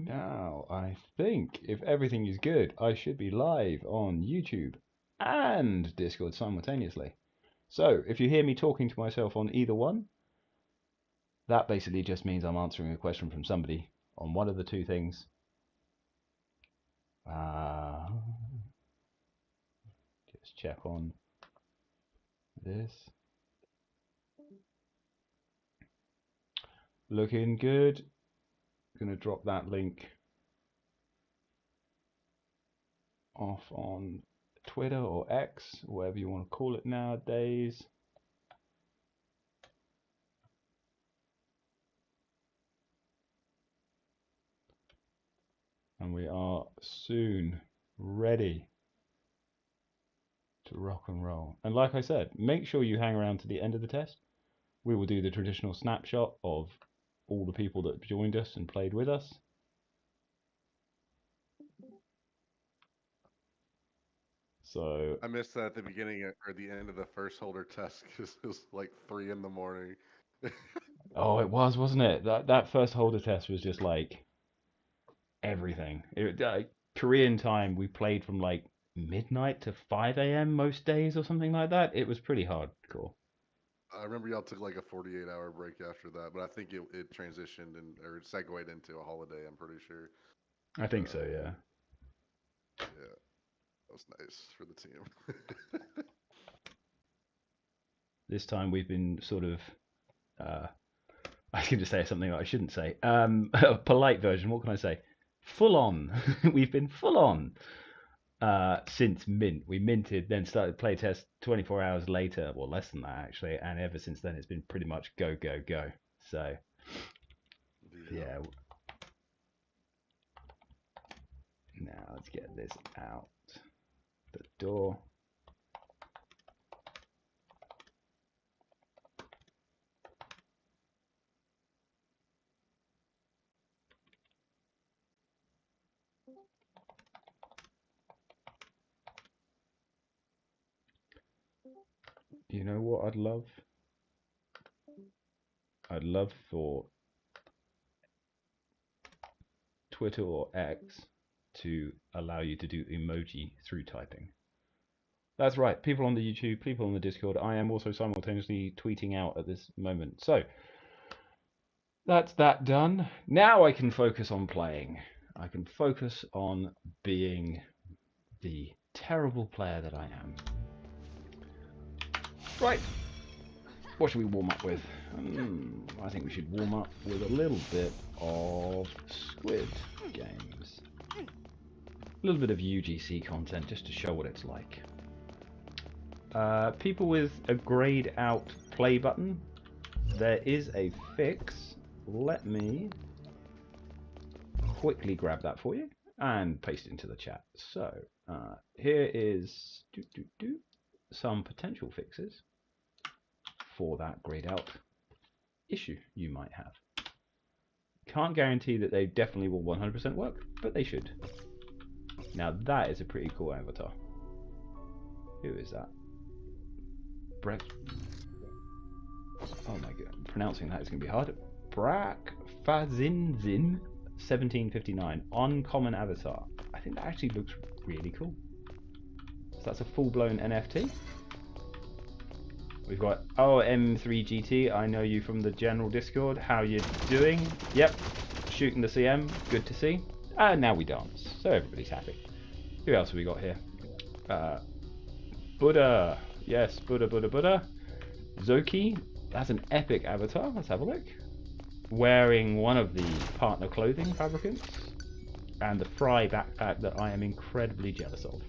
Now, I think if everything is good, I should be live on YouTube and Discord simultaneously. So, if you hear me talking to myself on either one, that basically just means I'm answering a question from somebody on one of the two things. Just check on this. Looking good. Gonna drop that link off on Twitter or X, whatever you want to call it nowadays. And we are soon ready to rock and roll. And like I said, make sure you hang around to the end of the test. We will do the traditional snapshot of all the people that joined us and played with us. So I missed that at the beginning or the end of the first holder test because it was like 3 in the morning. oh, it was, wasn't it? That first holder test was just like everything. Korean time, we played from like midnight to 5 a.m. most days or something like that. It was pretty hardcore. I remember y'all took like a 48-hour break after that, but I think it transitioned or segued into a holiday. I'm pretty sure. I think so, yeah. Yeah, that was nice for the team. This time we've been sort of, I was going to say something that I shouldn't say. A polite version, what can I say? Full on. We've been full on since mint. We minted, then started playtest 24 hours later, or less than that actually, and ever since then it's been pretty much go, go, go. So, yeah. Now let's get this out the door. You know what I'd love? I'd love for Twitter or X to allow you to do emoji through typing. That's right, people on the YouTube, people on the Discord. I am also simultaneously tweeting out at this moment. So that's that done. Now I can focus on playing. I can focus on being the terrible player that I am. Right. What should we warm up with? I think we should warm up with a little bit of Squid Games. A little bit of UGC content just to show what it's like. People with a grayed out play button, there is a fix. Let me quickly grab that for you and paste it into the chat. So here is some potential fixes for that grayed out issue you might have. Can't guarantee that they definitely will 100% work, but they should. Now that is a pretty cool avatar. Who is that? Brett. Oh my god, pronouncing that is going to be hard. Brak Fazinzin 1759. Uncommon avatar. I think that actually looks really cool. So that's a full-blown NFT. We've got M3GT. I know you from the general Discord. How you doing? Yep, shooting the CM. Good to see. And now we dance, so everybody's happy. Who else have we got here? Buddha. Yes, Buddha. Zoki. That's an epic avatar. Let's have a look. Wearing one of the partner clothing fabricants. And the Fry backpack that I am incredibly jealous of.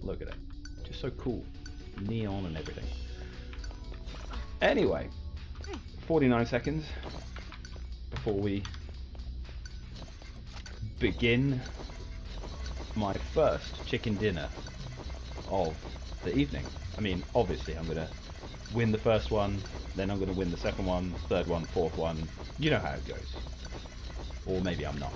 Look at it. Just so cool. Neon and everything. Anyway, 49 seconds before we begin my first chicken dinner of the evening. I mean, obviously I'm going to win the first one, then I'm going to win the second one, third one, fourth one. You know how it goes. Or maybe I'm not.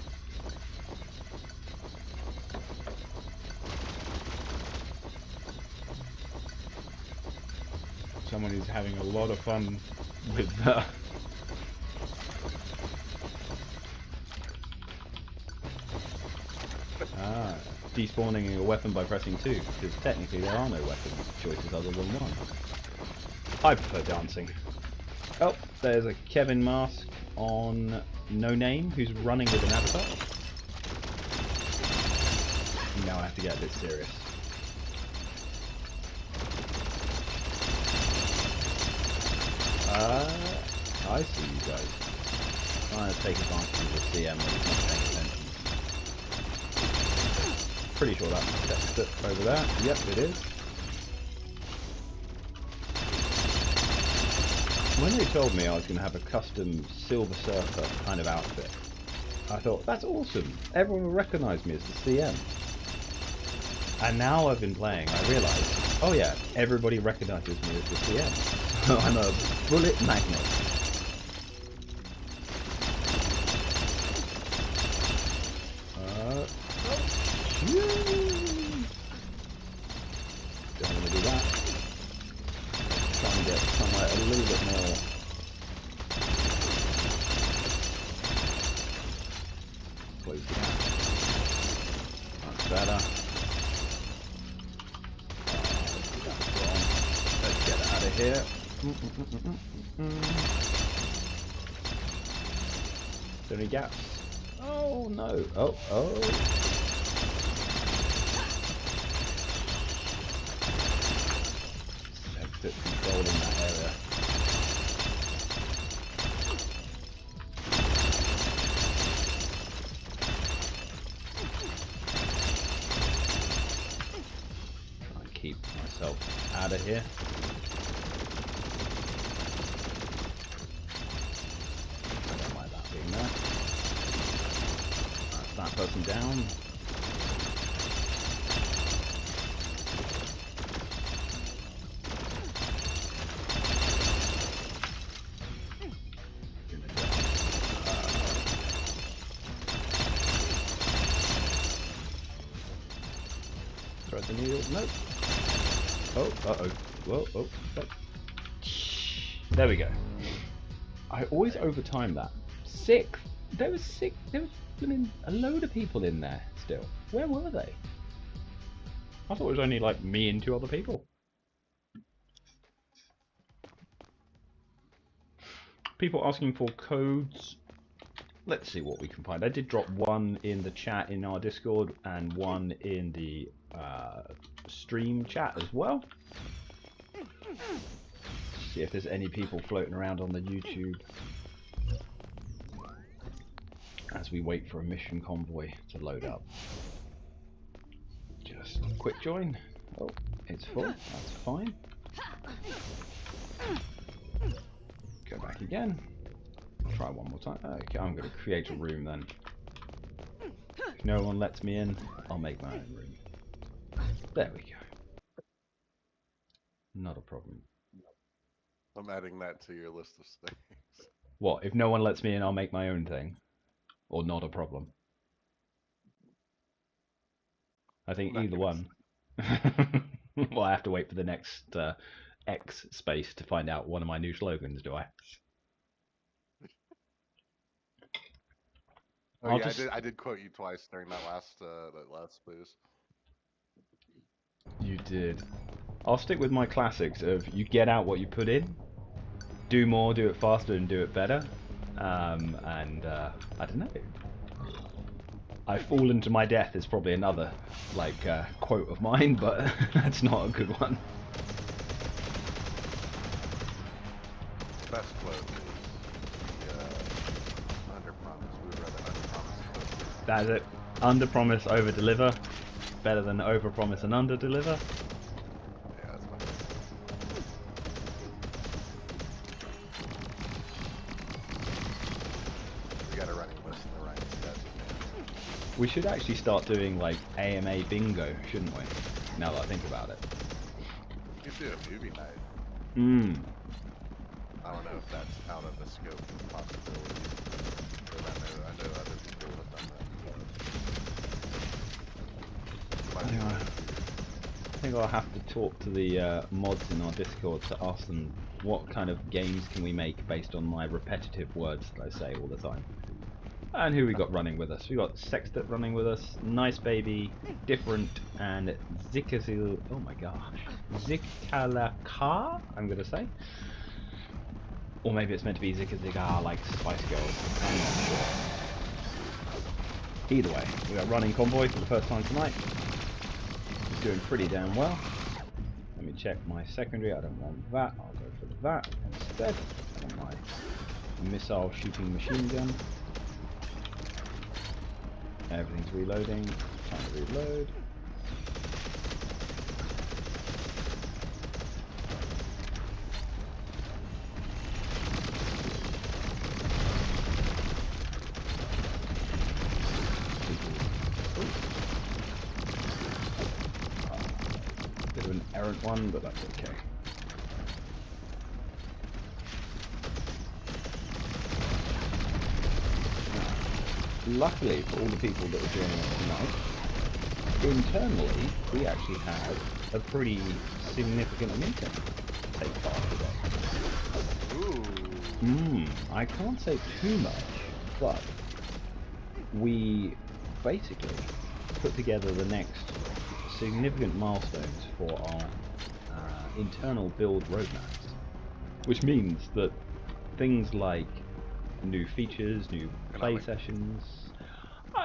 Someone who's having a lot of fun with despawning a weapon by pressing 2, because technically there are no weapons choices other than 1. I prefer dancing. Oh, there's a Kevin mask on No Name who's running with an avatar. Now I have to get a bit serious. I see you guys. Trying to take advantage of the CM when he's not paying attention. Pretty sure that's the step over there. Yep, it is. When they told me I was going to have a custom Silver Surfer kind of outfit, I thought, that's awesome. Everyone will recognise me as the CM. And now I've been playing, I realise, oh yeah, everybody recognises me as the CM. So I'm a bullet magnet. Don't want to do that. Let's try and get somewhere a little bit more. Close the gap. That's better. That's wrong. Let's get out of here. Is there any gaps? Oh no. Oh. Exit control in that area. Try and keep myself out of here. I don't mind that being there. That's that person down. Thread the needle. Nope. Oh, uh-oh. Whoa, oh. There we go. I always overtime that. 6. There was 6. There was a load of people in there still. Where were they? I thought it was only like me and 2 other people. People asking for codes. Let's see what we can find. I did drop 1 in the chat in our Discord and 1 in the stream chat as well. See if there's any people floating around on the YouTube as we wait for a mission convoy to load up. Just a quick join. Oh, it's full. That's fine. Go back again. Try one more time. Okay, I'm going to create a room then. If no one lets me in, I'll make my own room. There we go. Not a problem. I'm adding that to your list of things. What? If no one lets me in, I'll make my own thing? Or not a problem? I think either one. Well, I have to wait for the next X space to find out one of my new slogans, do I? Oh yeah, I did quote you twice during that last space. You did. I'll stick with my classics of you get out what you put in, do more, do it faster, and do it better. I don't know. I fall into my death is probably another quote of mine, but that's not a good one. The best quote is under promise. We would rather under promise. That's it. Under promise, over deliver. Better than over promise and under deliver. Yeah, that's fine. We got a running list in the right steps. We should actually start doing like AMA bingo, shouldn't we? Now that I think about it. You could do a movie night. I don't know if that's out of the scope of possibility. But I know other people have done that. I think I'll have to talk to the mods in our Discord to ask them what kind of games can we make based on my repetitive words that I say all the time. And who we got running with us? We got Sextet running with us, Nice Baby, Different, and Zikazil. Oh my gosh, Zikalaka. I'm gonna say, or maybe it's meant to be Zikaziga like Spice Girls. I'm not sure. Either way, we got running convoy for the first time tonight. It's doing pretty damn well. Let me check my secondary. I don't want that. I'll go for that instead. I want my missile shooting machine gun. Everything's reloading. Time to reload. Bit of an errant one, but that's okay. Luckily for all the people that are joining us tonight, internally we actually have a pretty significant meeting to take part today. Ooh. I can't say too much, but we basically put together the next significant milestones for our internal build roadmaps, which means that things like new features, new play sessions,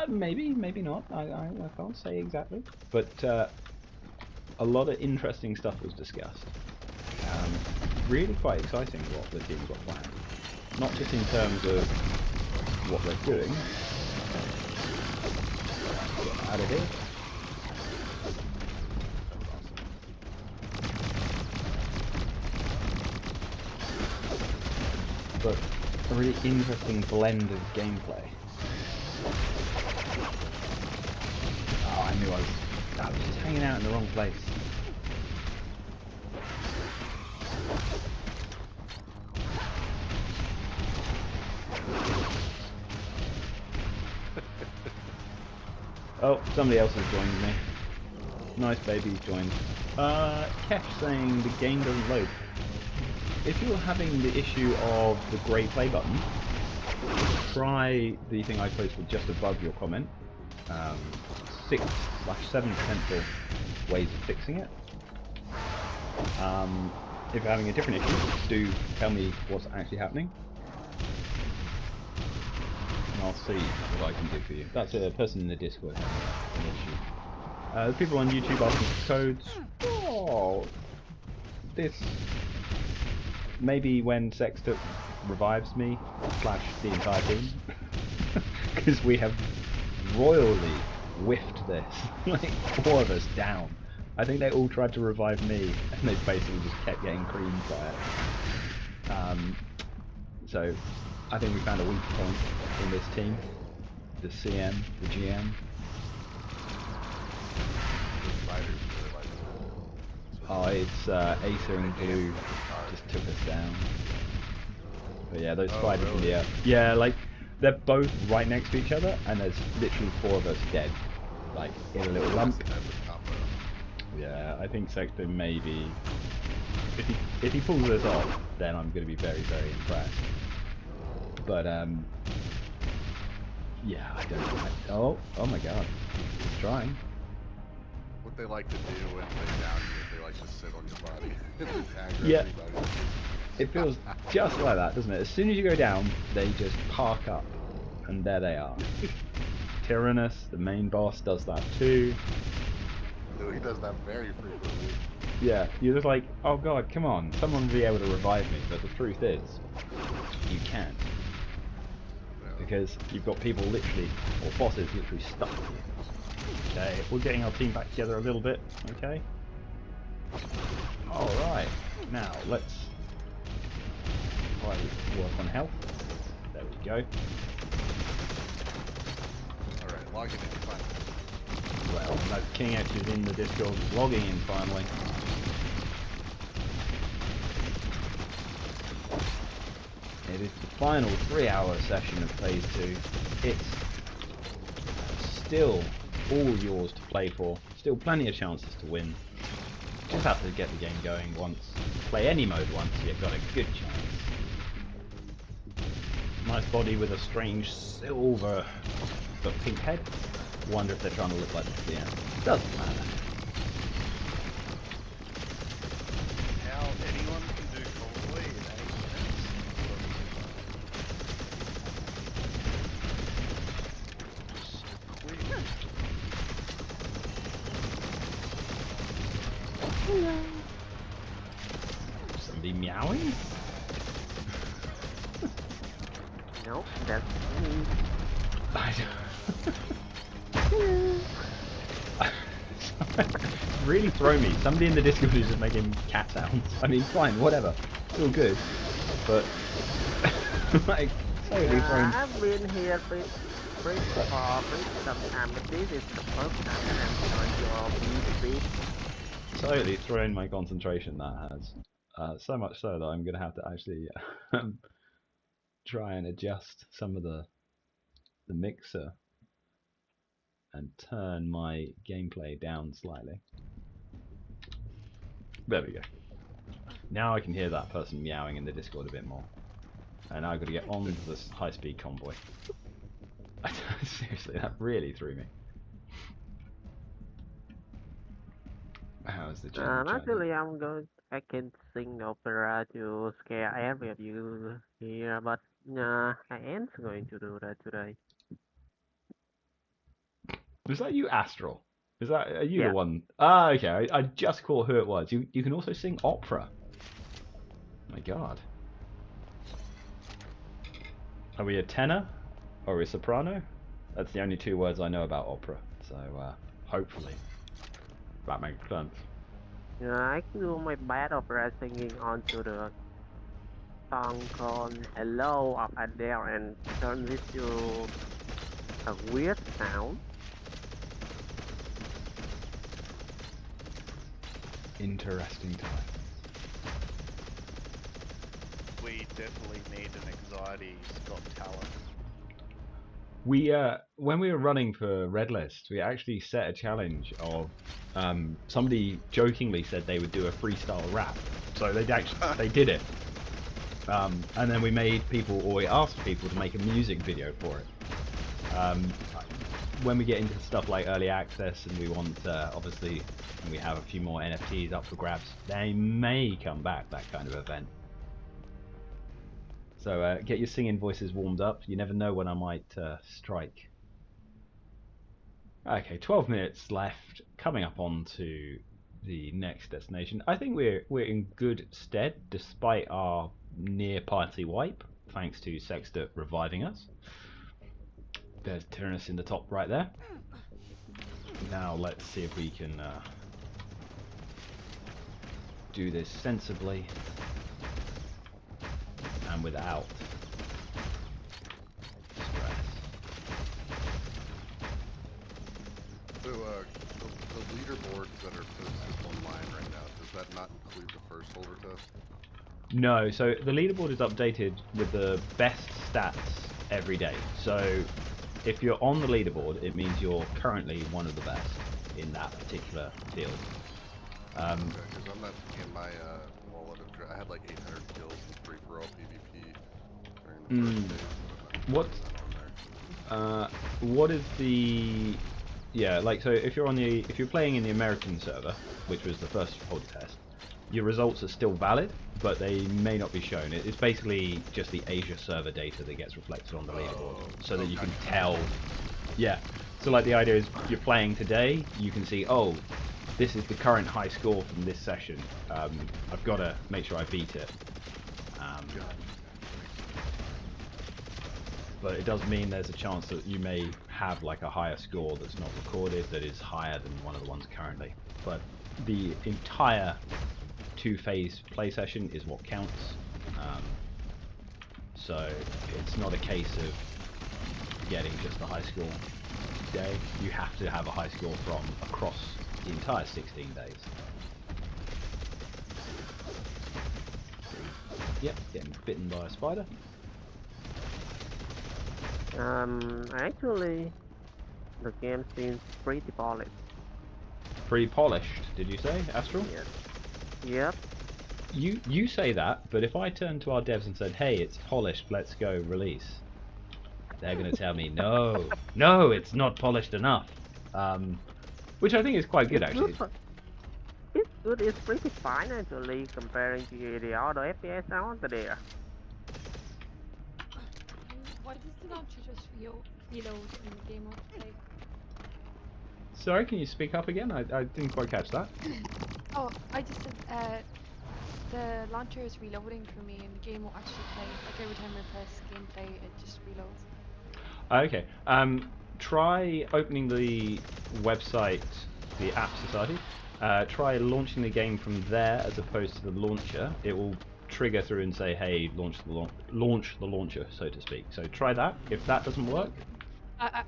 maybe not, I can't say exactly, but a lot of interesting stuff was discussed. Really quite exciting what the team's got planned, not just in terms of what they're doing. Get out of here. But a really interesting blend of gameplay. Oh, I knew I was just hanging out in the wrong place. Oh, somebody else has joined me. Nice Baby's joined. Kesh saying the game doesn't load. If you're having the issue of the grey play button, try the thing I posted just above your comment. 6/7 potential ways of fixing it. If you're having a different issue, do tell me what's actually happening, and I'll see what I can do for you. That's a person in the Discord having an issue. The people on YouTube asking for codes. Oh, this maybe when Sextet revives me / the entire team, because we have royally whiffed this, like 4 of us down. I think they all tried to revive me, and they basically just kept getting creamed by it. So I think we found a weak point in this team. The CM, the GM. Oh, it's Acer and Blue just took us down. But yeah, those spiders in the air. Yeah, like they're both right next to each other, and there's literally 4 of us dead, like in a little lump. Yeah, I think Sextet maybe, if he pulls this off, then I'm going to be very, very impressed. But yeah, I don't. Oh my God, he's trying. What they like to do when they down you, they like to sit on your body and aggro Yeah. everybody. It feels just like that, doesn't it? As soon as you go down, they just park up, and there they are. Tyrannus, the main boss, does that too. He does that very frequently. Yeah, you're just like, oh God, come on, someone will be able to revive me. But the truth is, you can't. Because you've got people literally, or bosses literally stuck with you. Okay, we're getting our team back together a little bit, okay? Alright, now let's work on health. There we go. Alright, logging in finally. Well, that King X is in the Discord, logging in finally. It is the final 3-hour session of Phase 2. It's still all yours to play for. Still plenty of chances to win. Just have to get the game going once. Play any mode once, you've got a good chance. Nice body with a strange silver but pink head. Wonder if they're trying to look like the end. Doesn't matter. How anyone can do convoy in 8 minutes? So quick. Hello. Somebody meowing? No, that's me. I really throw me. Somebody in the Discord is just making cat sounds. I mean, fine, whatever. It's all good. But, like, totally thrown. I've been here pretty for some time, but this is the first time that I'm joining your BB. Totally thrown my concentration, that has. So much so that I'm going to have to actually try and adjust some of the mixer and turn my gameplay down slightly. There we go. Now I can hear that person meowing in the Discord a bit more. And I've got to get on this high-speed convoy. Seriously, that really threw me. How's the general chat? Actually, I can sing opera to scare every of you here, but I ain't going to do that today. Was that you, Astral? Are you the Yeah. one? Ah, okay. I just caught who it was. You can also sing opera. My God. Are we a tenor or a soprano? That's the only two words I know about opera. So hopefully that makes sense. I can do my bad opera singing onto the song called Hello of Adele and turn this to a weird sound. Interesting time. We definitely need an Xociety's Got Talent. We when we were running for Red List, we actually set a challenge of somebody jokingly said they would do a freestyle rap. So they did it. And then we made people, or we asked people to make a music video for it. When we get into stuff like early access and we want, obviously, and we have a few more NFTs up for grabs, they may come back, that kind of event. So get your singing voices warmed up. You never know when I might strike. Okay, 12 minutes left. Coming up onto the next destination. I think we're in good stead despite our near party wipe, thanks to Sextet reviving us. There's Tyrannus in the top right there. Now let's see if we can do this sensibly and without stress. So, the leaderboards that are posted online right now, does that not include the first holder test? No, so the leaderboard is updated with the best stats every day. So if you're on the leaderboard, it means you're currently one of the best in that particular field. Okay, because I'm not in my wallet. I had like 800 kills in free-for-all PvP during the first days, but I'm not What? on there. What is the? Yeah, like so. If you're playing in the American server, which was the first hold test, your results are still valid, but they may not be shown. It's basically just the Asia server data that gets reflected on the leaderboard, so that you can tell. Yeah. So like the idea is, you're playing today, you can see, oh, this is the current high score from this session. I've got to make sure I beat it. But it does mean there's a chance that you may have like a higher score that's not recorded that is higher than one of the ones currently. But the entire two-phase play session is what counts. So it's not a case of getting just the high score day. You have to have a high score from across the entire 16 days. Yep, getting bitten by a spider. Actually, the game seems pretty polished. Pretty polished, did you say, Astral? Yes. Yep. you say that, but if I turn to our devs and said, "Hey, it's polished, let's go release," they're going to tell me, "No, it's not polished enough," which I think is quite good It's good. actually. It's good. It's pretty fine actually comparing to the other FPS out there. Why does the launcher just reload in the game autoplay? Sorry, can you speak up again? I didn't quite catch that. Oh, I just said the launcher is reloading for me and the game won't actually play. Like every time I press gameplay, it just reloads. Okay. Try opening the website, the App Society. Try launching the game from there as opposed to the launcher. It will trigger through and say, "Hey, launch the launcher," so to speak. So try that. If that doesn't work, I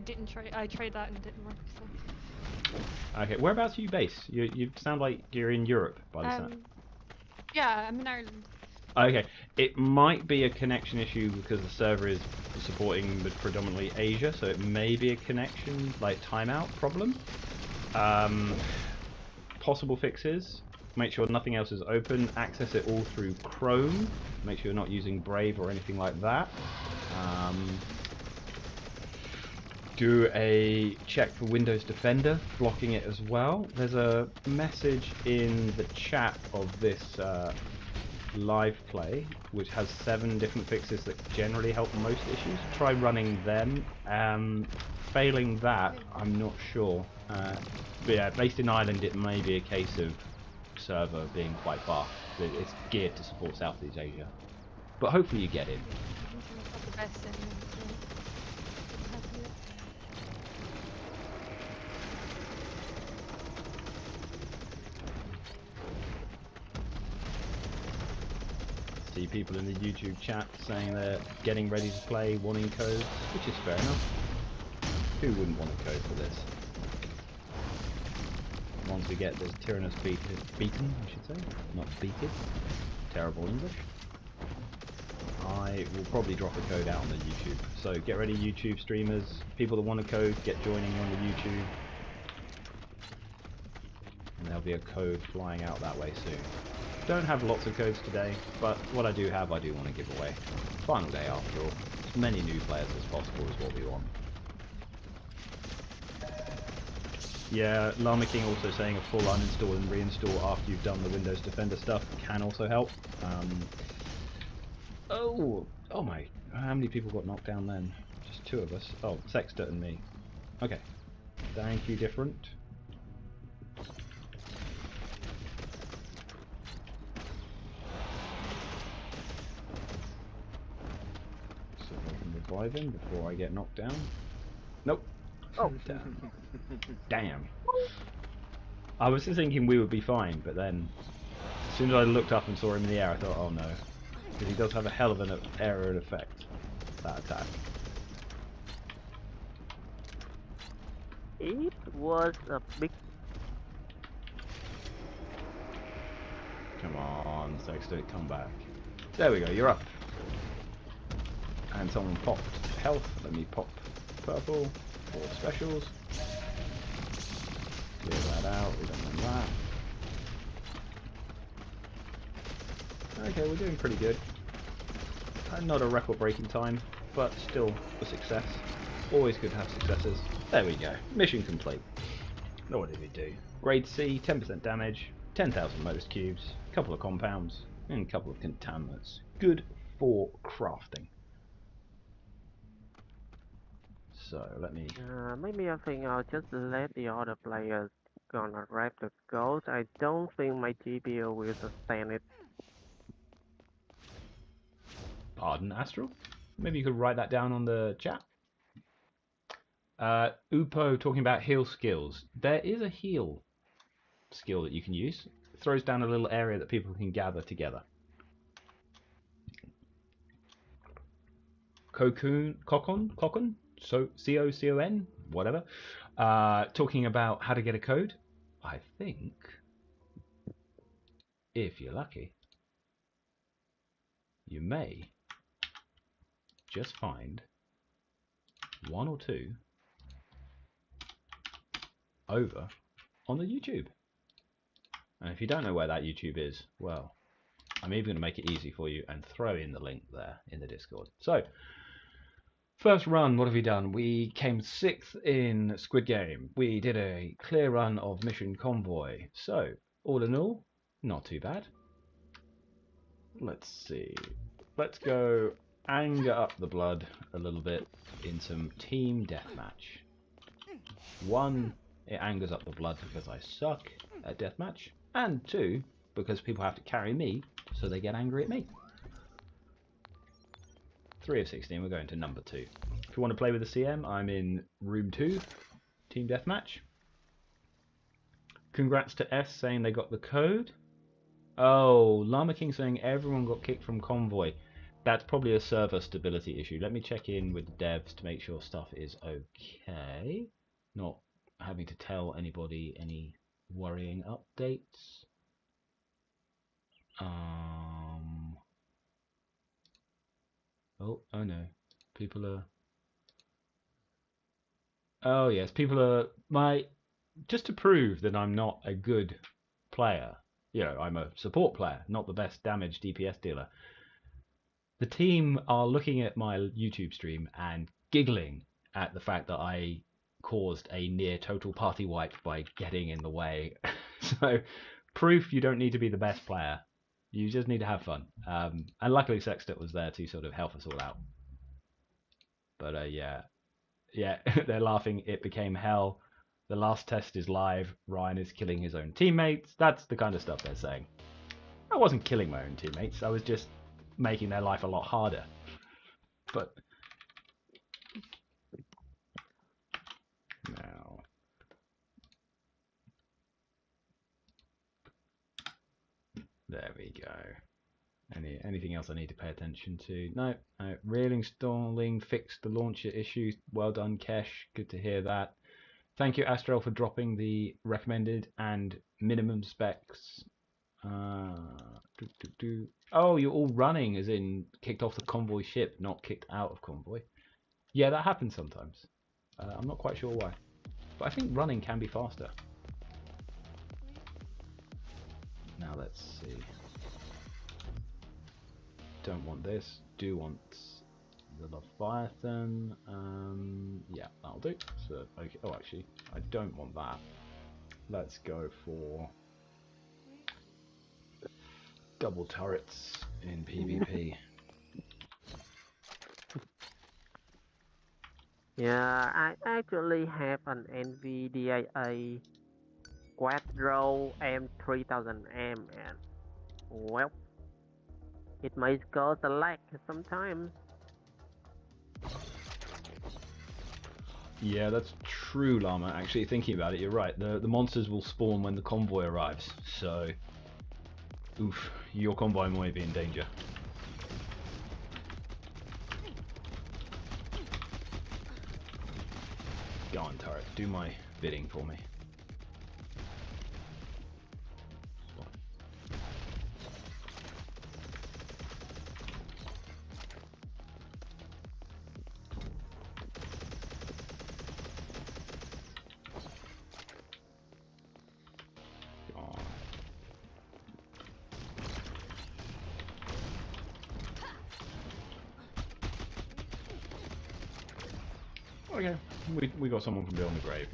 didn't try. I tried that and it didn't work. So. okay. Whereabouts are you based? You sound like you're in Europe by the sound. Yeah, I'm in Ireland. Okay, it might be a connection issue because the server is supporting predominantly Asia, so it may be a connection, like timeout problem. Possible fixes: make sure nothing else is open, access it all through Chrome, make sure you're not using Brave or anything like that. Do a check for Windows Defender, blocking it as well. There's a message in the chat of this live play which has 7 different fixes that generally help most issues. Try running them. Failing that, I'm not sure. But yeah, based in Ireland, it may be a case of server being quite fast. It's geared to support Southeast Asia, but hopefully you get in. The best anyway, so See people in the YouTube chat saying they're getting ready to play, wanting codes, which is fair enough. Who wouldn't want a code for this? Once we get this Tyrannus beaten, I should say, not beaten. Terrible English. I will probably drop a code out on the YouTube. So get ready, YouTube streamers, people that want a code, get joining on the YouTube. And there'll be a code flying out that way soon. Don't have lots of codes today, but what I do have, I do want to give away. Final day after all. As many new players as possible is what we want. Yeah, Llama King also saying a full uninstall and reinstall after you've done the Windows Defender stuff can also help. Oh my, how many people got knocked down then? Just 2 of us. Oh, Sexter and me. Okay, thank you, different. So I can revive him before I get knocked down. Nope. Oh. Damn. I was thinking we would be fine, but then as soon as I looked up and saw him in the air, I thought, oh no. Because he does have a hell of an aerial effect, that attack. It was a big. Come on, Sexter, come back. There we go, you're up. And someone popped health. Let me pop purple for specials. Clear that out, we don't want that. Okay, we're doing pretty good. Not a record-breaking time, but still a success. Always good to have successes. There we go. Mission complete. Now what did we do? Grade C, 10% damage, 10,000 Modus cubes, a couple of compounds, and a couple of contaminants. Good for crafting. So let me... Maybe I think I'll just let the other players gonna grab the gold. I don't think my GPU will sustain it. Pardon, Astral? Maybe you could write that down on the chat. Upo talking about heal skills. There is a heal skill that you can use. It throws down a little area that people can gather together. Cocon? So C-O-C-O-N? Whatever. Talking about how to get a code. I think, if you're lucky, you may just find 1 or 2 over on the YouTube. And if you don't know where that YouTube is, well, I'm even going to make it easy for you and throw in the link there in the Discord. So, first run, what have we done? We came 6th in Squid Game. We did a clear run of Mission Convoy. So, all in all, not too bad. Let's see. Let's go anger up the blood a little bit in some team deathmatch. 1, it angers up the blood because I suck at deathmatch. And 2, because people have to carry me, so they get angry at me. 3 of 16, we're going to number 2. If you want to play with the CM, I'm in room 2, team deathmatch. Congrats to S saying they got the code. Oh, Llama King saying everyone got kicked from Convoy. That's probably a server stability issue. Let me check in with the devs to make sure stuff is okay. Not having to tell anybody any worrying updates. Oh no. People are... Oh yes, people are... Just to prove that I'm not a good player, you know, I'm a support player, not the best damage DPS dealer. The team are looking at my YouTube stream and giggling at the fact that I caused a near total party wipe by getting in the way. So, proof you don't need to be the best player. You just need to have fun. And luckily Sextet was there to sort of help us all out. But yeah, they're laughing. It became hell. The last test is live. Ryan is killing his own teammates. That's the kind of stuff they're saying. I wasn't killing my own teammates. I was just making their life a lot harder. But now, there we go. Anything else I need to pay attention to? No. Reeling stalling fixed the launcher issue. Well done, Kesh. Good to hear that. Thank you, Astral, for dropping the recommended and minimum specs. Oh, you're all running, as in kicked off the convoy ship, not kicked out of convoy. Yeah, that happens sometimes. I'm not quite sure why. But I think running can be faster. Now let's see. Don't want this. Do want the Leviathan. Yeah, that'll do. So, okay. Oh, actually, I don't want that. Let's go for double turrets in PvP. Yeah, I actually have an NVIDIA Quadro M3000M and well, it might cause a lag sometimes. Yeah, that's true, Llama. Actually, thinking about it, you're right. The monsters will spawn when the convoy arrives. So, oof, your convoy might be in danger. Go on, turret. Do my bidding for me. Go on. Okay, we got someone from beyond the grave.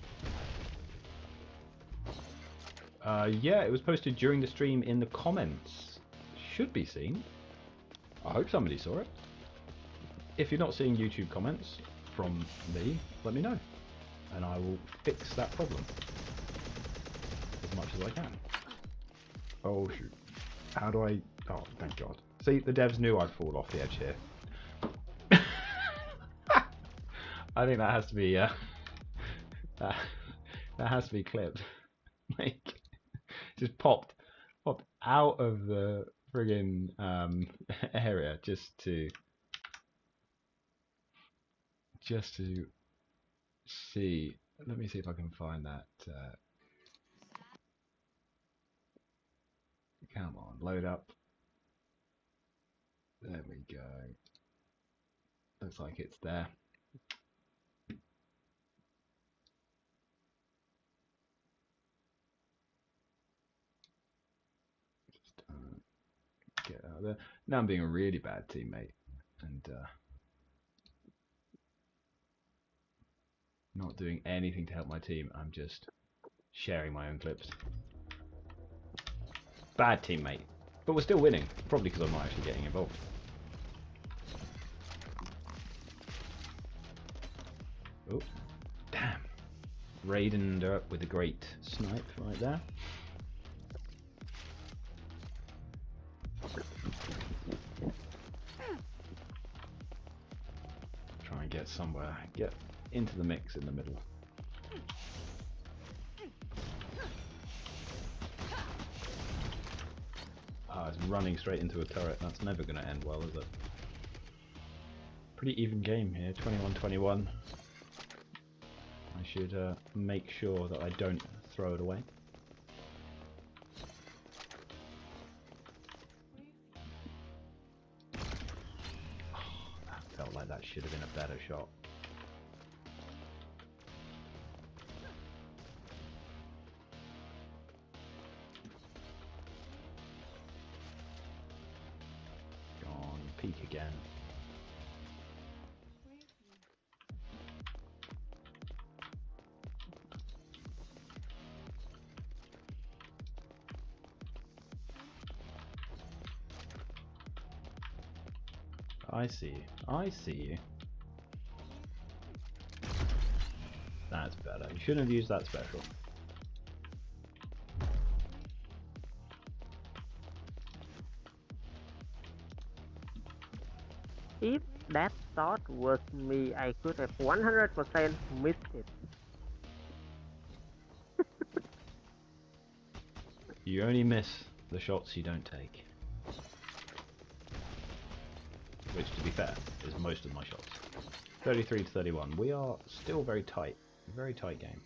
Yeah, it was posted during the stream in the comments. Should be seen. I hope somebody saw it. If you're not seeing YouTube comments from me, let me know, and I will fix that problem as much as I can. Oh shoot! How do I? Oh, thank God! See, the devs knew I'd fall off the edge here. I think that has to be that has to be clipped. Like, just popped out of the friggin' area just to see. Let me see if I can find that. Come on, load up. There we go. Looks like it's there. Just get right there. Now I'm being a really bad teammate and not doing anything to help my team. I'm just sharing my own clips. Bad teammate. But we're still winning. Probably because I'm not actually getting involved. Oh, damn. Raiden up with a great snipe right there. Try and get somewhere. Get into the mix in the middle. Ah, it's running straight into a turret. That's never going to end well, is it? Pretty even game here, 21-21. I should make sure that I don't throw it away. Oh, that felt like that should have been a better shot. Go on, peek again. I see you. I see you. That's better. You shouldn't have used that special. If that thought was me, I could have 100% missed it. You only miss the shots you don't take. Which, to be fair, is most of my shots. 33-31. We are still very tight. Very tight game.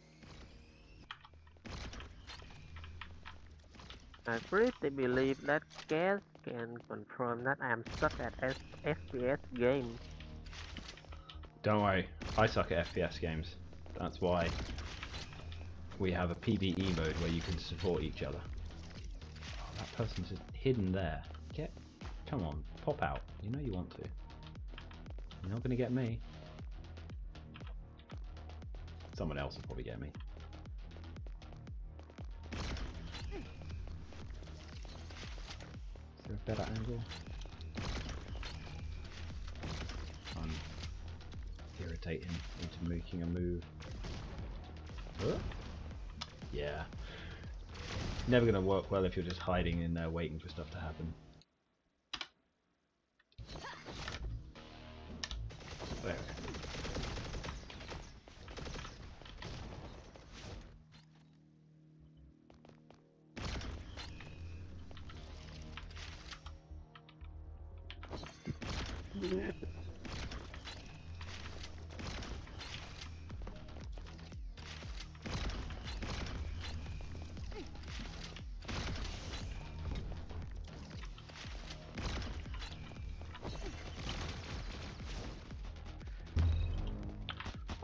I pretty believe that Gas can confirm that I'm stuck at FPS games. Don't worry, I suck at FPS games. That's why we have a PvE mode where you can support each other. Oh, that person's just hidden there. Come on, pop out. You know you want to. You're not going to get me. Someone else will probably get me. Is there a better angle? I'm irritating into making a move. Huh? Yeah. Never going to work well if you're just hiding in there waiting for stuff to happen. There.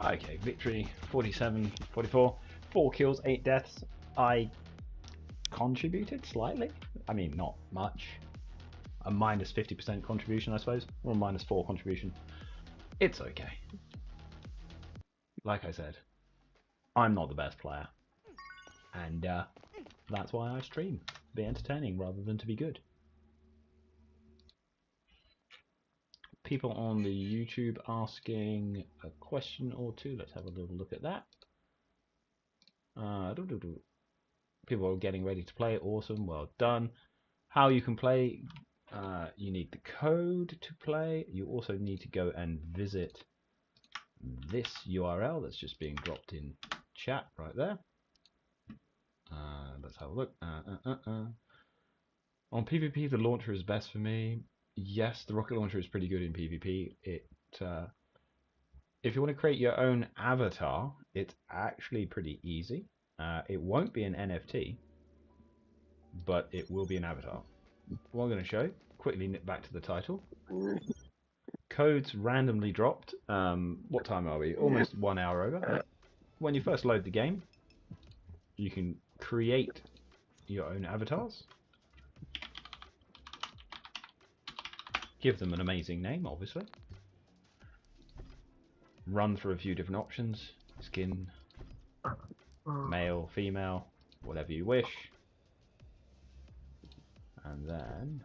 Okay, victory 47-44, 4 kills, 8 deaths. I contributed slightly. I mean, not much. A minus 50% contribution, I suppose, or a minus 4 contribution. It's okay. Like I said, I'm not the best player, and that's why I stream, to be entertaining rather than to be good. People on the YouTube asking a question or two. Let's have a little look at that. People are getting ready to play. Awesome, well done. How you can play, you need the code to play. You also need to go and visit this URL that's just being dropped in chat right there. Let's have a look. On PvP, the launcher is best for me. Yes, the rocket launcher is pretty good in PvP. If you want to create your own avatar, it's actually pretty easy. It won't be an NFT, but it will be an avatar. What I'm going to show, quickly nip back to the title. Codes randomly dropped. What time are we? Almost 1 hour over. When you first load the game, you can create your own avatars. give them an amazing name, obviously. Run through a few different options: skin, male, female, whatever you wish. And then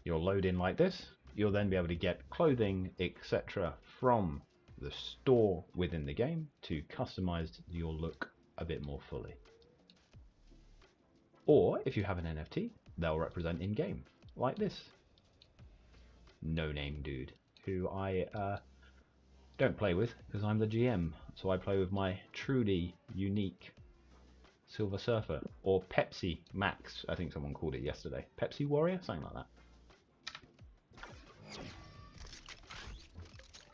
you'll load in like this. You'll then be able to get clothing, etc. from the store within the game to customize your look a bit more fully. Or if you have an NFT, they'll represent in-game, like this no-name dude, who I don't play with because I'm the GM, so I play with my truly unique Silver Surfer, or Pepsi Max, I think someone called it yesterday. Pepsi Warrior, something like that.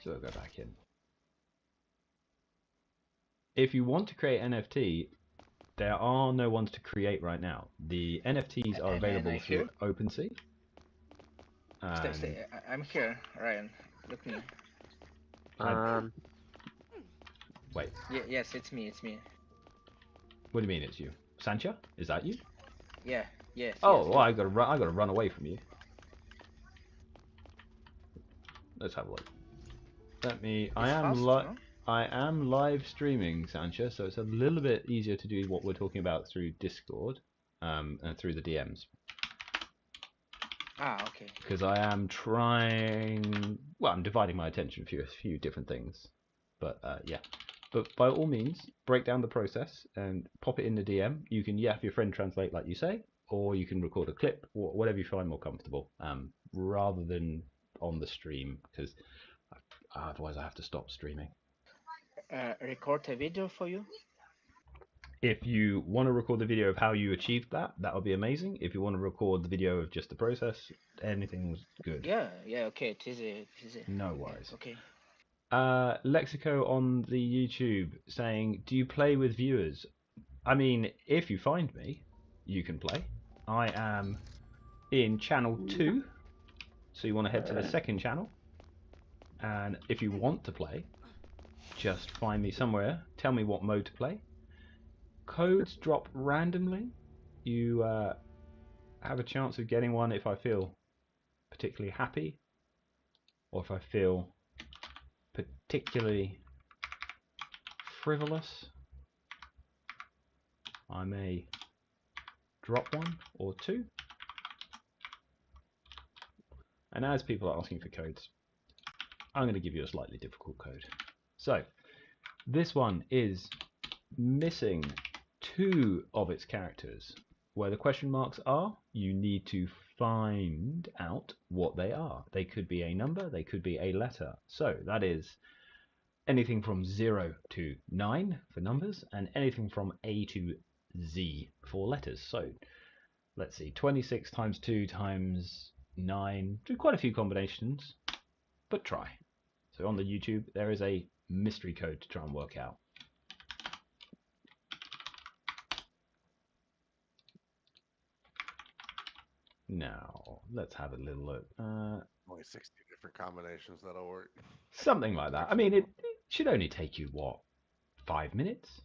So we'll go back in. If you want to create NFT, there are no ones to create right now. The NFTs are available through OpenSea. Stay. I'm here, Ryan. Look me. Wait. Yes, it's me. It's me. What do you mean it's you? Sancha? Is that you? Yeah. Yes. Oh, yes, well, I gotta run away from you. Let's have a look. Let me. I am live streaming, Sancha, so it's a little bit easier to do what we're talking about through Discord, and through the DMs. Ah, okay. Because I am trying. Well, I'm dividing my attention for a few different things, but yeah. But by all means, break down the process and pop it in the DM. You can have your friend translate like you say, or you can record a clip, or whatever you find more comfortable, rather than on the stream, because otherwise I have to stop streaming. Record a video for you? If you want to record the video of how you achieved that, that would be amazing. If you want to record the video of just the process, anything's good. Yeah, okay, it is. No worries. Okay. Lexico on the YouTube saying, do you play with viewers? I mean, if you find me, you can play. I am in channel 2, so you want to head to the second channel. And if you want to play, just find me somewhere, tell me what mode to play. Codes drop randomly. You have a chance of getting one if I feel particularly happy, or if I feel particularly frivolous. I may drop one or two. And as people are asking for codes, I'm going to give you a slightly difficult code. So this one is missing 2 of its characters. Where the question marks are, you need to find out what they are. They could be a number, they could be a letter. So that is anything from 0 to 9 for numbers, and anything from A to Z for letters. So let's see, 26 times 2 times 9, do quite a few combinations, but try. So on the YouTube there is a mystery code to try and work out. Now, let's have a little look. Only 60 different combinations that'll work. Something like that. I mean, it should only take you, what, 5 minutes?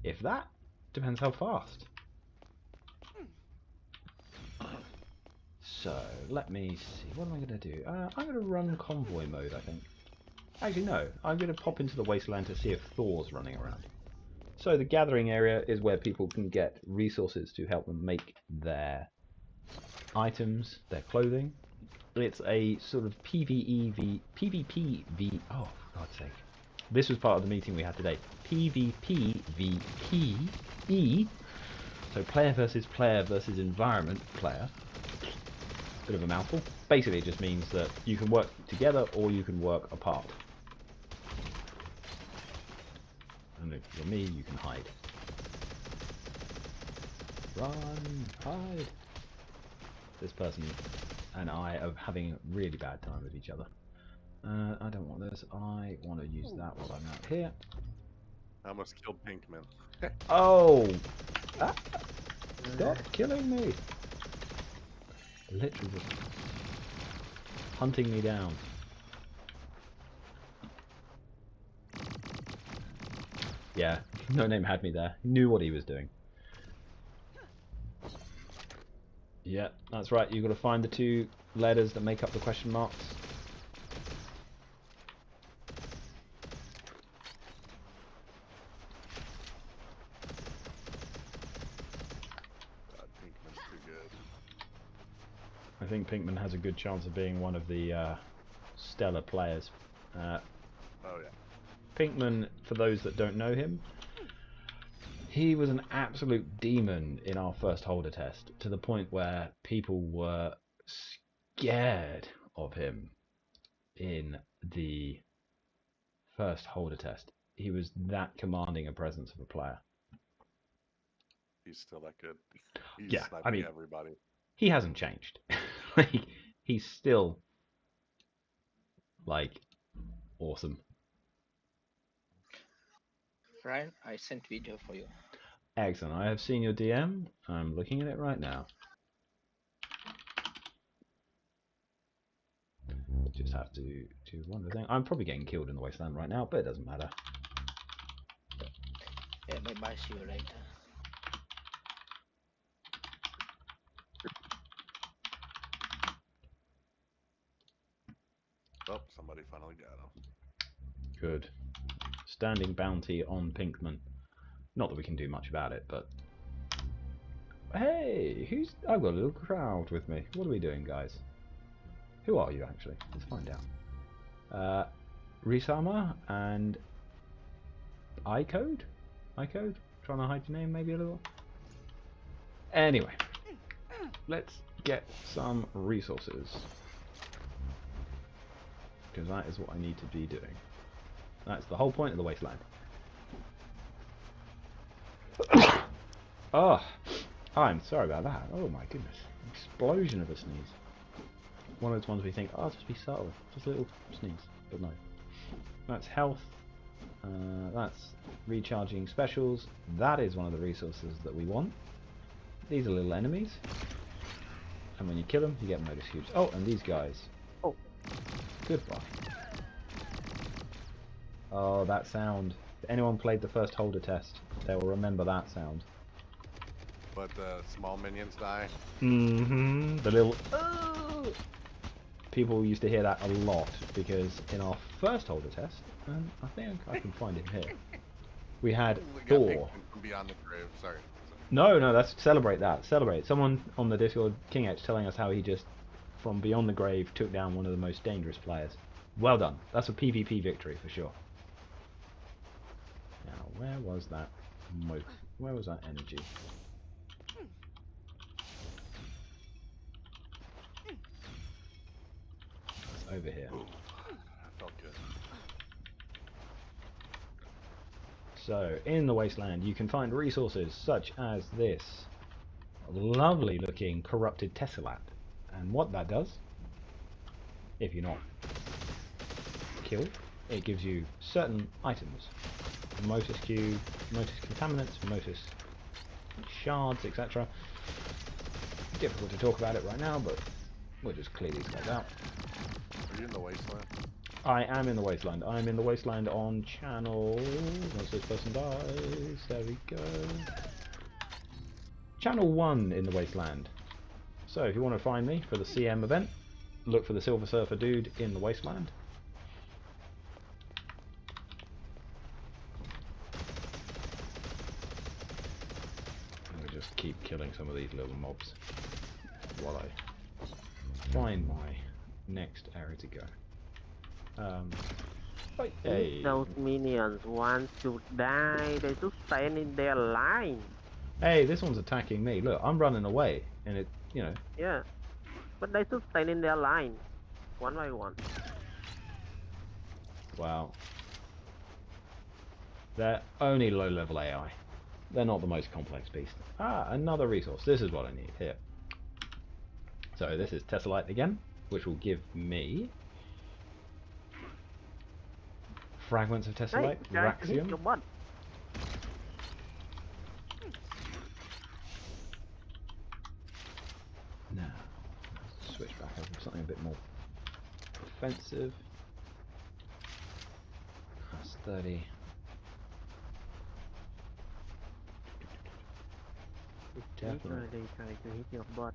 If that. Depends how fast. So, let me see. What am I going to do? I'm going to run convoy mode, I think. Actually, no. I'm going to pop into the wasteland to see if Thor's running around. So, the gathering area is where people can get resources to help them make their items, their clothing. It's a sort of PvP. Oh, for God's sake. This was part of the meeting we had today. PvPvPe. So player versus environment player. Bit of a mouthful. Basically it just means that you can work together or you can work apart. And if you're me, you can hide. Run, hide. This person and I are having a really bad time with each other. I don't want this. I want to use that while I'm out here. I almost killed Pinkman. Oh! Ah, stop killing me! Literally just hunting me down. Yeah, No Name had me there. He knew what he was doing. Yeah, that's right. You've got to find the 2 letters that make up the question marks. God, Pinkman's too good. I think Pinkman has a good chance of being one of the stellar players. Oh yeah. Pinkman, for those that don't know him, he was an absolute demon in our first holder test, to the point where people were scared of him in the first holder test. He was that commanding a presence of a player. He's still that good. He's Yeah, sniping I mean, everybody. he hasn't changed. Like, he's still like awesome. Ryan, I sent video for you. Excellent. I have seen your DM. I'm looking at it right now. Just have to do one other thing. I'm probably getting killed in the wasteland right now, but it doesn't matter. Yeah, bye-bye, see you later. Oh, somebody finally got him. Good. Standing bounty on Pinkman. Not that we can do much about it, but... Hey! I've got a little crowd with me. What are we doing, guys? Who are you, actually? Let's find out. Risama and... iCode? iCode? Trying to hide your name, maybe a little? Anyway. Let's get some resources. Because that is what I need to be doing. That's the whole point of the wasteland. Oh, I'm sorry about that. Oh my goodness. Explosion of a sneeze. One of those ones we think, oh, just be subtle. Just a little sneeze. But no. That's health. That's recharging specials. That is one of the resources that we want. These are little enemies. And when you kill them, you get modus cubes. Oh, and these guys. Oh. Goodbye. Oh, that sound. If anyone played the first holder test, they will remember that sound. But the small minions die. Mm-hmm. The little... People used to hear that a lot, because in our first holder test, and I think I can find it here, we had We got Thor. Pinkman from Beyond the Grave. Sorry. No, that's celebrate that. Celebrate. Someone on the Discord, King Edge, telling us how he just, from beyond the grave, took down one of the most dangerous players. Well done. That's a PvP victory for sure. Now, where was that? Where was that energy? It's over here. Ooh, that felt good. So, in the wasteland, you can find resources such as this lovely looking corrupted tessellate. And what that does, if you're not killed, it gives you certain items. Motus cube, motus contaminants, motus shards, etc. Difficult to talk about it right now, but we'll just clear these guys out. Are you in the wasteland? I am in the wasteland. I am in the wasteland on channel... Once this person dies, there we go. Channel 1 in the wasteland. So if you want to find me for the CM event, look for the Silver Surfer dude in the wasteland. And we just keep killing some of these little mobs while I find my next area to go. Hey. Those minions want to die, they should stand in their line. Hey, this one's attacking me. Look, I'm running away, and it, you know. Yeah, but they should stand in their line, one by one. Wow. They're only low-level AI. They're not the most complex beast. Ah, another resource. This is what I need. Here. So this is tessellite again, which will give me fragments of tessellite, Hey, guys, hit raxium. your butt. Now, let's switch back over to something a bit more offensive. That's 30. Definitely. They try to hit your butt.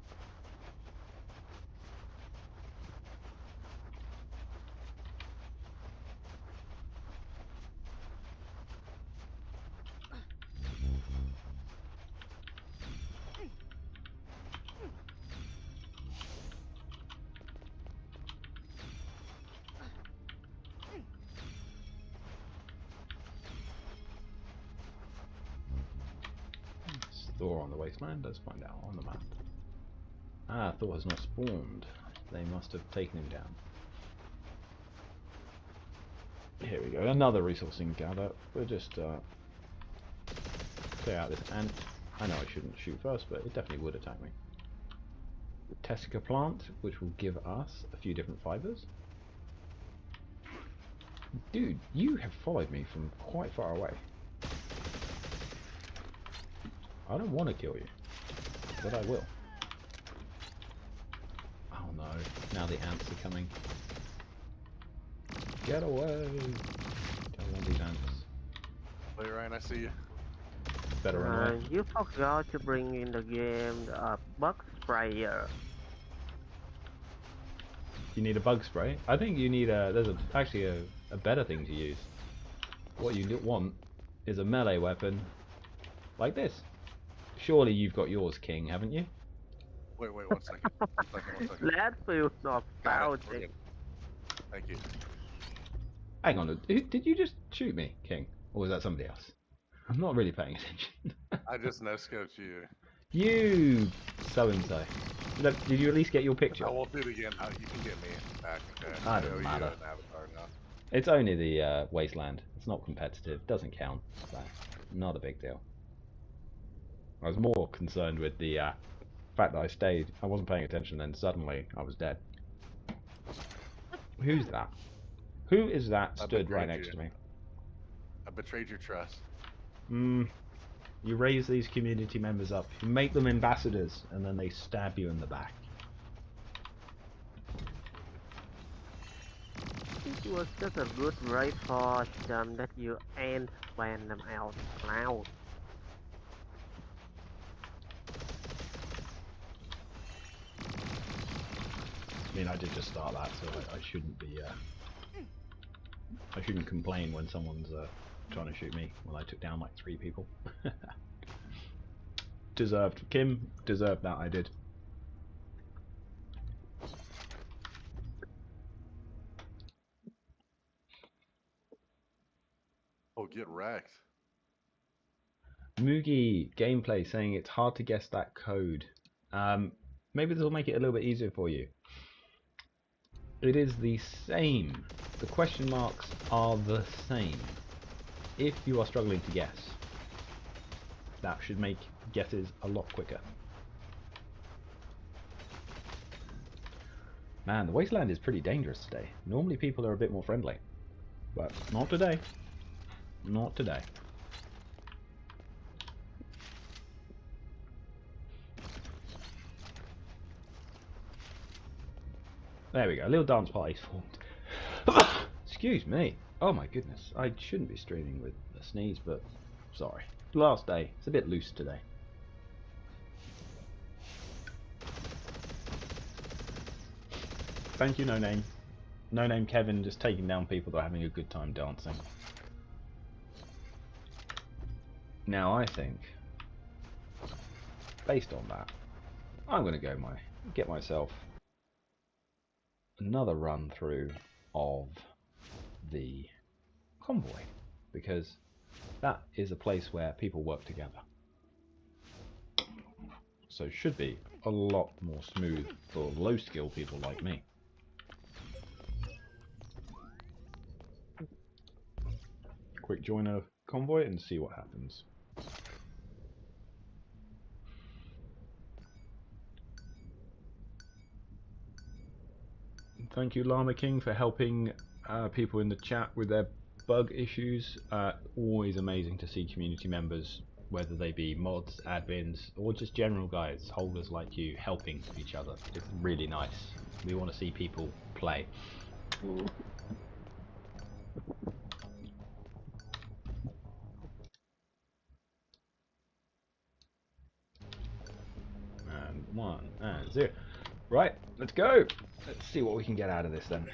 Thor on the wasteland? Let's find out on the map. Ah, Thor has not spawned. They must have taken him down. Here we go, another resourcing gather. We'll just clear out this ant. I know I shouldn't shoot first, but it definitely would attack me. Tessica plant, which will give us a few different fibers. Dude, you have followed me from quite far away. I don't want to kill you, but I will. Oh no, now the ants are coming. Get away! Don't want these ants. Wait, Ryan, I see you. Better run away. You forgot to bring in the game the bug sprayer. You need a bug spray? I think you need a... There's actually a better thing to use. What you want is a melee weapon like this. Surely you've got yours, King, haven't you? Wait, 1 second. 1 second. That feels Got it. We're nostalgic. good. Thank you. Hang on, did you just shoot me, King? Or was that somebody else? I'm not really paying attention. I just no-scoped you. You so-and-so. Look, did you at least get your picture? I won't do it again. You can get me back. Okay. I don't owe matter. you an avatar now. It's only the wasteland. It's not competitive. Doesn't count. So, not a big deal. I was more concerned with the fact that I stayed. I wasn't paying attention, then suddenly I was dead. Who's that? Who is that stood right next to me? I betrayed your trust. You raise these community members up, you make them ambassadors, and then they stab you in the back. It was just a good right for them that you ain't ban them out loud. I mean, I did just start that, so I shouldn't be. I shouldn't complain when someone's trying to shoot me when I took down like 3 people. Deserved. Kim deserved that. I did. Oh, get wrecked. Moogie gameplay saying it's hard to guess that code. Maybe this will make it a little bit easier for you. It is the same. The question marks are the same. If you are struggling to guess, that should make guesses a lot quicker. Man, the wasteland is pretty dangerous today. Normally people are a bit more friendly, but not today. Not today. There we go, a little dance party's formed. Excuse me. Oh my goodness, I shouldn't be streaming with a sneeze, but sorry. Last day, it's a bit loose today. Thank you, No Name. No Name Kevin just taking down people that are having a good time dancing. Now I think, based on that, I'm going to get myself another run through of the convoy, because that is a place where people work together. So it should be a lot more smooth for low skill people like me. Quick join a convoy and see what happens. Thank you, Llama King, for helping people in the chat with their bug issues. Always amazing to see community members, whether they be mods, admins, or just general guys, holders like you, helping each other. It's really nice. We want to see people play. And 1 and 0. Right, let's go. Let's see what we can get out of this then.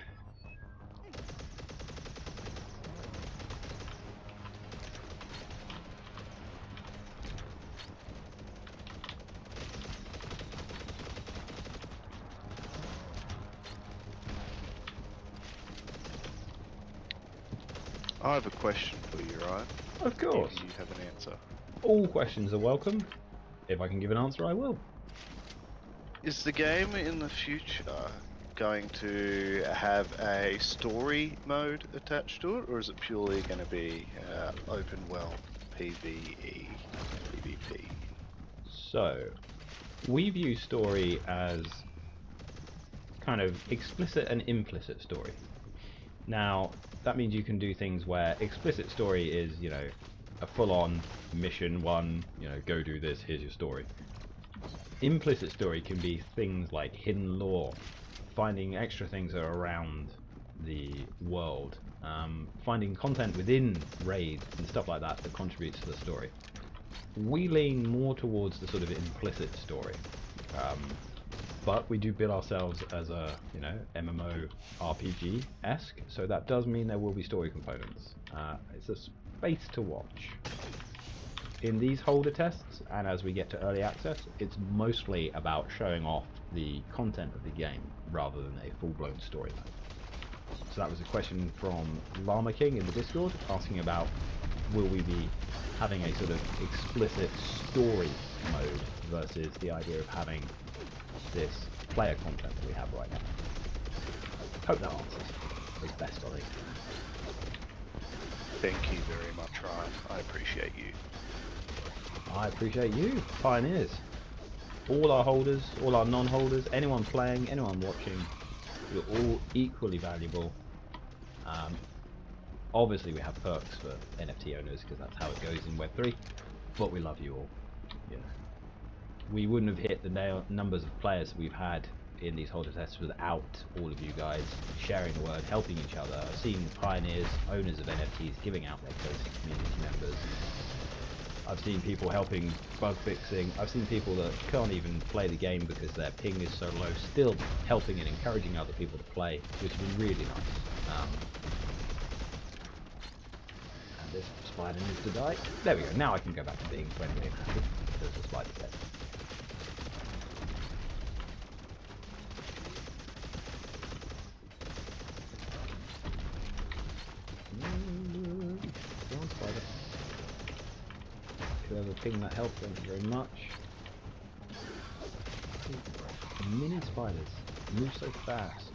I have a question for you, Ryan. Of course. If you have an answer. All questions are welcome. if I can give an answer, I will. Is the game in the future going to have a story mode attached to it, or is it purely going to be open world PvE, PvP? So, we view story as kind of explicit and implicit story. Now, that means you can do things where explicit story is, you know, a full-on mission one, you know, go do this, here's your story. Implicit story can be things like hidden lore, finding extra things that are around the world, finding content within raids and stuff like that that contributes to the story. We lean more towards the sort of implicit story, but we do bill ourselves as a, you know, MMO RPG-esque, so that does mean there will be story components. It's a space to watch. In these holder tests, and as we get to early access, it's mostly about showing off the content of the game rather than a full-blown storyline. So that was a question from Llama King in the Discord, asking about will we be having a sort of explicit story mode versus the idea of having this player content that we have right now. Hope that answers as best I can. Thank you very much, Ryan. I appreciate you. I appreciate you, pioneers. All our holders, all our non-holders, anyone playing, anyone watching, you're all equally valuable. Obviously we have perks for NFT owners because that's how it goes in Web3, but we love you all. You know, we wouldn't have hit the numbers of players that we've had in these holder tests without all of you guys sharing the word, helping each other. I've seen pioneers, owners of NFTs giving out their codes to community members. I've seen people helping bug fixing. I've seen people that can't even play the game because their ping is so low, still helping and encouraging other people to play, which has been really nice. And this spider needs to die. There we go. Now I can go back to being friendly and happy. There's the spider dead. Go on, spider. Whoever pinged that health, thank you very much. Mini spiders move so fast,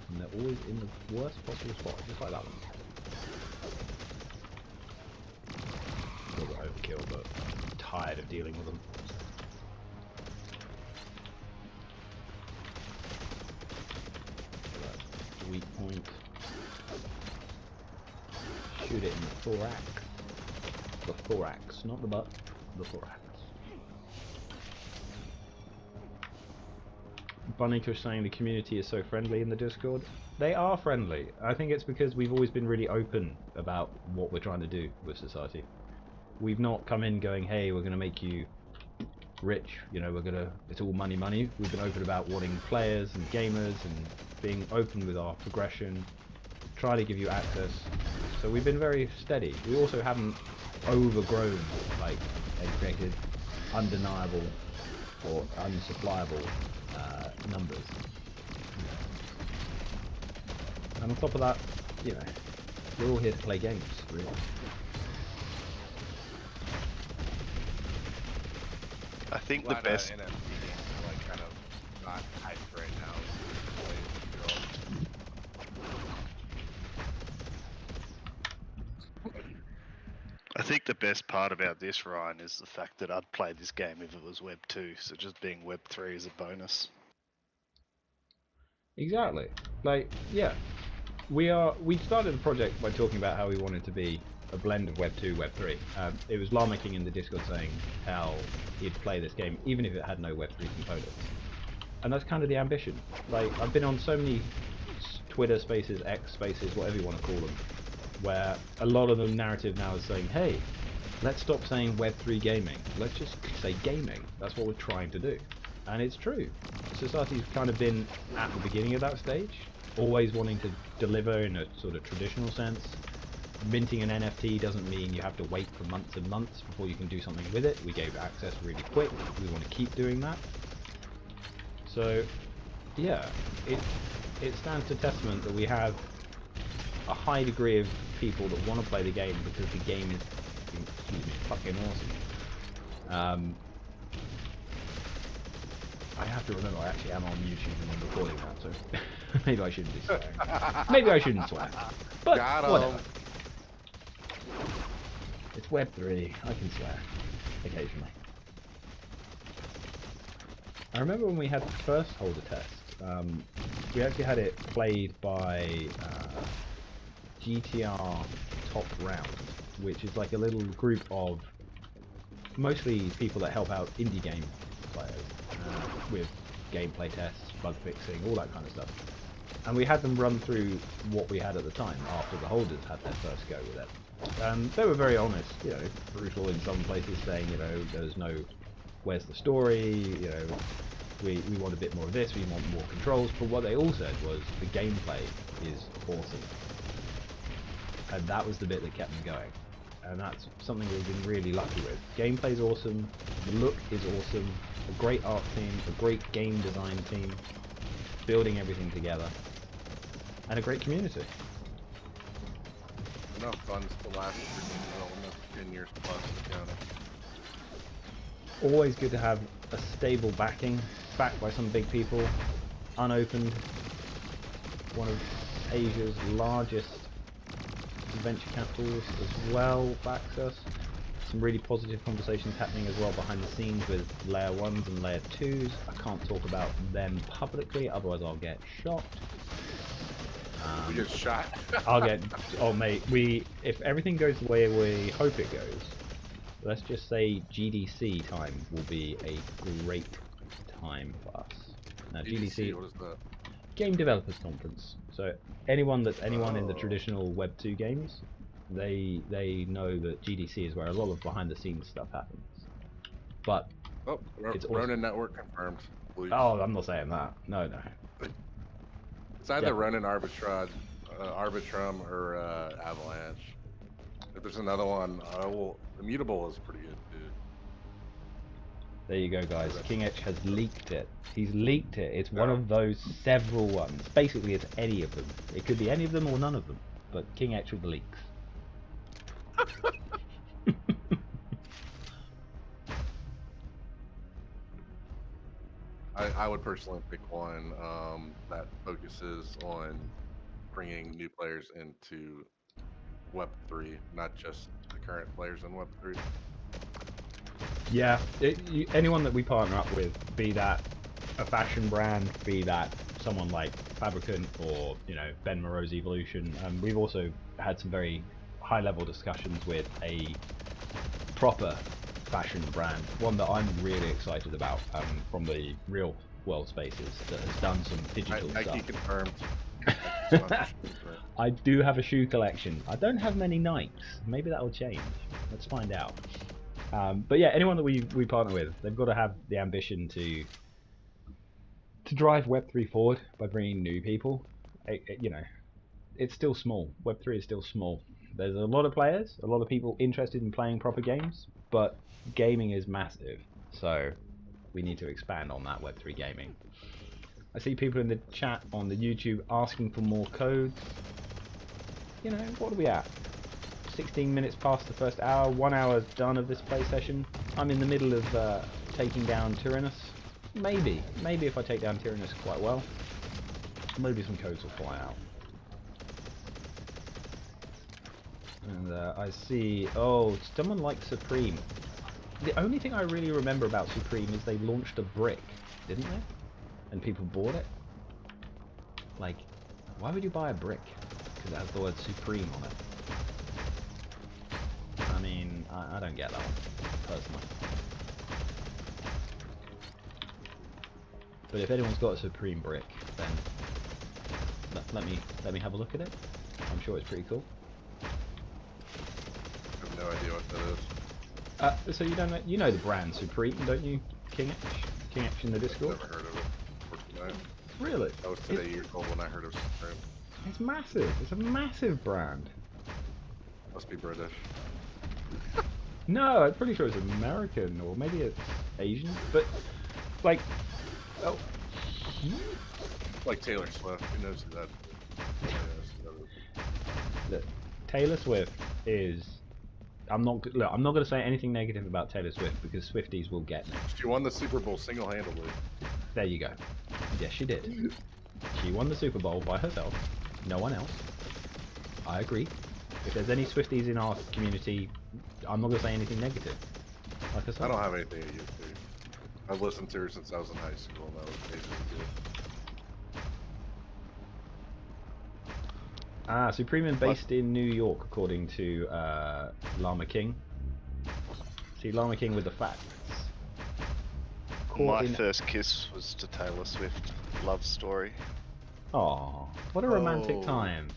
and they're always in the worst possible spot, just like that one. A little bit overkill, but I'm tired of dealing with them. That's weak point. Shoot it in the thorax. The thorax, not the butt, the thorax. Bunnycush saying the community is so friendly in the Discord. They are friendly. I think it's because we've always been really open about what we're trying to do with Xociety. We've not come in going, hey, we're going to make you rich, you know, it's all money money. We've been open about wanting players and gamers and being open with our progression, try to give you access. So we've been very steady. We also haven't overgrown like and created undeniable or unsupplyable numbers. And on top of that, you know, we're all here to play games, really. I think Glad the best. NFT games are like kind of not hyped right now. I think the best part about this, Ryan, is the fact that I'd play this game if it was Web 2, so just being Web 3 is a bonus. Exactly. Like, yeah. We started the project by talking about how we wanted to be a blend of Web 2, Web 3. It was Llama King in the Discord saying how he'd play this game even if it had no Web 3 components. And that's kind of the ambition. Like, I've been on so many Twitter spaces, X spaces, whatever you want to call them, where a lot of the narrative now is saying, hey, let's stop saying Web 3 gaming. Let's just say gaming. That's what we're trying to do. And it's true. Xociety's kind of been at the beginning of that stage, always wanting to deliver in a sort of traditional sense. Minting an NFT doesn't mean you have to wait for months and months before you can do something with it. We gave access really quick. We want to keep doing that. So, yeah, it stands to testament that we have a high degree of people that want to play the game because the game is, excuse me, fucking awesome. I have to remember I actually am on YouTube and I'm recording that, so maybe I shouldn't be swearing. Maybe I shouldn't swear. But Got 'em. whatever. It's Web3. I can swear occasionally. I remember when we had the first holder test, we actually had it played by GTR Top Round, which is like a little group of mostly people that help out indie game players with gameplay tests, bug fixing, all that kind of stuff. And we had them run through what we had at the time after the holders had their first go with it. They were very honest, you know, brutal in some places, saying, you know, there's no, where's the story, you know, we want a bit more of this, we want more controls, but what they all said was the gameplay is awesome. And that was the bit that kept them going. And that's something we've been really lucky with. Gameplay's awesome, the look is awesome, a great art team, a great game design team, building everything together, and a great community. Enough funds to last for game development 10 years plus counting. Always good to have a stable backing, backed by some big people, unopened, one of Asia's largest venture capitals as well backs us. Some really positive conversations happening as well behind the scenes with layer 1s and layer 2s. I can't talk about them publicly, otherwise I'll get shot. We get shot. I'll get, oh mate, if everything goes the way we hope it goes, let's just say GDC time will be a great time for us. Now GDC, what is that? Game Developers Conference. So anyone in the traditional Web 2 games, they know that GDC is where a lot of behind the scenes stuff happens. But Oh, it's Ronin awesome. Network confirmed. Please. Oh, I'm not saying that. No. It's either Yeah. Ronin Arbitrum or Avalanche. If there's another one, Immutable is pretty good too. There you go, guys. King Etch has leaked it. He's leaked it. It's one of those several ones. Basically, it's any of them. It could be any of them or none of them. But King Etch with leaks. I would personally pick one that focuses on bringing new players into Web3, not just the current players in Web3. Yeah, anyone that we partner up with, be that a fashion brand, be that someone like Fabricant or, you know, Ben Moreau's Evolution. We've also had some very high-level discussions with a proper fashion brand, one that I'm really excited about, from the real world spaces, that has done some digital Nike stuff. confirmed. I do have a shoe collection. I don't have many Nikes. Maybe that'll change. Let's find out. But yeah, anyone that we partner with, they've got to have the ambition to drive Web3 forward by bringing new people. You know, it's still small. Web3 is still small. There's a lot of players, a lot of people interested in playing proper games, but gaming is massive. So we need to expand on that Web3 gaming. I see people in the chat on the YouTube asking for more codes. You know, what are we at? 16 minutes past the first hour, 1 hour done of this play session. I'm in the middle of taking down Tyrannus. Maybe if I take down Tyrannus quite well, maybe some codes will fly out. And I see, oh, someone like Supreme. The only thing I really remember about Supreme is they launched a brick, didn't they? And people bought it. Like, why would you buy a brick? Because it has the word Supreme on it. I mean, I don't get that one, personally. But if anyone's got a Supreme brick, then let me have a look at it. I'm sure it's pretty cool. I have no idea what that is. So you know the brand Supreme, don't you, King Etch? King Etch in the Discord? Never heard of it. Fortnite. Really? I was today years old when I heard of Supreme. It's massive. It's a massive brand. Must be British. No, I'm pretty sure it's American, or maybe it's Asian. But like, oh, Like Taylor Swift. Who knows who that is? Taylor Swift is I'm not going to say anything negative about Taylor Swift because Swifties will get me. She won the Super Bowl single-handedly. There you go. Yes, she did. She won the Super Bowl by herself. No one else. I agree. If there's any Swifties in our community, I'm not going to say anything negative. Like I said. I don't have anything against her. I've listened to her since I was in high school, and that was basically it. Supreme based in New York, according to Llama King. See, Llama King with the facts. My first kiss was to Taylor Swift. Love story. Aw, what a romantic Oh. time.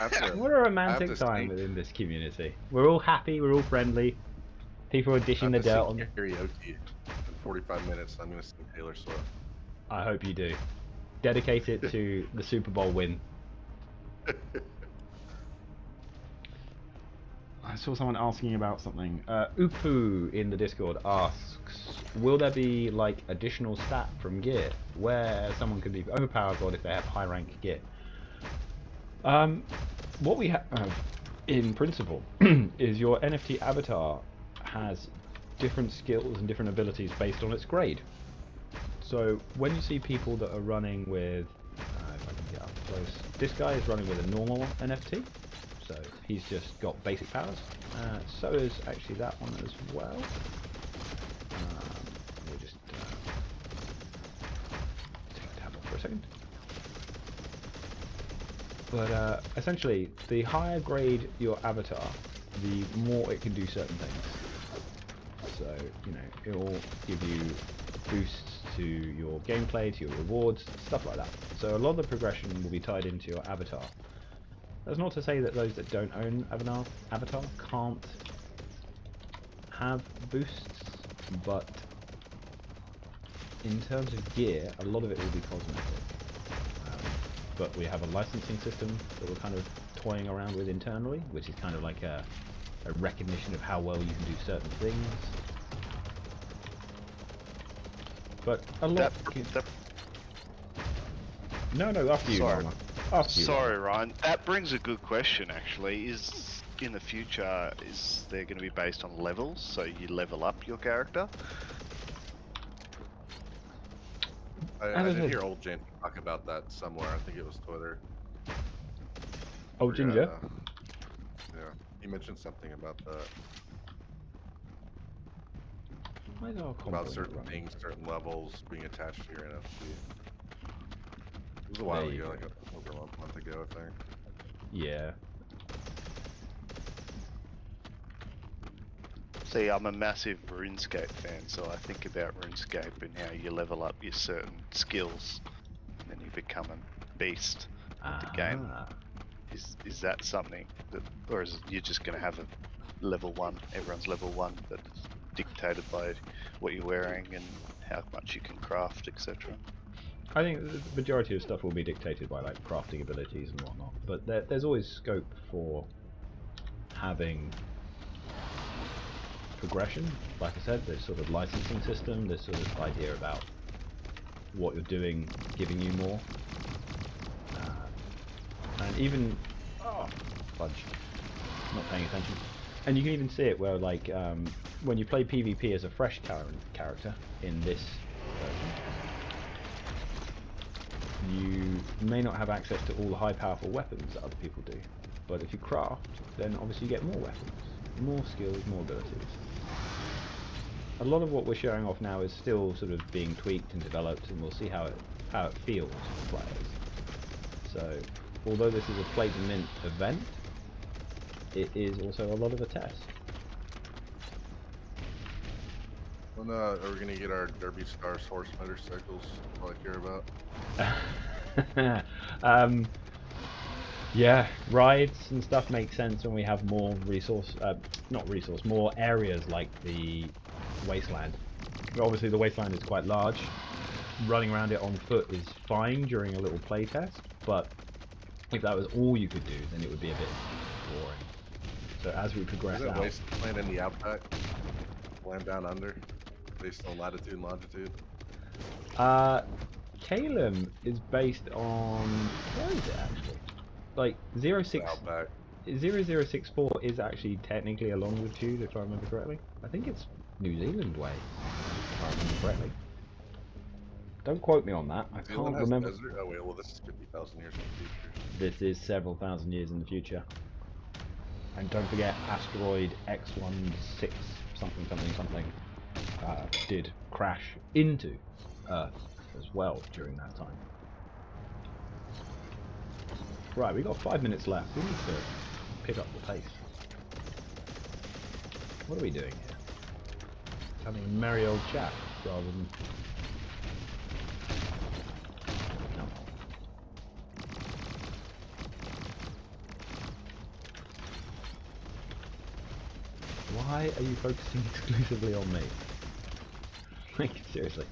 After, What a romantic to time sing- within this community. We're all happy, we're all friendly. People are dishing the I have to dirt on sing the... karaoke in 45 minutes. I'm going to sing Taylor Swift. I hope you do. Dedicate it to the Super Bowl win. I saw someone asking about something. Upu in the Discord asks, will there be like additional stat from gear where someone could be overpowered God if they have high rank gear? What we have in principle is your NFT avatar has different skills and different abilities based on its grade. So when you see people that are running with, if I can get up close, this guy is running with a normal NFT. So he's just got basic powers. So is actually that one as well. We'll just take the tab off for a second. But essentially, the higher grade your avatar, the more it can do certain things. So, you know, it will give you boosts to your gameplay, to your rewards, stuff like that. So a lot of the progression will be tied into your avatar. That's not to say that those that don't own avatar can't have boosts, but in terms of gear, a lot of it will be cosmetic. But we have a licensing system that we're kind of toying around with internally, which is kind of like a recognition of how well you can do certain things. But a lot... No, after you, Sorry. Mama. After you, Sorry, Mama. Ryan. That brings a good question, actually. Is in the future, is there going to be based on levels, so you level up your character? I did hear Old Jen talk about that somewhere. I think it was Twitter. Oh, Ginger? Yeah, he mentioned something about that. Where's our About combo certain running? things, certain levels being attached to your NFT. It was a while There you ago, go. like over a month ago, I think. Yeah. See, I'm a massive RuneScape fan, so I think about RuneScape and how you level up your certain skills, and then you become a beast at the game. Is that something that, or is it you're just going to have a level 1, everyone's level 1, that's dictated by what you're wearing and how much you can craft, etc.? I think the majority of stuff will be dictated by like crafting abilities and whatnot, but there's always scope for having progression. Like I said, there's sort of licensing system, there's sort of idea about what you're doing giving you more. And even... Oh, fudge. Not paying attention. And you can even see it where, like, when you play PvP as a fresh character in this version, you may not have access to all the high powerful weapons that other people do. But if you craft, then obviously you get more weapons, more skills, more abilities. A lot of what we're showing off now is still sort of being tweaked and developed, and we'll see how it feels for players. So, although this is a play to mint event, it is also a lot of a test. When are we gonna get our Derby Stars horse motorcycles? That's all I care about. Yeah, rides and stuff make sense when we have more more areas like the wasteland. Obviously the wasteland is quite large. Running around it on foot is fine during a little play test, but if that was all you could do, then it would be a bit boring. So as we progress Isn't out... Wasteland in the outback? Land down under? Based on latitude and longitude? Calum is based on... Where is it actually? Like, 06... Outback. 0064 is actually technically a longitude, if I remember correctly. I think it's New Zealand way, if I remember correctly. Don't quote me on that. I New Zealand can't has remember. desert? Oh wait, well this is 50,000 years in the future. This is several thousand years in the future. And don't forget, asteroid X16 something something something did crash into Earth as well during that time. Right, we've got 5 minutes left. We need to pick up the pace. What are we doing here? Just having a merry old chat rather than... No. Why are you focusing exclusively on me? Like, seriously.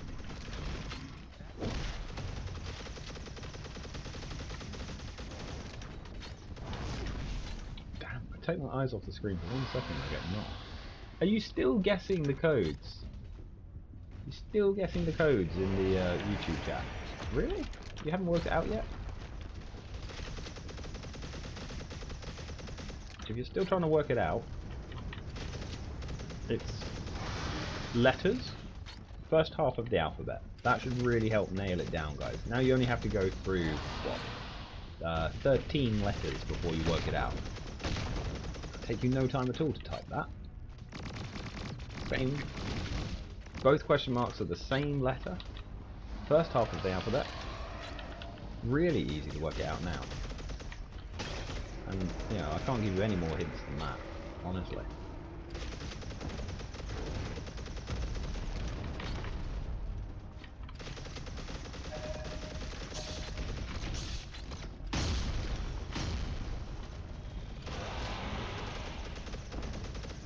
Damn, I take my eyes off the screen for 1 second, I get knocked. Are you still guessing the codes? You still guessing the codes in the YouTube chat? Really? You haven't worked it out yet? If you're still trying to work it out, it's letters, first half of the alphabet. That should really help nail it down, guys. Now you only have to go through, what, 13 letters before you work it out. It'll take you no time at all to type that. Same. Both question marks are the same letter. First half of the alphabet. Really easy to work it out now. And, you know, I can't give you any more hints than that, honestly.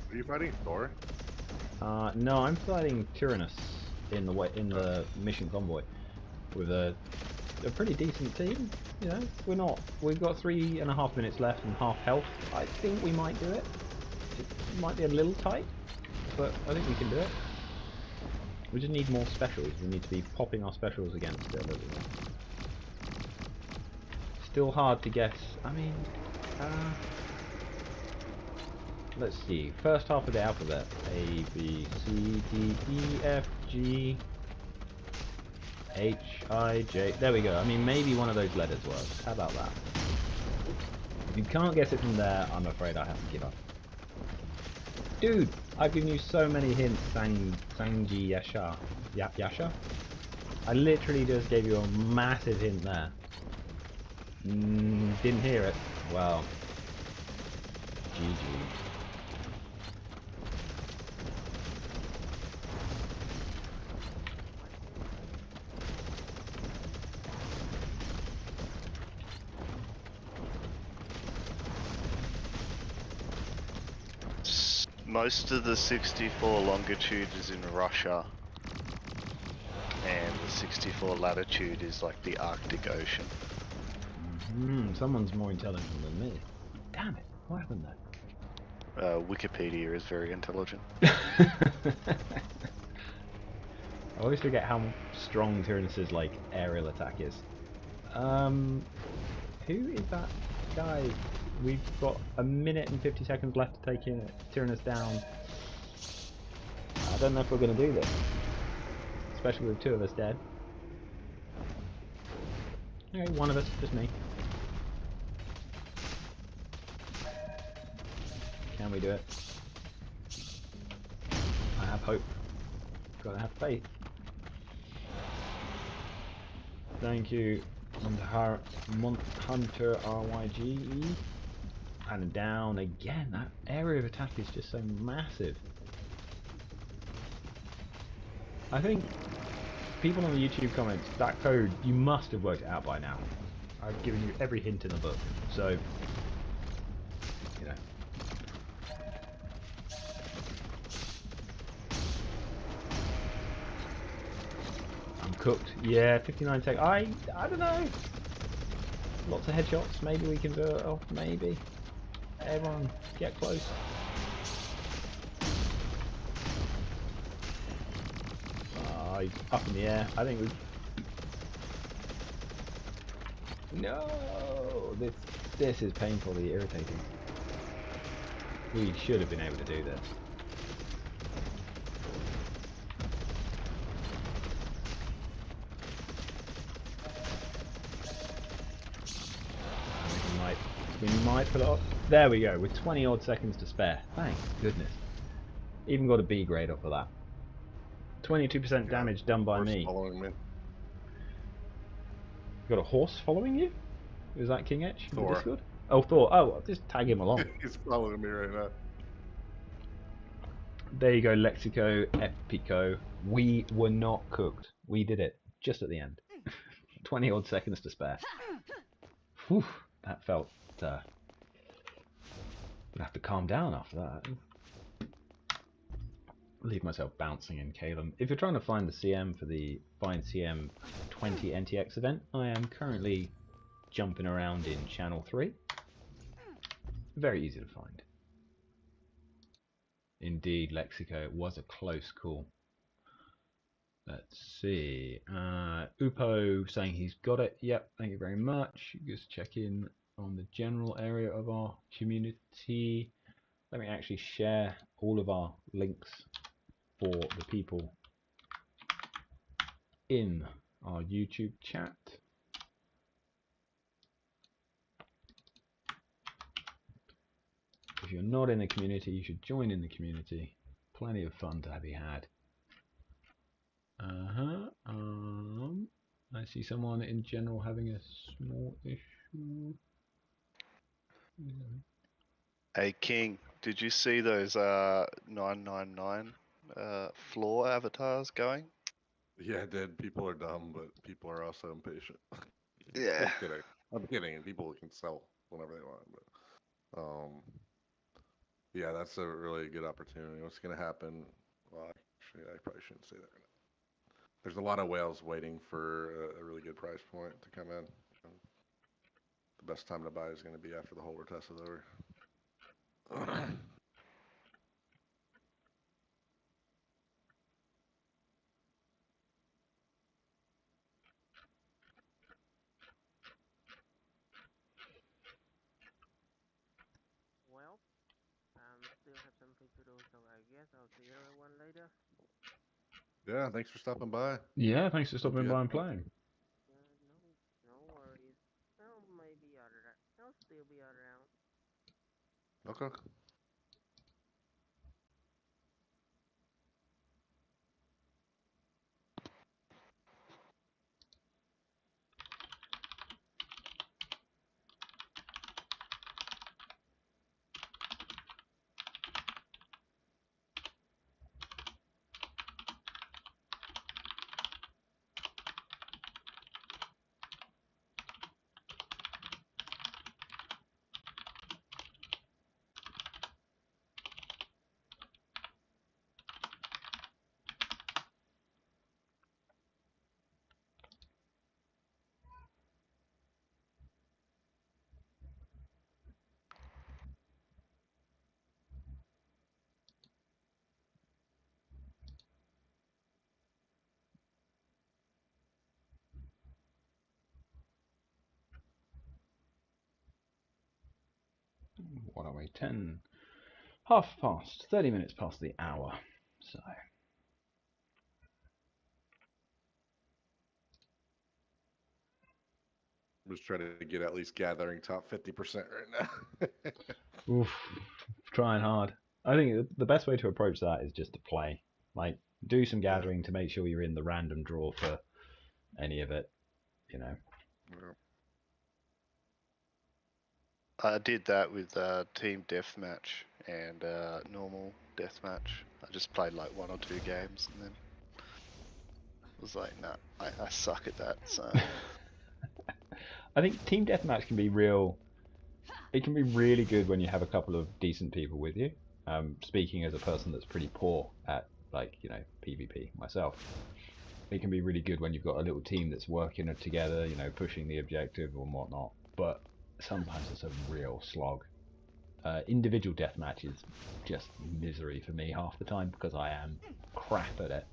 Are you fighting Thor? No, I'm fighting Tyrannus in the mission convoy with a pretty decent team. You know, we've got 3.5 minutes left and half health. I think we might do it. It might be a little tight, but I think we can do it. We just need more specials. We need to be popping our specials against it a little more. Still hard to guess. I mean, let's see. First half of the alphabet: A, B, C, D, E, F, G, H, I, J. There we go. I mean, maybe one of those letters works. How about that? If you can't guess it from there, I'm afraid I have to give up. Dude, I've given you so many hints, Sanji Yasha. Yasha? I literally just gave you a massive hint there. Didn't hear it. Well, GG. Most of the 64 longitude is in Russia, and the 64 latitude is like the Arctic Ocean. Someone's more intelligent than me. Damn it, what happened there? Wikipedia is very intelligent. I always forget how strong Tyrannus's like aerial attack is. Who is that guy? We've got 1 minute and 50 seconds left to take Tyrannus down. I don't know if we're going to do this, especially with 2 of us dead. Okay, 1 of us, just me. Can we do it? I have hope. Gotta have faith. Thank you, Hunter RYGE. And down again. That area of attack is just so massive. I think people in the YouTube comments, that code, you must have worked it out by now. I've given you every hint in the book, so you know. I'm cooked. Yeah, 59 seconds. I don't know. Lots of headshots. Maybe we can do it off. Maybe. Everyone, get close. He's up in the air. I think we. No, this is painfully irritating. We should have been able to do this. We might pull it off. There we go, with 20 odd seconds to spare. Thank goodness. Even got a B grade off of that. 22% damage done by me. Following me. You got a horse following you? Is that King Etch? Thor. Discord? Oh, Thor. Oh, I'll just tag him along. He's following me right now. There you go, Lexico, Epico. We were not cooked. We did it just at the end. 20 odd seconds to spare. Whew, that felt. I have to calm down after that. Leave myself bouncing in Calum. If you're trying to find the CM for the Find CM 20 NTX event, I am currently jumping around in Channel 3. Very easy to find. Indeed, Lexico, it was a close call. Let's see. Upo saying he's got it. Yep, thank you very much. Just check in on the general area of our community. Let me actually share all of our links for the people in our YouTube chat. If you're not in the community, you should join in the community. Plenty of fun to be had. I see someone in general having a small issue. Hey King, did you see those 999 floor avatars going? Yeah, I did. People are dumb, but people are also impatient. Yeah. I'm kidding. I'm kidding. And people can sell whenever they want. But yeah, that's a really good opportunity. What's going to happen? Well, actually, I probably shouldn't say that right now. There's a lot of whales waiting for a really good price point to come in. The best time to buy is going to be after the whole retest is over. Well, still have something to do, so I guess I'll see everyone later. Yeah, thanks for stopping by. Yeah, thanks for stopping you by had and fun. playing. No worries. I'll maybe I'll still be around. Okay. What are we? 10, half past, 30 minutes past the hour. So. I'm just trying to get at least gathering top 50% right now. Oof, trying hard. I think the best way to approach that is just to play. Like, do some gathering to make sure you're in the random draw for any of it, you know. Yeah. I did that with team deathmatch and normal deathmatch. I just played like 1 or 2 games and then was like, nah, I suck at that. So I think team deathmatch can be real. It can be really good when you have a couple of decent people with you. Speaking as a person that's pretty poor at, like, you know, PvP myself, it can be really good when you've got a little team that's working together, you know, pushing the objective and whatnot. But sometimes it's a real slog. Individual deathmatch is just misery for me half the time because I am crap at it.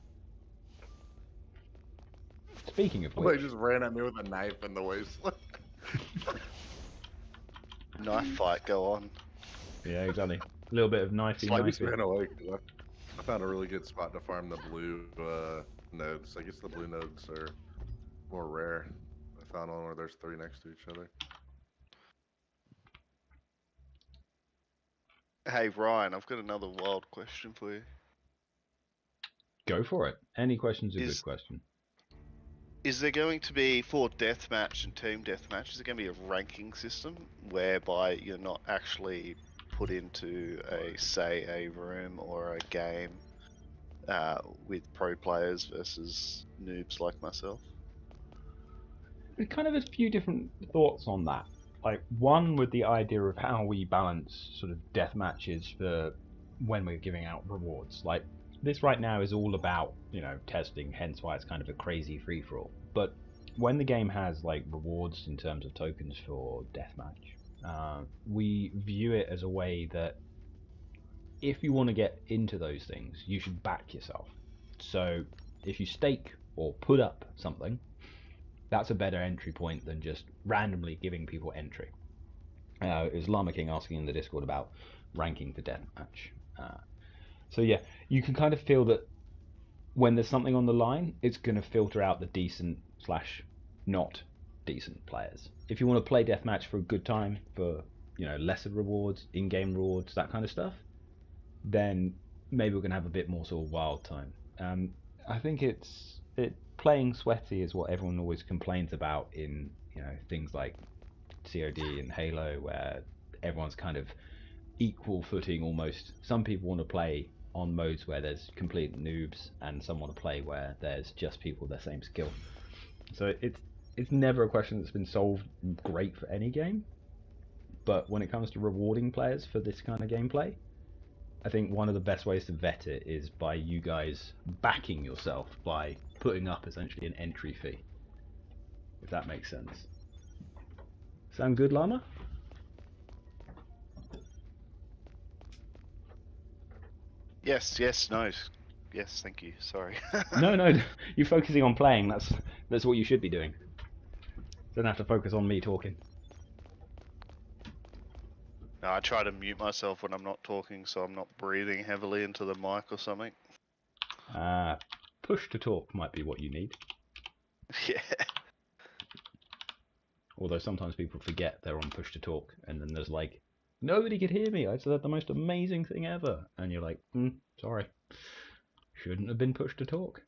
Speaking of Somebody which, just ran at me with a knife in the waistline. knife fight, go on. yeah, exactly. A little bit of knifey I just knifey. ran away because I found a really good spot to farm the blue nodes. I guess the blue nodes are more rare. I found one where there's 3 next to each other. Hey Ryan, I've got another wild question for you. Go for it. Any question's a good Is question. is there going to be, for deathmatch and team deathmatch, is there going to be a ranking system whereby you're not actually put into a room or a game with pro players versus noobs like myself? There's kind of a few different thoughts on that. Like, one with the idea of how we balance sort of death matches for when we're giving out rewards. Like, this right now is all about, testing, hence why it's kind of a crazy free-for-all. But when the game has, like, rewards in terms of tokens for deathmatch, we view it as a way that if you want to get into those things, you should back yourself. So, if you stake or put up something, that's a better entry point than just randomly giving people entry. It was Llama King asking in the Discord about ranking for deathmatch. So yeah, you can kind of feel that when there's something on the line, it's going to filter out the decent / not decent players. If you want to play deathmatch for a good time, for lesser rewards, in-game rewards, that kind of stuff, then maybe we're going to have a bit more sort of wild time. I think playing sweaty is what everyone always complains about in things like COD and Halo, where everyone's kind of equal footing almost. Some people want to play on modes where there's complete noobs, and some want to play where there's just people with the same skill. So it's never a question that's been solved great for any game. But when it comes to rewarding players for this kind of gameplay, I think one of the best ways to vet it is by you guys backing yourself by putting up essentially an entry fee, if that makes sense. Sound good, Llama? Yes, no. Yes, thank you. Sorry. No, you're focusing on playing. That's what you should be doing. Don't have to focus on me talking. No, I try to mute myself when I'm not talking, so I'm not breathing heavily into the mic or something. Push to talk might be what you need. Yeah. Although sometimes people forget they're on push to talk, and then there's like, nobody could hear me. I said the most amazing thing ever, and you're like, sorry, shouldn't have been push to talk.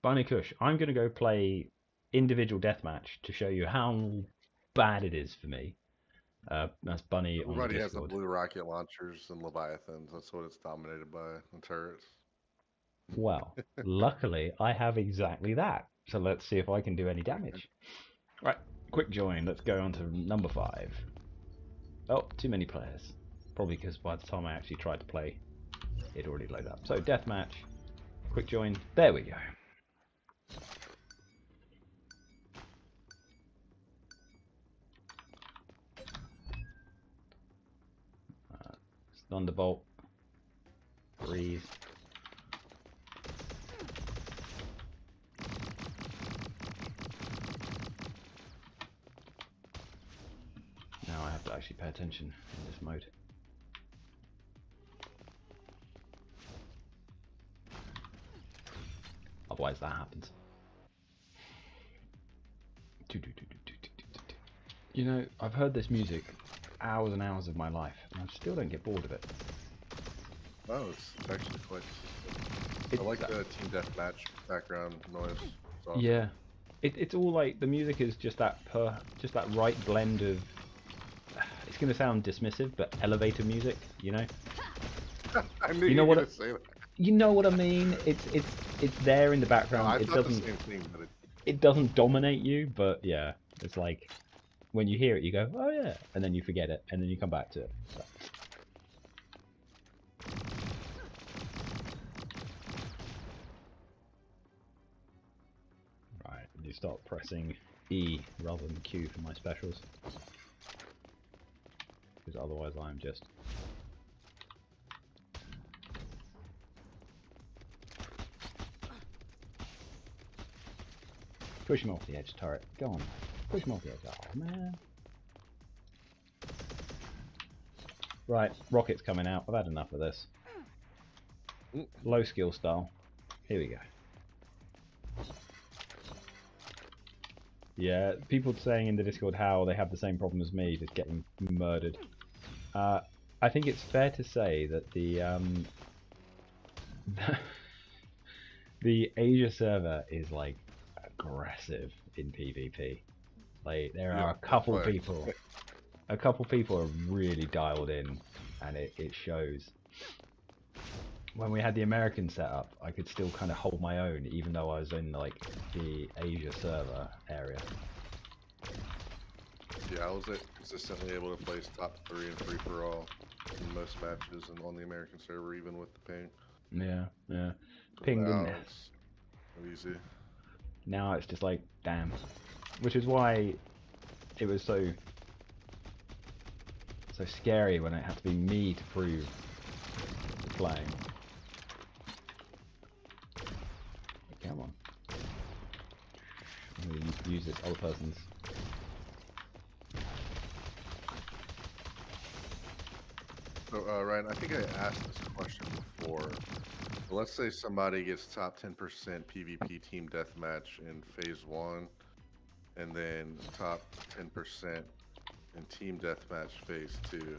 Bunny Kush, I'm gonna go play individual deathmatch to show you how bad it is for me. That's Bunny on the Everybody has the Discord. blue rocket launchers and Leviathans. That's what it's dominated by, and turrets. Well, luckily I have exactly that. So let's see if I can do any damage. Right, quick join. Let's go on to number 5. Oh, too many players. Probably because by the time I actually tried to play, it already loaded up. So deathmatch, quick join. There we go. Thunderbolt. Freeze. Now I have to actually pay attention in this mode. Otherwise that happens. You know, I've heard this music hours and hours of my life, and I still don't get bored of it. Oh, it's actually quite. I like the team deathmatch background noise. It's awesome. Yeah, it's all like the music is just that right blend of. It's gonna sound dismissive, but elevator music, you know. I knew you know what say that. You know what I mean? It's there in the background. No, I it thought doesn't. The same thing, but it doesn't dominate you, but yeah, it's like when you hear it, you go, oh yeah, and then you forget it, and then you come back to it. So. Right, you start pressing E rather than Q for my specials, because otherwise I'm just. Push him off the edge, turret. Go on. Push him off the edge. Oh, man. Right, rockets coming out. I've had enough of this. Low skill style. Here we go. Yeah, people saying in the Discord how they have the same problem as me, just getting murdered. I think it's fair to say that the Asia server is like aggressive in PvP. Like there are a couple people are really dialed in, and it shows. When we had the American setup, I could still kind of hold my own, even though I was in like the Asia server area. Yeah, I was consistently able to place top 3 and free for all in most matches and on the American server, even with the ping. Yeah, yeah. Ping didn't. It's easy. Now it's just like, damn. Which is why it was so scary when it had to be me to prove the playing. Come on. I'm going to use this other person's. So, Ryan, I think I asked this question before. But let's say somebody gets top 10% PvP team deathmatch in phase 1, and then top 10% in team deathmatch phase 2.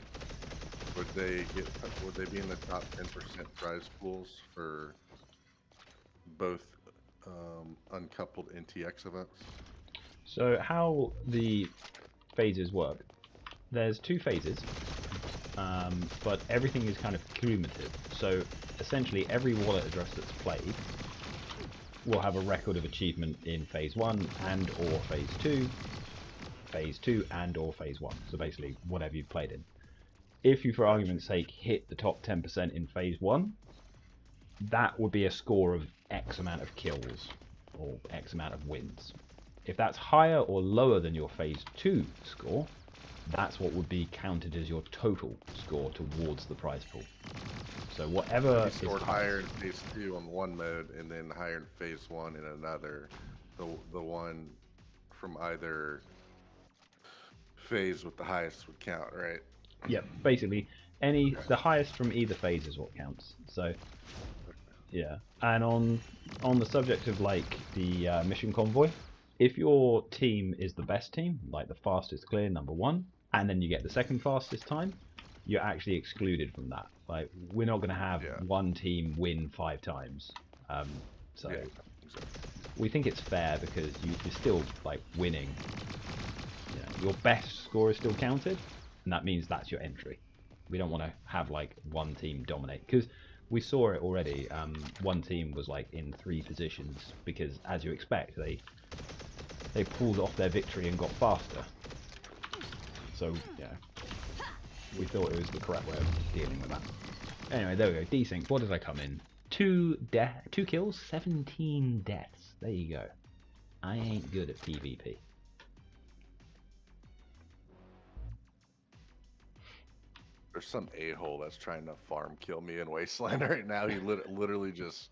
Would they be in the top 10% prize pools for both uncoupled NTX events? So how the phases work? There's 2 phases, but everything is kind of cumulative. So essentially every wallet address that's played will have a record of achievement in phase 1 and or phase 2 and or phase 1. So basically whatever you've played in. If you, for argument's sake, hit the top 10% in phase 1, that would be a score of X amount of kills or X amount of wins. If that's higher or lower than your phase 2 score, that's what would be counted as your total score towards the prize pool. So whatever is scored higher in phase 2 on one mode and then higher in phase 1 in another, the one from either phase with the highest would count, right? Yeah, basically the highest from either phase is what counts. So yeah, and on the subject of like the mission convoy, if your team is the best team, like the fastest clear number 1, and then you get the second fastest time, you're actually excluded from that. Like we're not going to have one team win 5 times. Exactly. We think it's fair because you're still like winning. You know, your best score is still counted, and that means that's your entry. We don't want to have like one team dominate, because we saw it already. One team was like in 3 positions because, as you expect, they pulled off their victory and got faster. So yeah, we thought it was the correct way of dealing with that. Anyway, there we go. Desync. What did I come in? 2 kills, 17 deaths. There you go. I ain't good at PvP. There's some a-hole that's trying to farm kill me in Wasteland right now. He literally just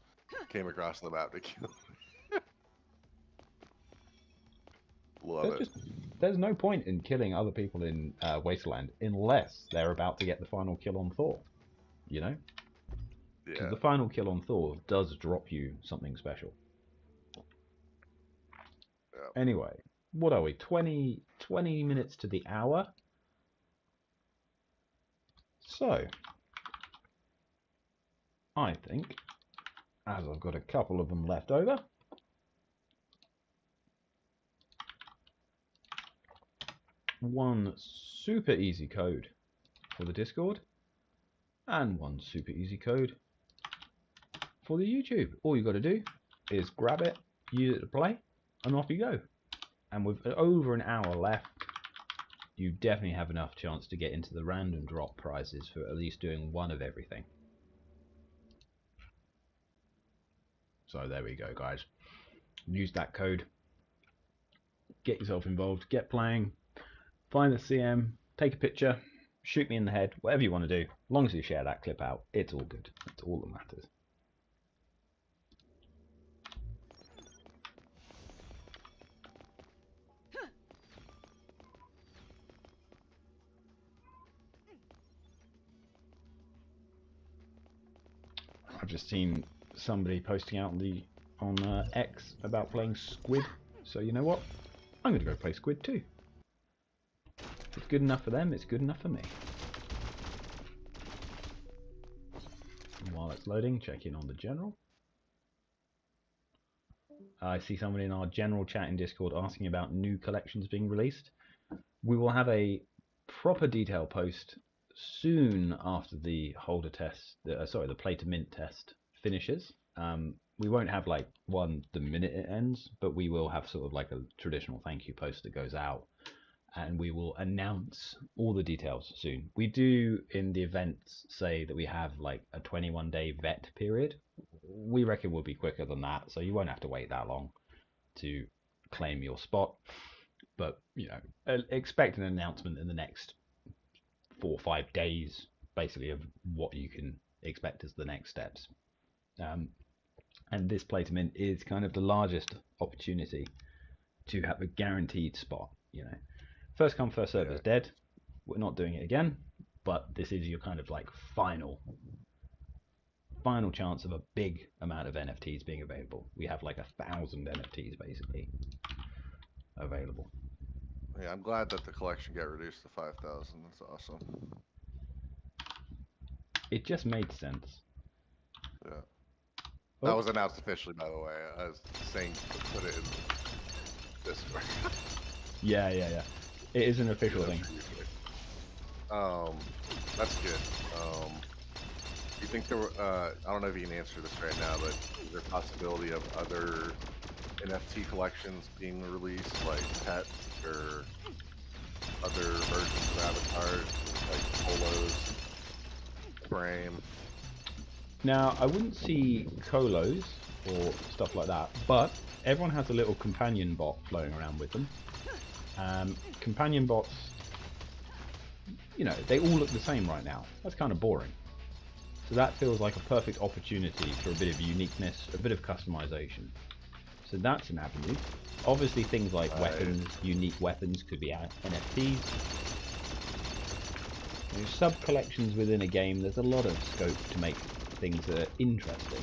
came across the map to kill me. Love it. There's no point in killing other people in Wasteland unless they're about to get the final kill on Thor. You know? Because the final kill on Thor does drop you something special. Yeah. Anyway, what are we? 20 minutes to the hour? So, I think, as I've got a couple of them left over, one super easy code for the Discord, and one super easy code for the YouTube. All you got to do is grab it, use it to play, and off you go. And with over an hour left, you definitely have enough chance to get into the random drop prizes for at least doing one of everything. So there we go, guys. Use that code. Get yourself involved. Get playing. Find the CM. Take a picture. Shoot me in the head. Whatever you want to do. As long as you share that clip out, it's all good. It's all that matters. I've just seen somebody posting out on X about playing Squid. So you know what? I'm going to go play Squid too. If it's good enough for them, it's good enough for me. And while it's loading, check in on the general. I see somebody in our general chat in Discord asking about new collections being released. We will have a proper detail post soon after the holder test, the play to mint test finishes. We won't have like one the minute it ends, but we will have sort of like a traditional thank you post that goes out, and we will announce all the details soon. We do in the events say that we have like a 21-day vet period. We reckon we'll be quicker than that, so you won't have to wait that long to claim your spot. But you know, expect an announcement in the next 4 or 5 days, basically, of what you can expect as the next steps. And this play to mint is kind of the largest opportunity to have a guaranteed spot. You know, first come first serve is dead. We're not doing it again, but this is your kind of like final chance of a big amount of NFTs being available. We have like 1,000 NFTs basically available. Yeah, I'm glad that the collection got reduced to 5,000. That's awesome. It just made sense. Yeah. Oh. That was announced officially, by the way. I was saying to put it in Discord. Yeah. It is an official thing. That's good. Do you think there were, I don't know if you can answer this right now, but is there a possibility of other NFT collections being released, like pets or other versions of avatars, like polos, frame? Now, I wouldn't see colos or stuff like that, but everyone has a little companion bot flowing around with them. Companion bots, you know, they all look the same right now. That's kind of boring. So that feels like a perfect opportunity for a bit of uniqueness, a bit of customization. So that's an avenue. Obviously things like weapons, unique weapons could be NFTs. Sub-collections within a game, there's a lot of scope to make things that are interesting.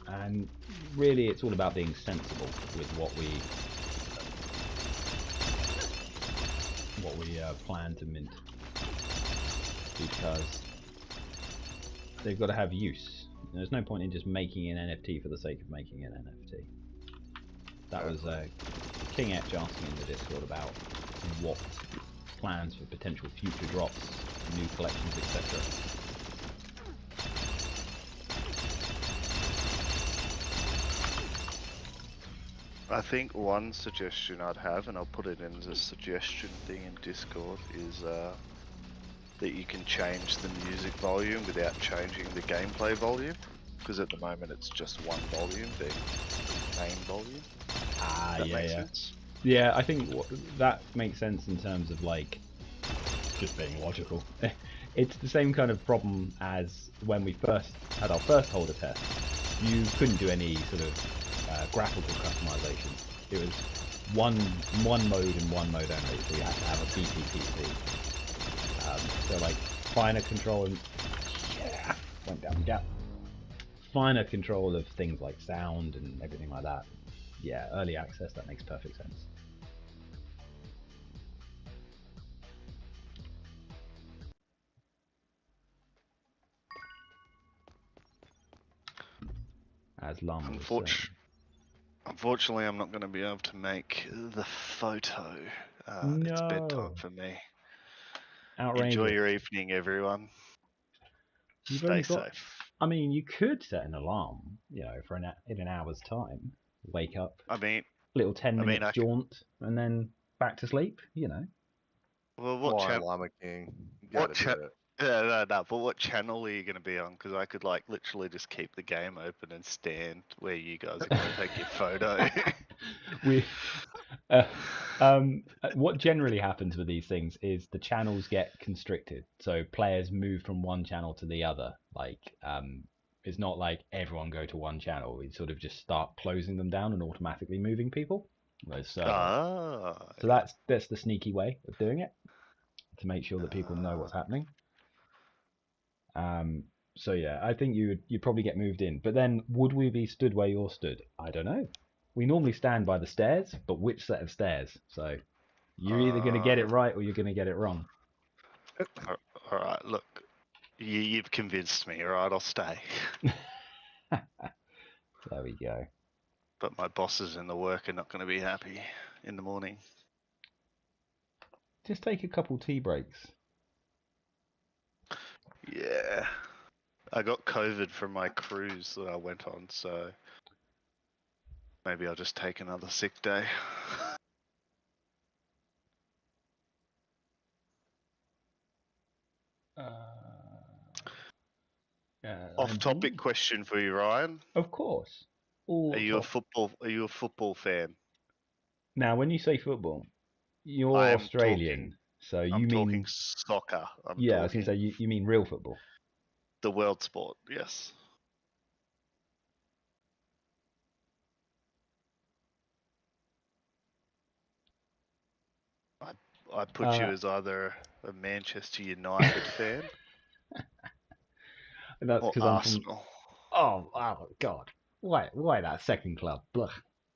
And really it's all about being sensible with what we plan to mint. Because they've got to have use. There's no point in just making an NFT for the sake of making an NFT. That was King Etch asking in the Discord about what plans for potential future drops, new collections, etc. I think one suggestion I'd have, and I'll put it in as a suggestion thing in Discord, is that you can change the music volume without changing the gameplay volume, because at the moment it's just one volume being main volume. That makes sense? Yeah, I think that makes sense in terms of like just being logical. It's the same kind of problem as when we first had our first holder test. You couldn't do any sort of graphical customization. It was one mode and one mode only, so you had to have a BPPC. So like finer control and went down the gap. Finer control of things like sound and everything like that. Yeah, early access, that makes perfect sense. As Lum was saying. Unfortunately, I'm not going to be able to make the photo. It's bedtime for me. Outrageous. Enjoy your evening, everyone. Stay safe. I mean, you could set an alarm, you know, for in an hour's time. Wake up. I mean, little 10-minute jaunt, and then back to sleep. You know. Well, what channel? Llama King. What channel? No, but what channel are you going to be on? Because I could like literally just keep the game open and stand where you guys are going to take your photo. What generally happens with these things is the channels get constricted, so players move from one channel to the other. Like, it's not like everyone go to one channel. We sort of just start closing them down and automatically moving people. So that's the sneaky way of doing it, to make sure that people know what's happening. So yeah, I think you'd probably get moved in. But then, would we be stood where you're stood? I don't know. We normally stand by the stairs, but which set of stairs? So you're either going to get it right or you're going to get it wrong. All right, look, you've convinced me. All right, I'll stay. There we go. But my bosses in the work are not going to be happy in the morning. Just take a couple tea breaks. Yeah. I got COVID from my cruise that I went on, so maybe I'll just take another sick day. Off-topic question for you, Ryan. Of course. Are you a football fan? Now, when you say football, you're I am Australian, so you I'm mean talking soccer. yeah. I was going to say you mean real football. The world sport, yes. I put you as either a Manchester United fan That's or because I'm from. Arsenal. Oh God! Why that second club? Blah.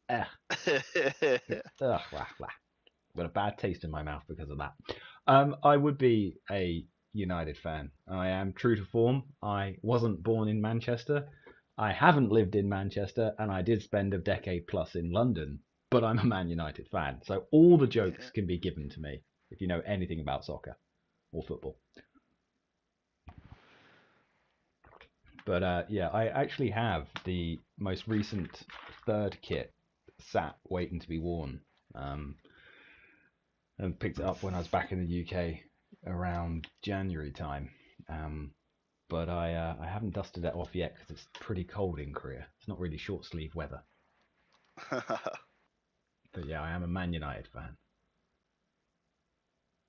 Ugh. Ugh, blah, blah. Got a bad taste in my mouth because of that. I would be a United fan. I am true to form. I wasn't born in Manchester. I haven't lived in Manchester, and I did spend a decade plus in London. But I'm a Man United fan, so all the jokes can be given to me if you know anything about soccer or football. But yeah, I actually have the most recent third kit sat waiting to be worn. And picked it up when I was back in the UK around January time. But I haven't dusted it off yet because it's pretty cold in Korea. It's not really short sleeve weather. But yeah, I am a Man United fan.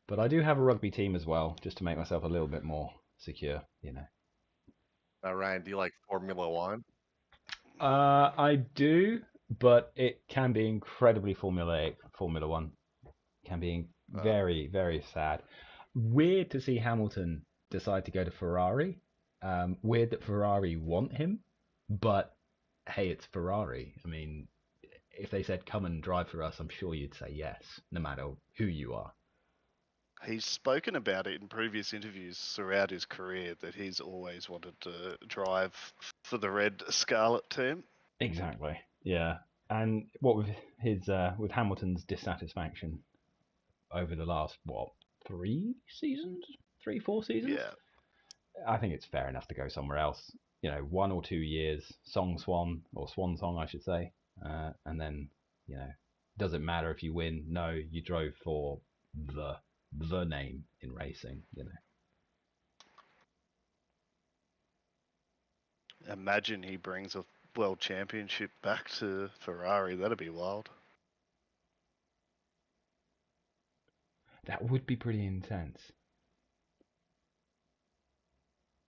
But I do have a rugby team as well, just to make myself a little bit more secure, you know. Now, Ryan, do you like Formula One? I do, but it can be incredibly formulaic. Formula One can be very, very sad. Weird to see Hamilton decide to go to Ferrari. Weird that Ferrari want him, but hey, it's Ferrari. I mean, if they said come and drive for us, I'm sure you'd say yes, no matter who you are. He's spoken about it in previous interviews throughout his career that he's always wanted to drive for the Red Scarlet team. Exactly. Yeah. And what with his with Hamilton's dissatisfaction over the last 3 seasons, 4 seasons. Yeah. I think it's fair enough to go somewhere else. 1 or 2 years, swan song, I should say, and then does it matter if you win? No, you drove for the name in racing. Imagine he brings a world championship back to Ferrari. That'd be wild. That would be pretty intense.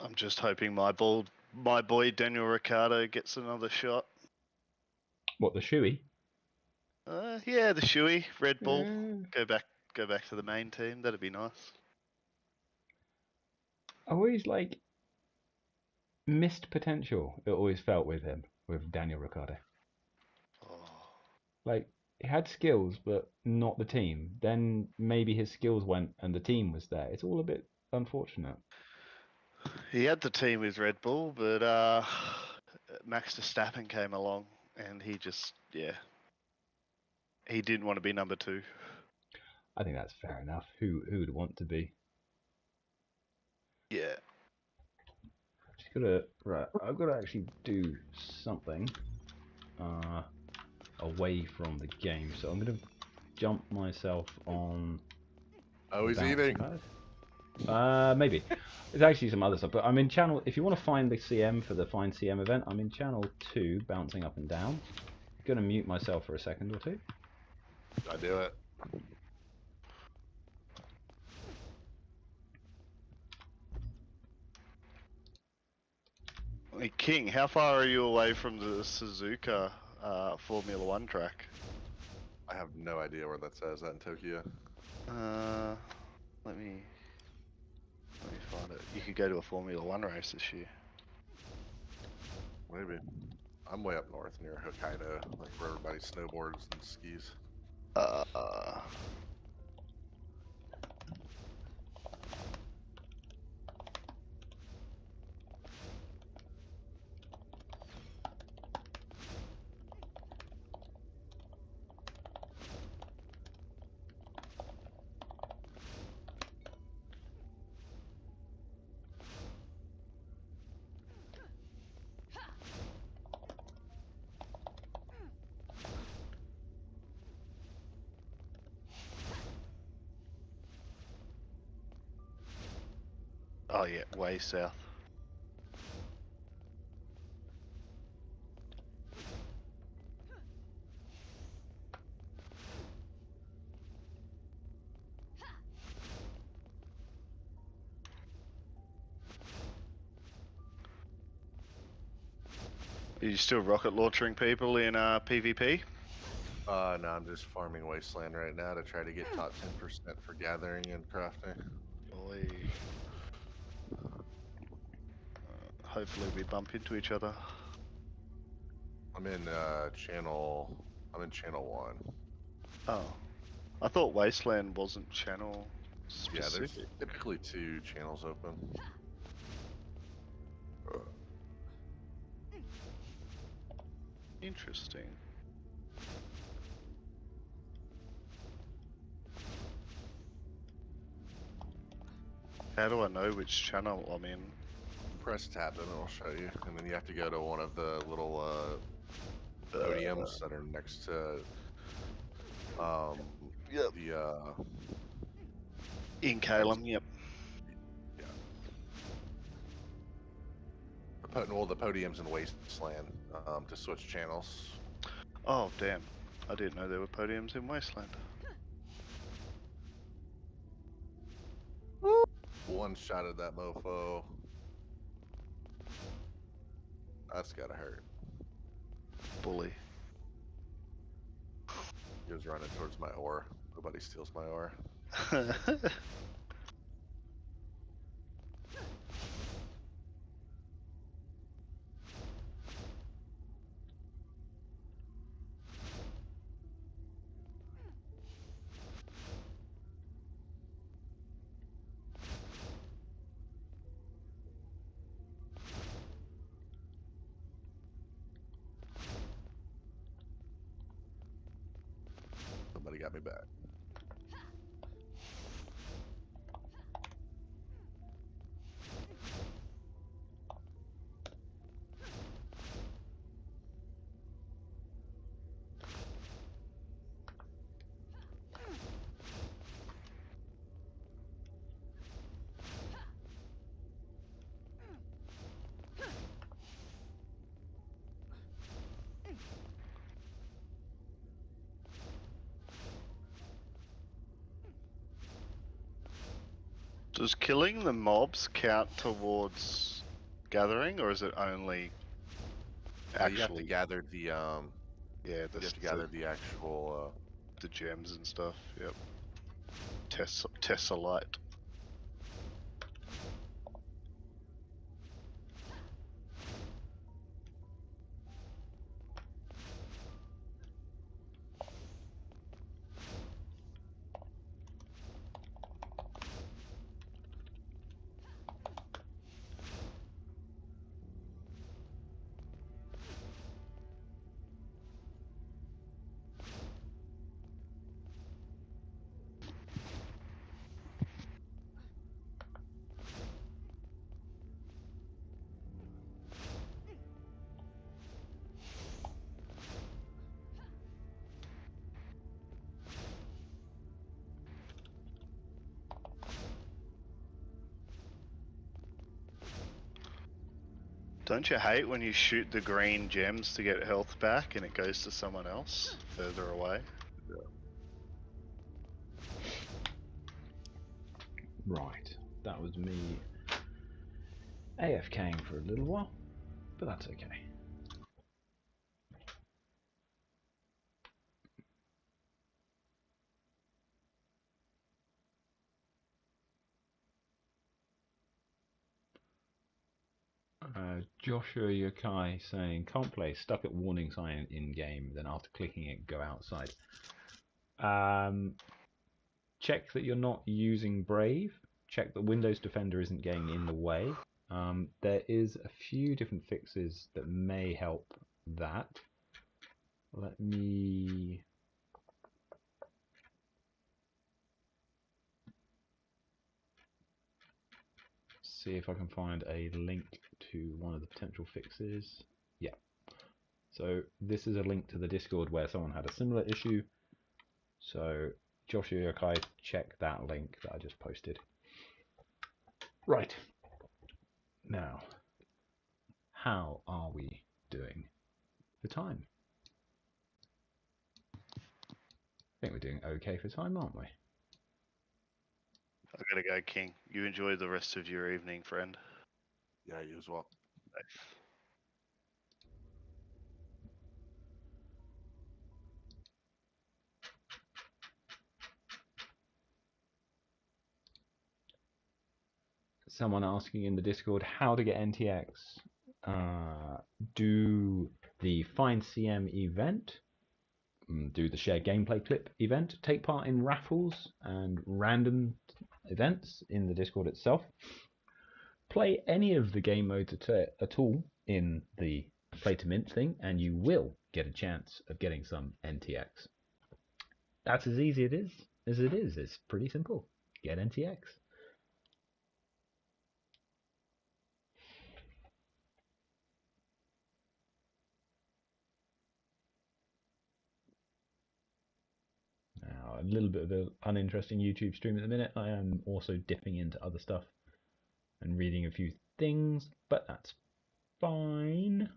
I'm just hoping my boy Daniel Ricciardo gets another shot. What, the shoey? Yeah, the shoey, Red Bull. Go back to the main team. That'd be nice. I always missed potential. It always felt with him, with Daniel Ricciardo. Oh. He had skills, but not the team. Then maybe his skills went and the team was there. It's all a bit unfortunate. He had the team with Red Bull, but Max Verstappen came along and he just, he didn't want to be number 2. I think that's fair enough. Who would want to be? Yeah. I've got to actually do something away from the game. So I'm going to jump myself on. Oh, he's eating. Maybe. There's actually some other stuff, but I'm in channel. If you want to find the CM for the Find CM event, I'm in channel 2, bouncing up and down. I'm going to mute myself for a second or two. I do it. Hey, King, how far are you away from the Suzuka Formula 1 track? I have no idea where that says. That in Tokyo? Let me find it. You could go to a Formula 1 race this year. Maybe. I'm way up north near Hokkaido, like where everybody snowboards and skis. Uh, oh yeah, way south. Are you still rocket launching people in PvP? No, I'm just farming Wasteland right now to try to get top 10% for gathering and crafting. Boy. Hopefully we bump into each other. I'm in channel 1. Oh. I thought Wasteland wasn't channel Yeah, there's specific. typically 2 channels open. Interesting. How do I know which channel I'm in? Press tab and it'll show you, and then you have to go to one of the little podiums that are next to Yep. the In Calum, yep. the podiums in Wasteland to switch channels. Oh, damn. I didn't know there were podiums in Wasteland. One shot at that mofo. That's gotta hurt. Bully. He was running towards my ore. Nobody steals my ore. Somebody got me back. Does killing the mobs count towards gathering, or is it only actually? You have to gather the Yeah, you have to gather the actual the gems and stuff. Yep. Tessellite. Don't you hate when you shoot the green gems to get health back and it goes to someone else further away? Right, that was me AFKing for a little while, but that's okay. Joshua Yokai saying, can't play, stuck at warning sign in game, then after clicking it, go outside. Check that you're not using Brave. Check that Windows Defender isn't getting in the way. There is a few different fixes that may help that. Let me see if I can find a link to one of the potential fixes. Yeah. So this is a link to the Discord where someone had a similar issue. So Joshua Yokai, check that link that I just posted. Right. Now, how are we doing for time? I think we're doing okay for time, aren't we? I gotta go, King. You enjoy the rest of your evening, friend. Yeah, you as well. Safe. Someone asking in the Discord how to get NTX. Do the Find CM event. Do the share gameplay clip event. Take part in raffles and random events in the Discord itself. Play any of the game modes at all in the play to mint thing, and you will get a chance of getting some NTX. That's as easy as it is. It's pretty simple. Get NTX. Now, a little bit of an uninteresting YouTube stream at the minute. I am also dipping into other stuff and reading a few things, but that's fine.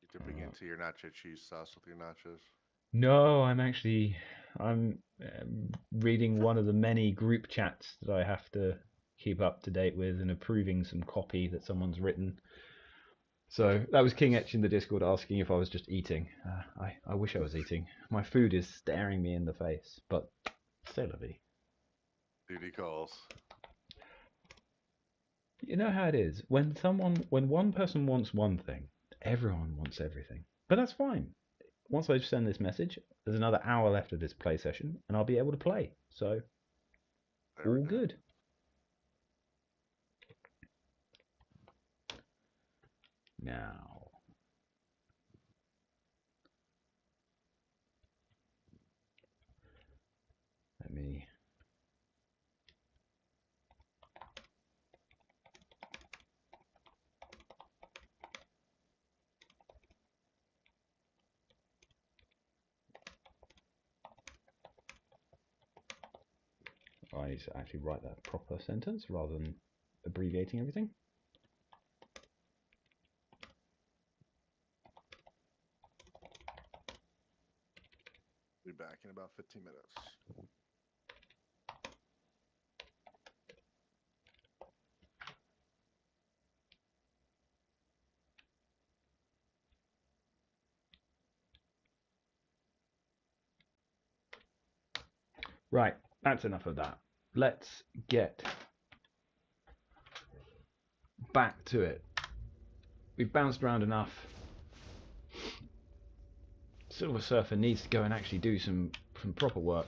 You're dipping into your nacho cheese sauce with your nachos. No, I'm reading one of the many group chats that I have to keep up to date with and approving some copy that someone's written. So that was King Etch in the Discord asking if I was just eating. I wish I was eating. My food is staring me in the face, but c'est la vie. Duty calls. You know how it is. When one person wants one thing, everyone wants everything. But that's fine. Once I send this message, there's another hour left of this play session, and I'll be able to play. So, all good. Now, let me... I need to actually write that proper sentence rather than abbreviating everything. Be back in about 15 minutes. Right, that's enough of that. Let's get back to it. We've bounced around enough. Silver Surfer needs to go and actually do some proper work.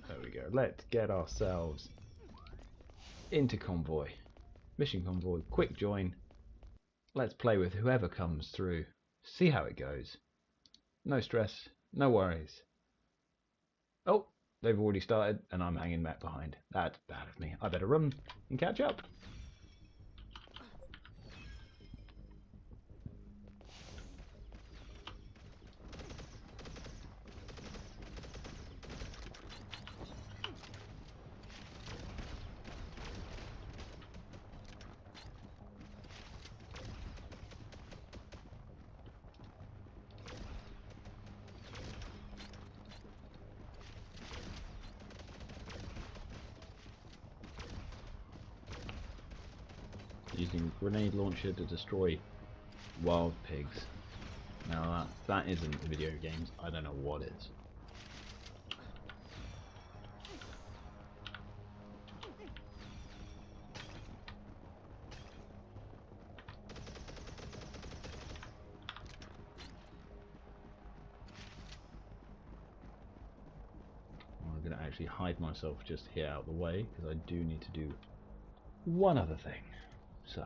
There we go. Let's get ourselves into convoy. Mission convoy, quick join. Let's play with whoever comes through. See how it goes. No stress, no worries. Oh, they've already started and I'm hanging back behind. That's bad of me. I better run and catch up. Using grenade launcher to destroy wild pigs. Now that isn't video games. I don't know what is. actually hide myself just here out of the way, because I do need to do one other thing. So.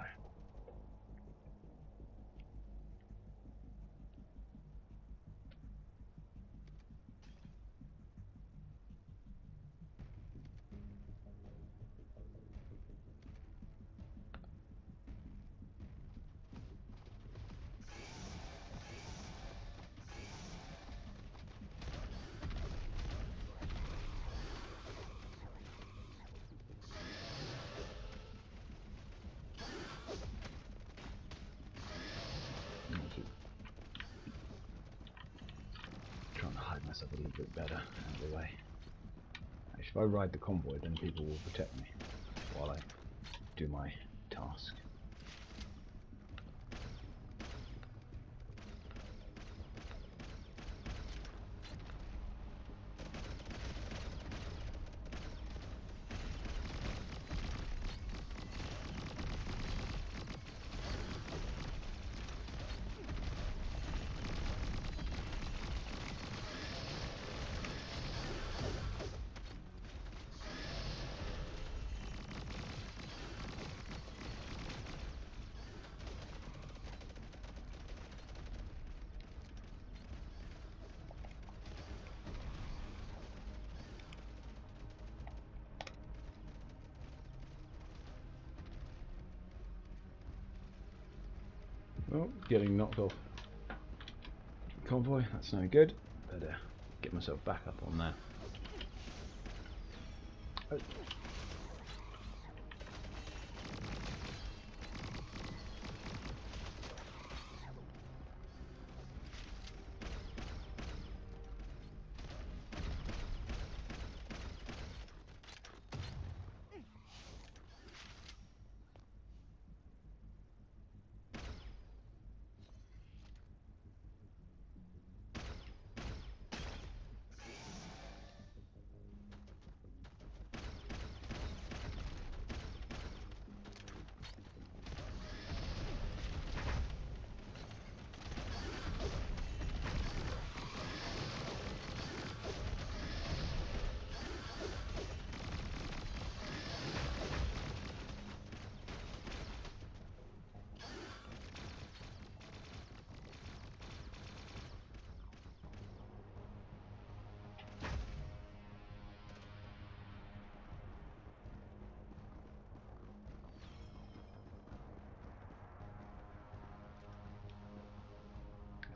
Trying to hide myself a little bit better out of the way. Actually, if I ride the convoy, then people will protect me while I do my task. Oh, getting knocked off convoy, that's no good. Better get myself back up on there. Oh.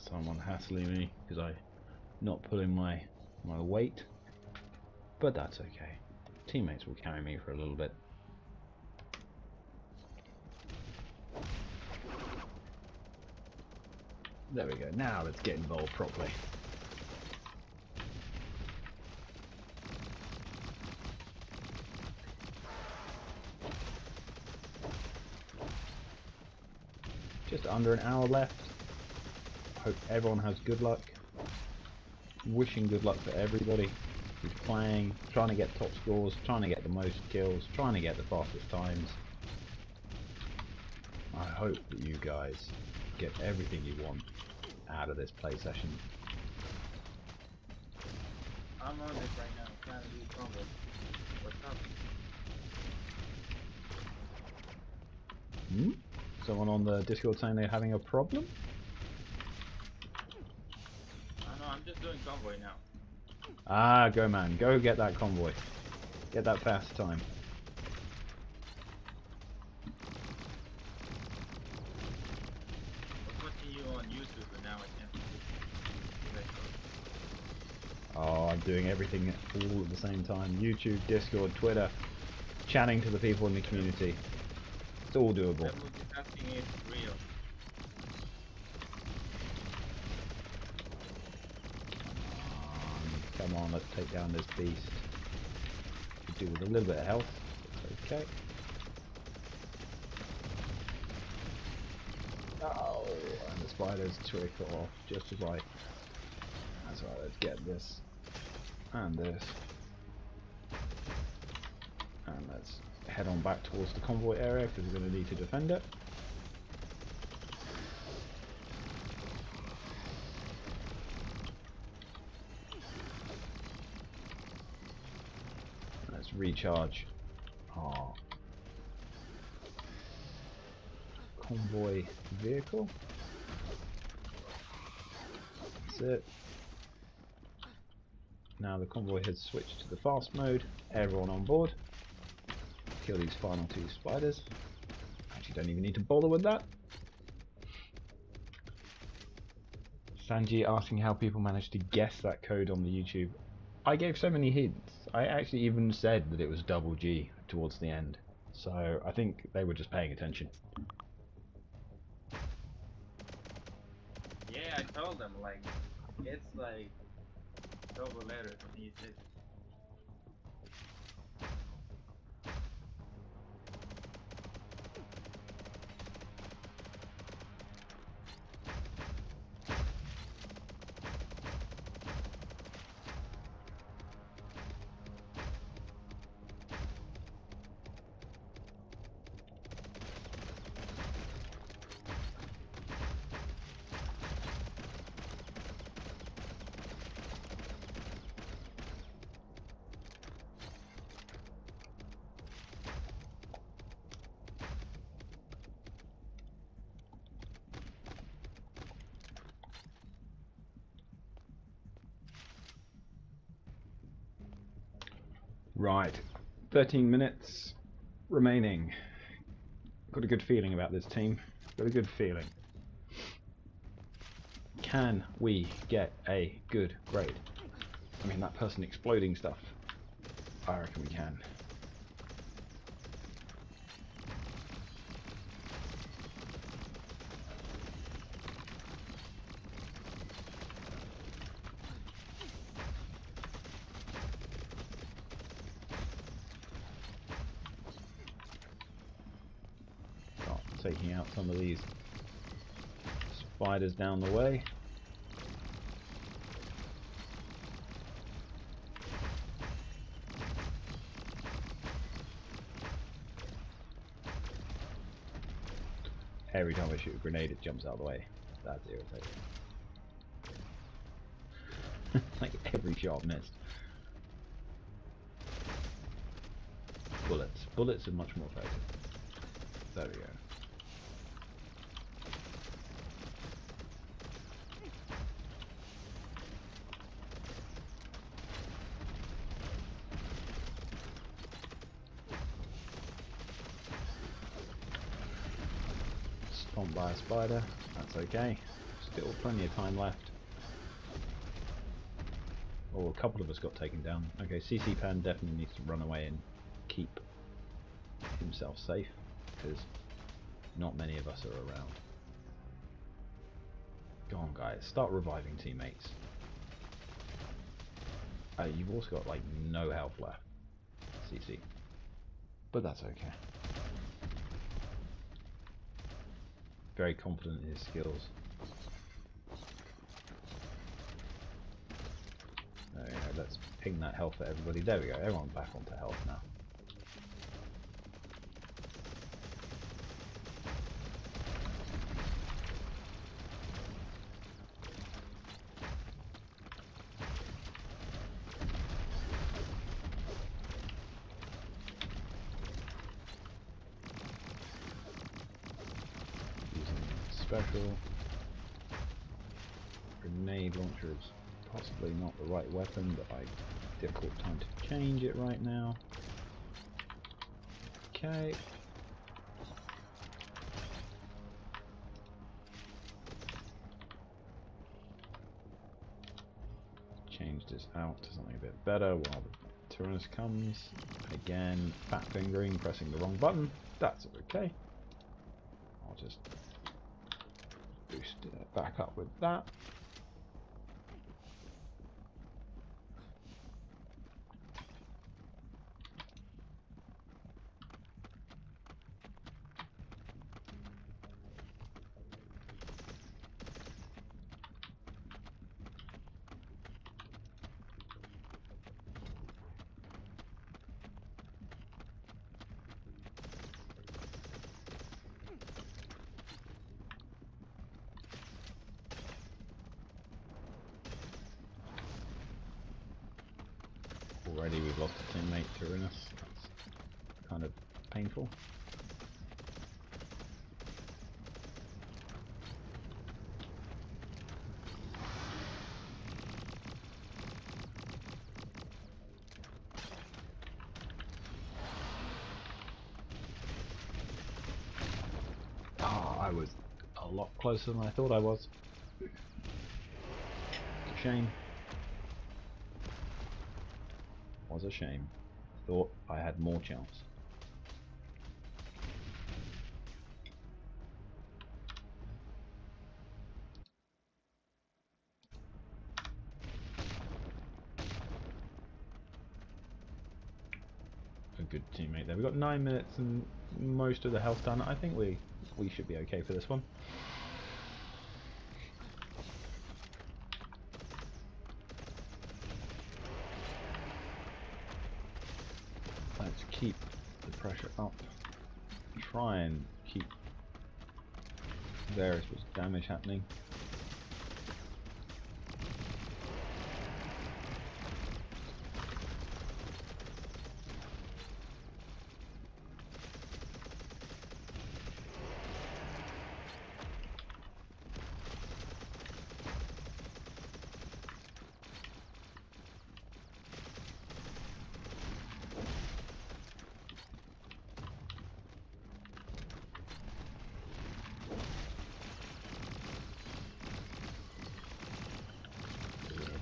Someone hassling me because I'm not pulling my weight, but that's okay. Teammates will carry me for a little bit. There we go. Now let's get involved properly. Just under an hour left. Hope everyone has good luck. Wishing good luck for everybody who's playing, trying to get top scores, trying to get the most kills, trying to get the fastest times. I hope that you guys get everything you want out of this play session. I'm on it right now. Trying to do combo. What's up? Hmm? Someone on the Discord saying they're having a problem? No, I'm just doing convoy now. Ah, go man, go get that convoy. Get that fast time. I was watching you on YouTube, but now I can't. Oh, I'm doing everything all at the same time. YouTube, Discord, Twitter, chatting to the people in the community. It's all doable. That multitasking is real. Come on, let's take down this beast. Could do with a little bit of health. It's okay. Oh, and the spiders trickle off just as I... That's right, let's get this. And this. And let's head on back towards the convoy area because we're going to need to defend it. recharge our convoy vehicle. That's it. Now the convoy has switched to the fast mode. Everyone on board. Kill these final 2 spiders. Actually, don't even need to bother with that. Sanji asking how people managed to guess that code on the YouTube. I gave so many hints. I actually even said that it was double G towards the end. So I think they were just paying attention. Yeah, I told them, like, it's like double letters, and you said, Right, 13 minutes remaining. Got a good feeling about this team. Got a good feeling. Can we get a good grade? I mean, that person exploding stuff. I reckon we can. Start taking out some of these spiders down the way. Every time I shoot a grenade, it jumps out of the way. That's irritating. Like every shot missed. Bullets. Bullets are much more effective. There we go. Stomped by a spider. That's okay. Still plenty of time left. Oh, a couple of us got taken down. Okay, CC Pan definitely needs to run away and keep himself safe, because not many of us are around. Go on, guys, start reviving teammates. You've also got like no health left, CC, but that's okay. Very confident in his skills. There we go, let's ping that health for everybody. There we go, everyone's back onto health now. Special. Grenade launcher is possibly not the right weapon, but difficult time to change it right now. Okay. Change this out to something a bit better while the Tyrannus comes. Again, fat fingering, pressing the wrong button. That's okay. I'll just boost it back up with that. Already we've lost a teammate to Rinus. That's kind of painful. I was a lot closer than I thought I was. It's a shame. Was a shame. Thought I had more chance. A good teammate there. We've got 9 minutes and most of the health done. I think we should be okay for this one. Let's keep the pressure up. Try and keep various bits of damage happening.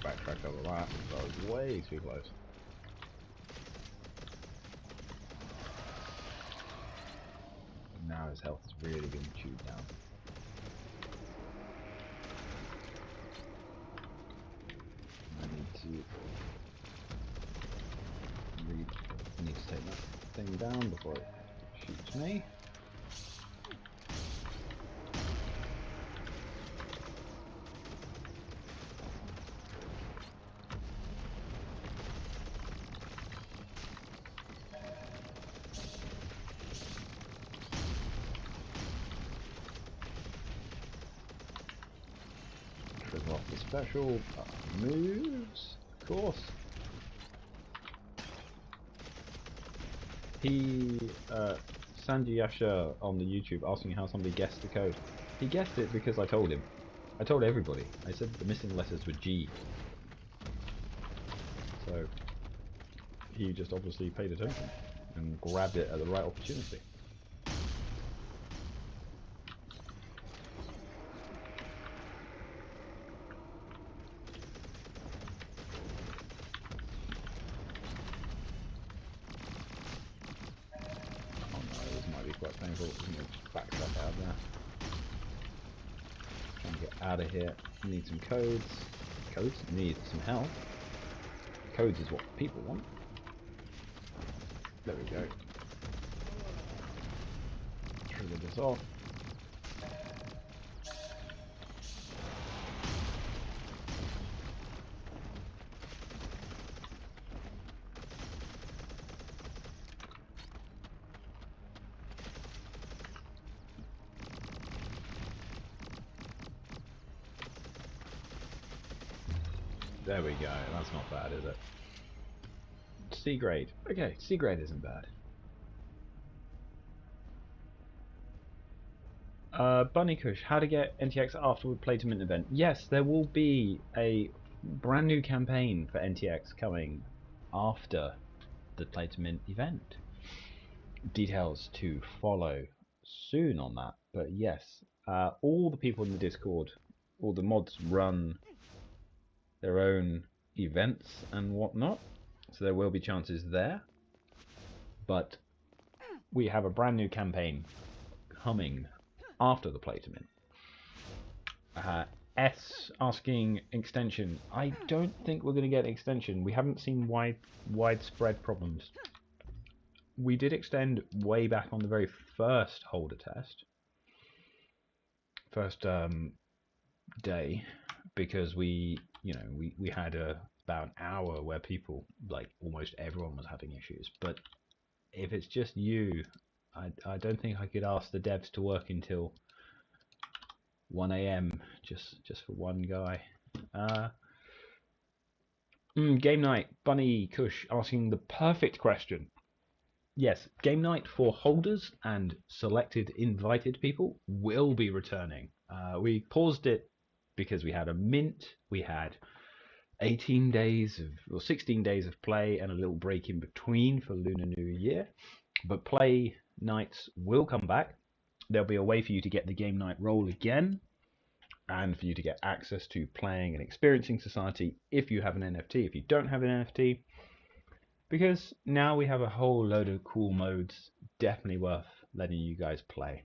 Backtrack over that, that was way too close. Now his health is really being chewed down. I need to take that thing down before it shoots me. Trigger off the special moves, of course. Sandy Yasha on the YouTube asking how somebody guessed the code. He guessed it because I told him. I told everybody. I said the missing letters were G. So he just obviously paid attention and grabbed it at the right opportunity. Quite painful. Backtrack out of there. Trying to get out of here. Need some codes. Codes need some help. Codes is what people want. There we go. Trigger this off. There we go, that's not bad, is it? C grade. Okay, C grade isn't bad. Bunny Kush, how to get NTX after we play to mint event. Yes, there will be a brand new campaign for NTX coming after the play to mint event. Details to follow soon on that, but yes, all the people in the Discord, all the mods run their own events and whatnot, so there will be chances there, but we have a brand new campaign coming after the play to mint. S asking extension. I don't think we're going to get extension. We haven't seen widespread problems. We did extend way back on the very first holder test, first day, because we had about an hour where people, like almost everyone, was having issues. But if it's just you, I don't think I could ask the devs to work until 1 AM just for one guy. Game night. Bunny Kush asking the perfect question. Yes, game night for holders and selected invited people will be returning. We paused it because we had a mint. We had 18 days or 16 days of play and a little break in between for Lunar New Year. But play nights will come back. There'll be a way for you to get the game night roll again, and for you to get access to playing and experiencing Society if you have an NFT. If you don't have an NFT, because now we have a whole load of cool modes, definitely worth letting you guys play.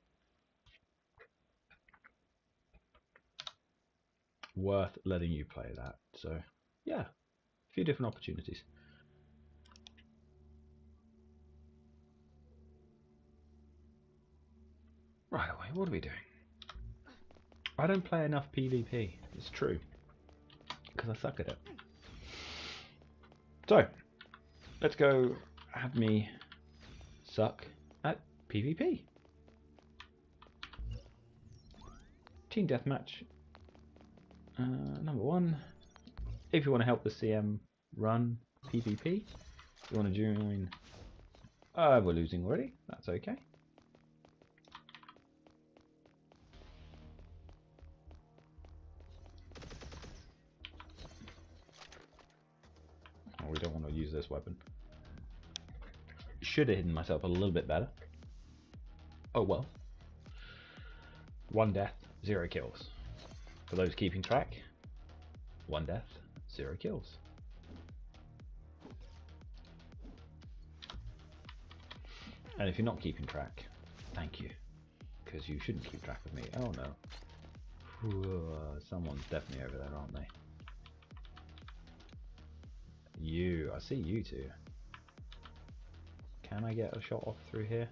Worth letting you play that. So yeah, a few different opportunities. Right away, what are we doing? I don't play enough PvP, it's true, because I suck at it. So, let's go have me suck at PvP. Team Deathmatch, number 1. If you want to help the CM run PvP, you want to join. We're losing already, that's okay. Oh, we don't want to use this weapon. Should have hidden myself a little bit better. Oh well. 1 death, 0 kills. For those keeping track, 1 death, 0 kills. And if you're not keeping track, thank you, because you shouldn't keep track of me. Oh no. Someone's definitely over there, aren't they? I see you two. Can I get a shot off through here?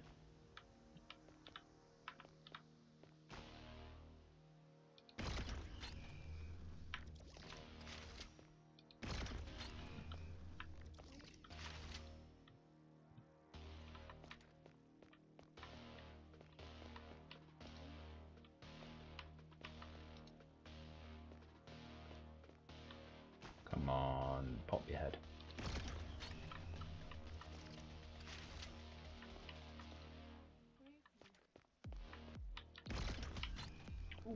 Come on, pop your head.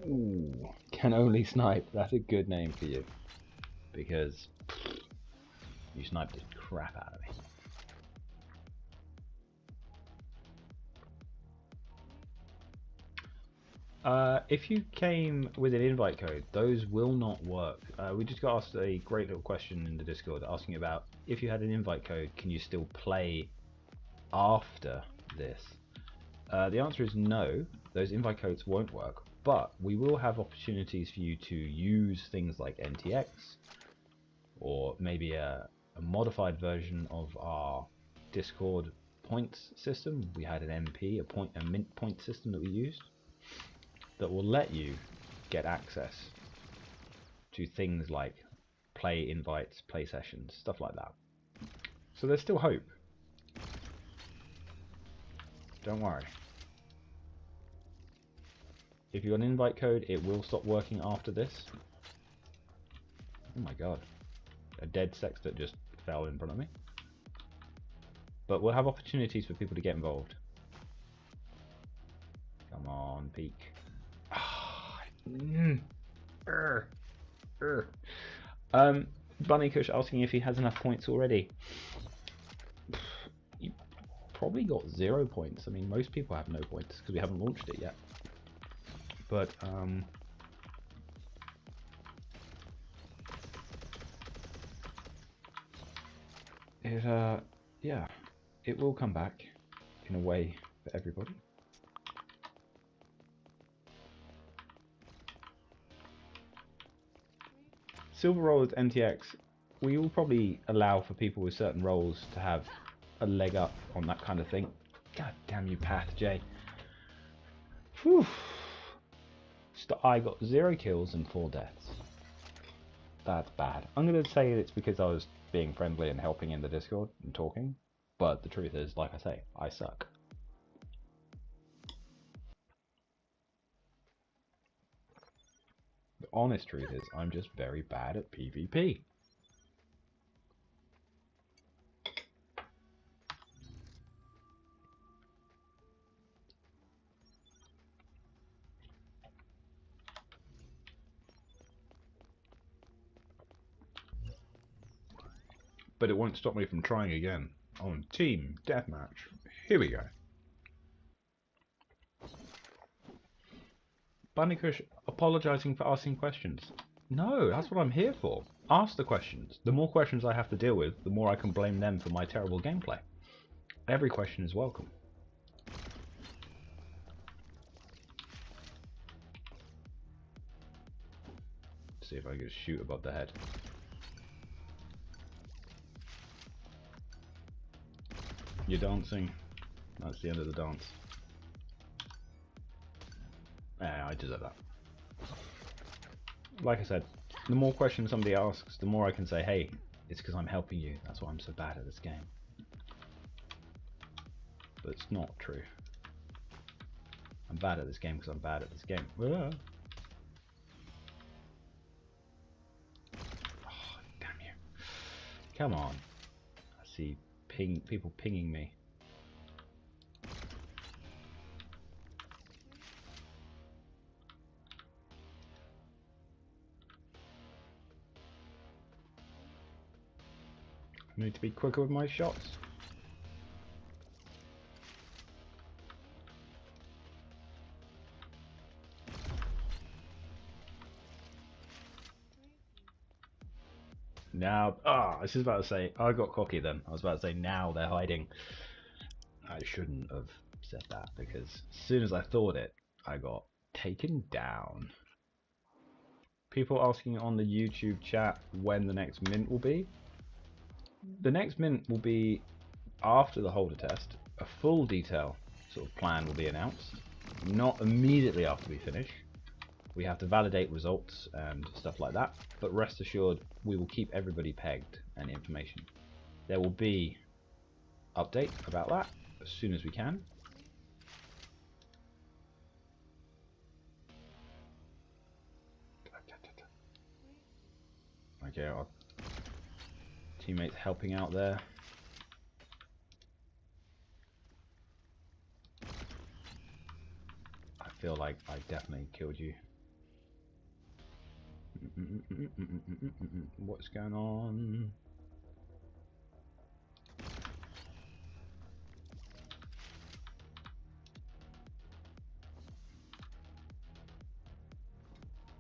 Ooh, can only snipe. That's a good name for you, because you sniped the crap out of me. If you came with an invite code, those will not work. We just got asked a great little question in the Discord asking about if you had an invite code, can you still play after this? The answer is no, those invite codes won't work, but we will have opportunities for you to use things like NTX, or maybe a modified version of our Discord points system. We had an MP, a mint point system that we used, that will let you get access to things like play invites, play sessions, stuff like that. So there's still hope. Don't worry. If you got an invite code, it will stop working after this. Oh my god. A dead sextet just fell in front of me. But we'll have opportunities for people to get involved. Come on, peek. Bunny Kush asking if he has enough points already. You probably got 0 points. I mean, most people have no points because we haven't launched it yet. But yeah, it will come back in a way for everybody. Silver rollers NTX, we will probably allow for people with certain roles to have a leg up on that kind of thing. God damn you, Path J. Whew. I got 0 kills and 4 deaths. That's bad. I'm going to say it's because I was being friendly and helping in the Discord and talking, but the truth is, like I say, I suck. The honest truth is, I'm just very bad at PvP. but it won't stop me from trying again. On Team Deathmatch. Here we go. Bunnycush apologising for asking questions. No, that's what I'm here for. Ask the questions. The more questions I have to deal with, the more I can blame them for my terrible gameplay. Every question is welcome. See if I can shoot above the head. You're dancing. That's the end of the dance. Yeah, I deserve that. Like I said, the more questions somebody asks, the more I can say, hey, it's because I'm helping you. That's why I'm so bad at this game. But it's not true. I'm bad at this game because I'm bad at this game. Oh, damn you. Come on. I see people pinging me. I need to be quicker with my shots. Now, I was just about to say, I got cocky then. I was about to say, now they're hiding. I shouldn't have said that because as soon as I thought it, I got taken down. People asking on the YouTube chat when the next mint will be. The next mint will be after the holder test. A full detail sort of plan will be announced. Not immediately after we finish. We have to validate results and stuff like that. But rest assured, we will keep everybody pegged and information. There will be update about that as soon as we can. Okay, our teammates helping out there. I feel like I definitely killed you. What's going on?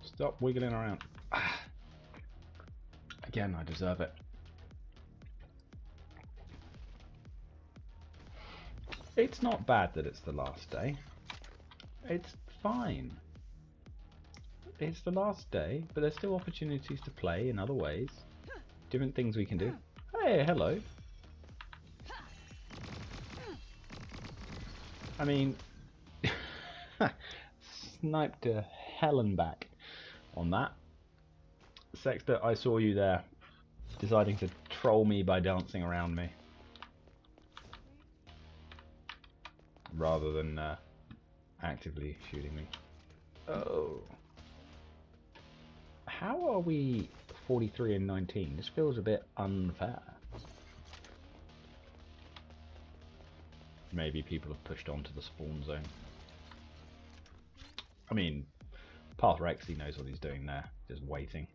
Stop wiggling around. Again, I deserve it. It's not bad that it's the last day. It's fine. It's the last day, but there's still opportunities to play in other ways. Different things we can do. Hey, hello. I mean, sniped a Helen back on that. Sexter, I saw you there, deciding to troll me by dancing around me. Rather than actively shooting me. Oh. How are we 43 and 19? This feels a bit unfair. Maybe people have pushed onto the spawn zone. I mean, Path Rex, he knows what he's doing there, just waiting.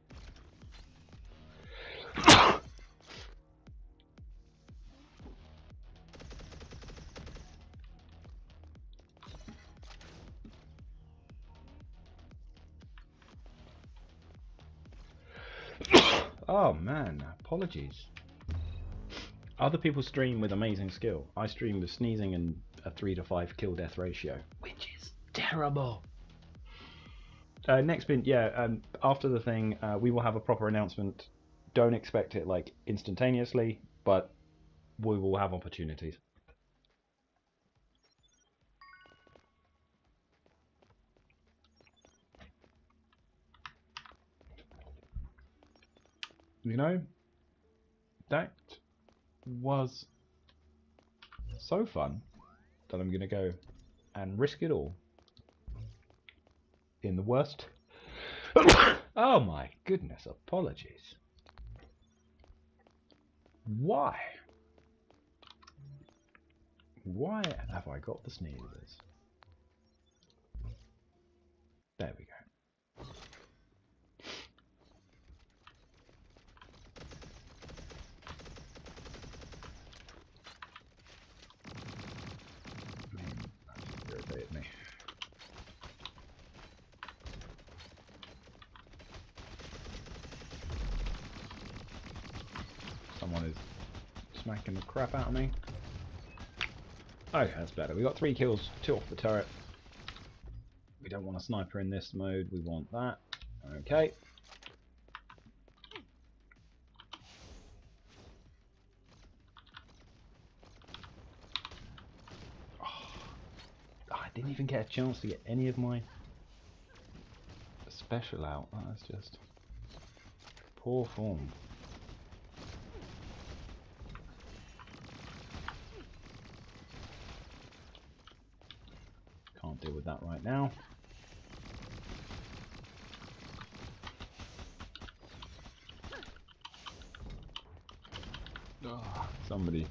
Oh man, apologies. Other people stream with amazing skill. I stream with sneezing and a 3 to 5 kill death ratio, which is terrible. Next bit, yeah, after the thing, we will have a proper announcement. Don't expect it like instantaneously, but we will have opportunities. You know, that was so fun that I'm going to go and risk it all in the worst. Oh my goodness, apologies. Why? Why have I got the sneezes? There we go. smacking the crap out of me. Okay, that's better. We got 3 kills, 2 off the turret. We don't want a sniper in this mode, we want that. Okay. I didn't even get a chance to get any of my special out. That's just poor form. Can't deal with that right now. Oh, somebody.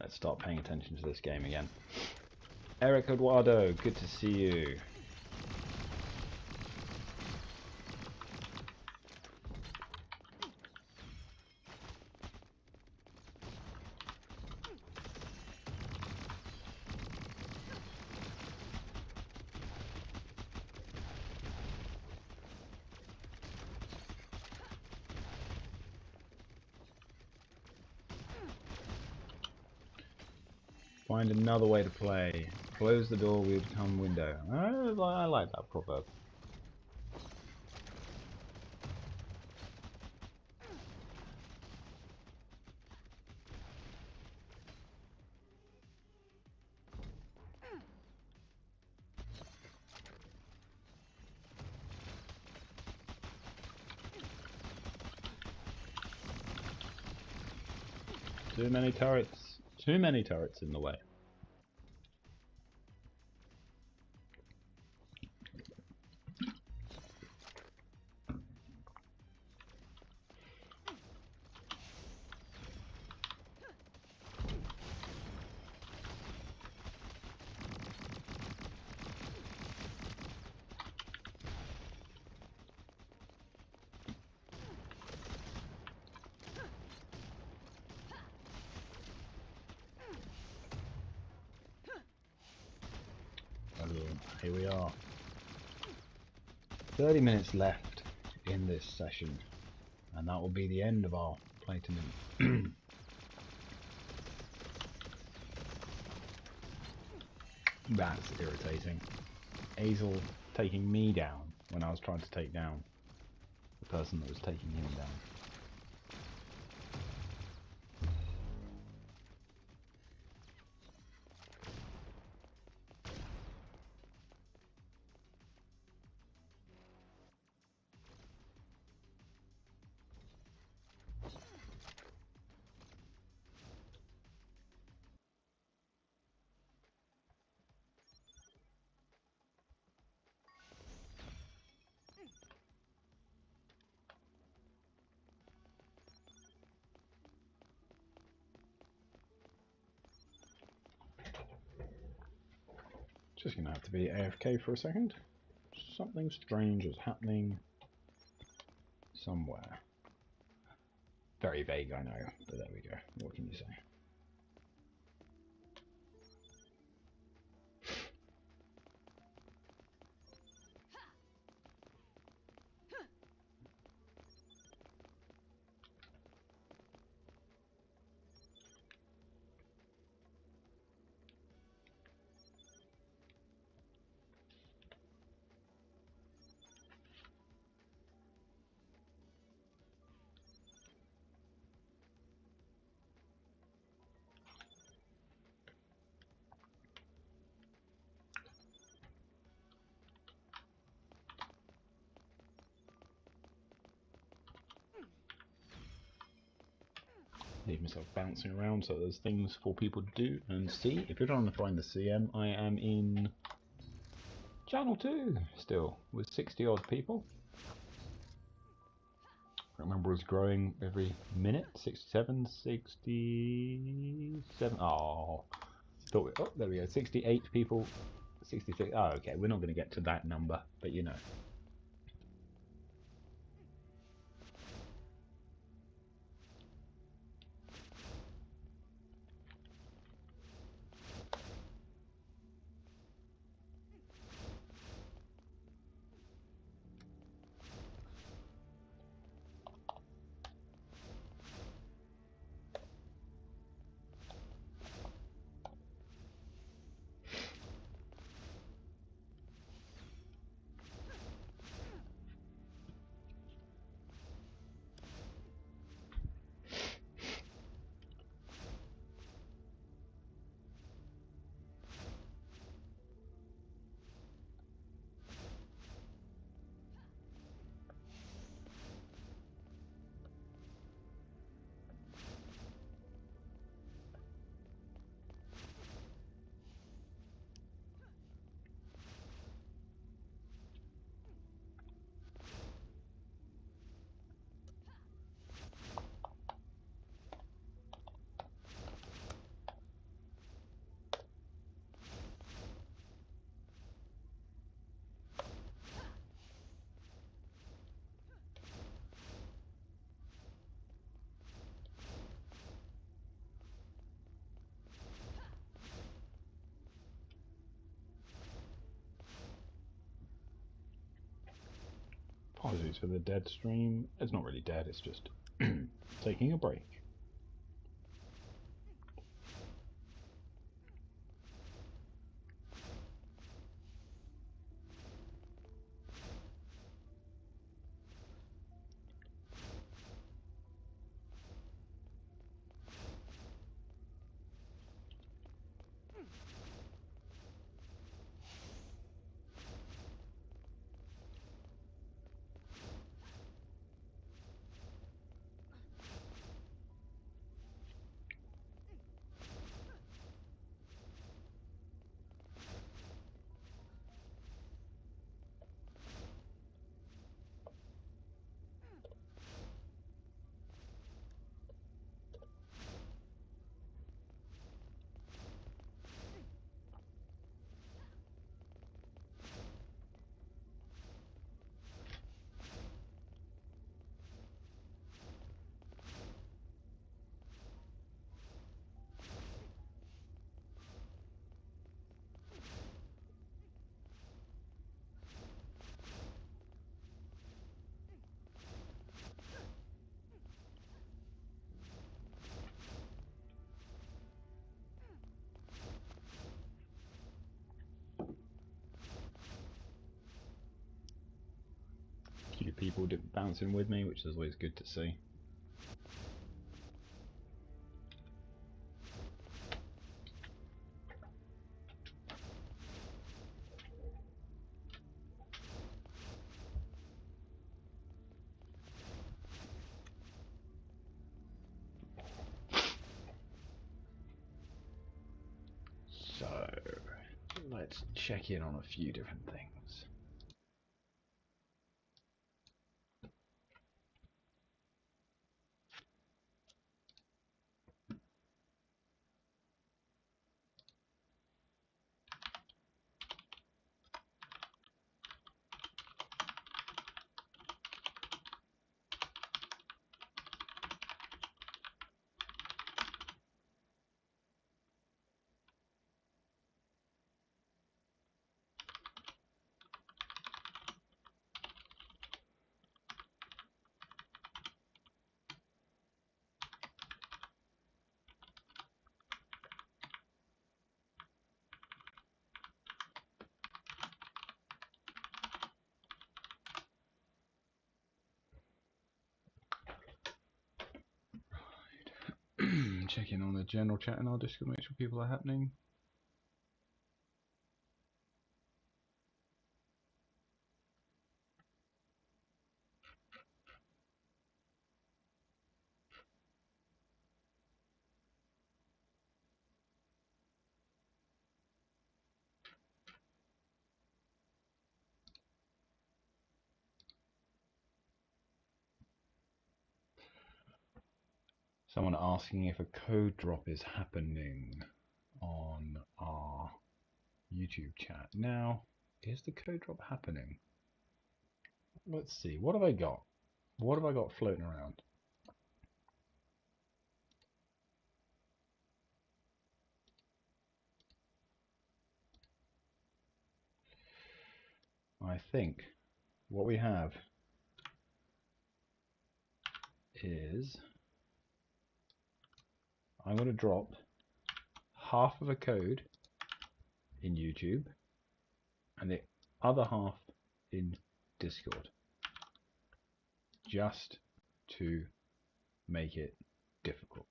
Let's start paying attention to this game again. Eric Eduardo, good to see you. Find another way to play. Close the door, we become window. I like that proverb. Too many turrets. Too many turrets in the way. Here we are. 30 minutes left in this session, and that will be the end of our playtime. That's irritating. Azel taking me down when I was trying to take down the person that was taking him down. Just gonna have to be AFK for a second. Something strange is happening somewhere. Very vague, I know, but there we go. What can you say? leave myself bouncing around so there's things for people to do and see. If you're trying to find the CM, I am in Channel 2 still, with 60 odd people. I remember it was growing every minute. 67, 67. Oh, there we go. 68 people. 66. Oh, okay. We're not going to get to that number, but you know. Apologies for the dead stream. It's not really dead, it's just taking a break. Few people bouncing with me, which is always good to see. So, let's check in on a few different things. Check in on the general chat in our Discord, make sure people are happening. Someone asking if a code drop is happening on our YouTube chat. Now, is the code drop happening? Let's see. What have I got? What have I got floating around? I think what we have is I'm going to drop half of a code in YouTube and the other half in Discord, just to make it difficult.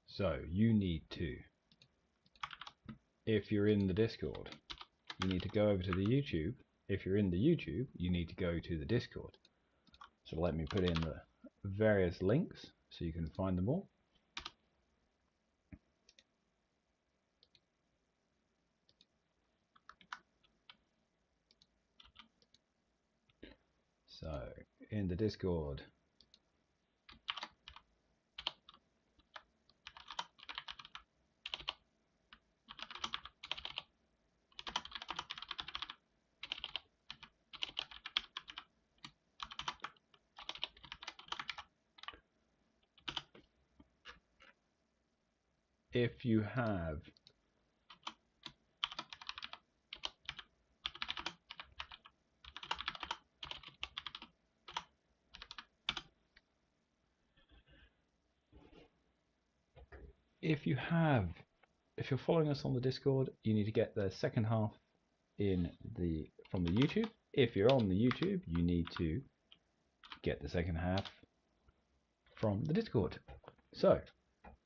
So you need to, if you're in the Discord, you need to go over to the YouTube. If you're in the YouTube, you need to go to the Discord. So let me put in the various links so you can find them all. So in the Discord, if you have if you're following us on the Discord, you need to get the second half from the YouTube. If you're on the YouTube, you need to get the second half from the Discord. So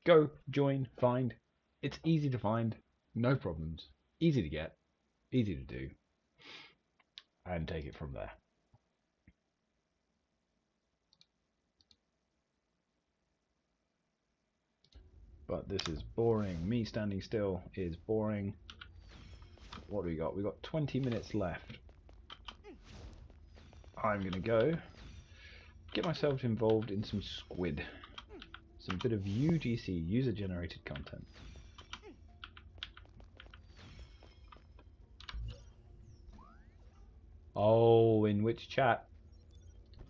go, join, find. It's easy to find, no problems, easy to get, easy to do, and take it from there. But this is boring. Me standing still is boring. What do we got? We got 20 minutes left. I'm gonna go get myself involved in some squid. Some bit of UGC, user generated content. Oh, in which chat?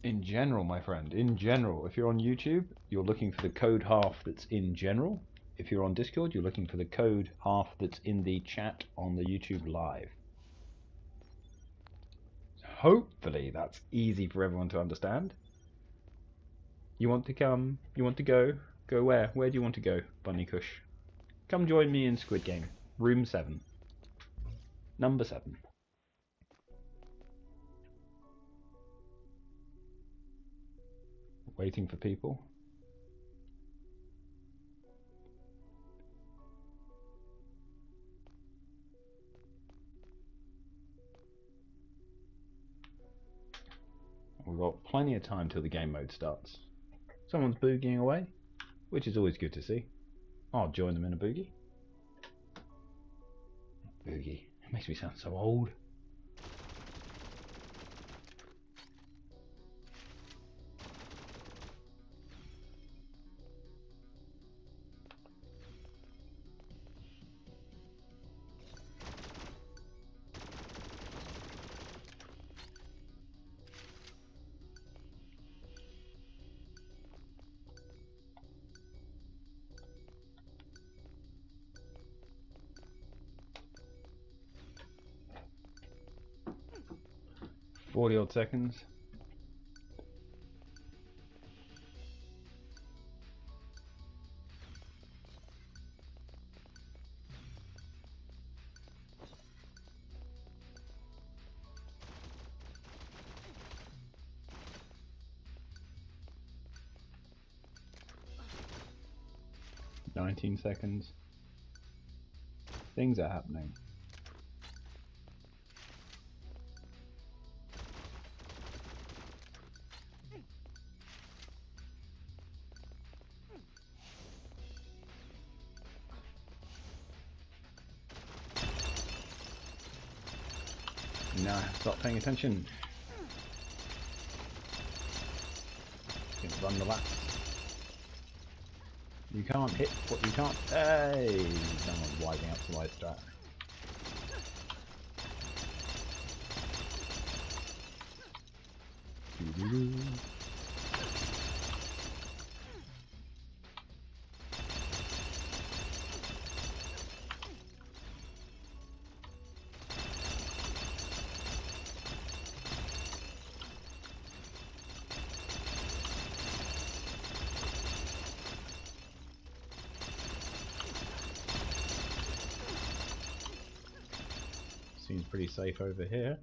In general, my friend, in general. If you're on YouTube, you're looking for the code half that's in general. If you're on Discord, you're looking for the code half that's in the chat on the YouTube live. Hopefully that's easy for everyone to understand. You want to come, you want to go where? Where do you want to go, Bunny Kush? Come join me in Squid Game, room 7. Number 7. Waiting for people. We've got plenty of time till the game mode starts. Someone's boogieing away, which is always good to see. I'll join them in a boogie. Boogie. It makes me sound so old. Odd seconds. $19 seconds. Things are happening. Now I have to start paying attention. Relaxing, run, relax. You can't hit what you can't. Hey! Someone's wising up to my strat. Seems pretty safe over here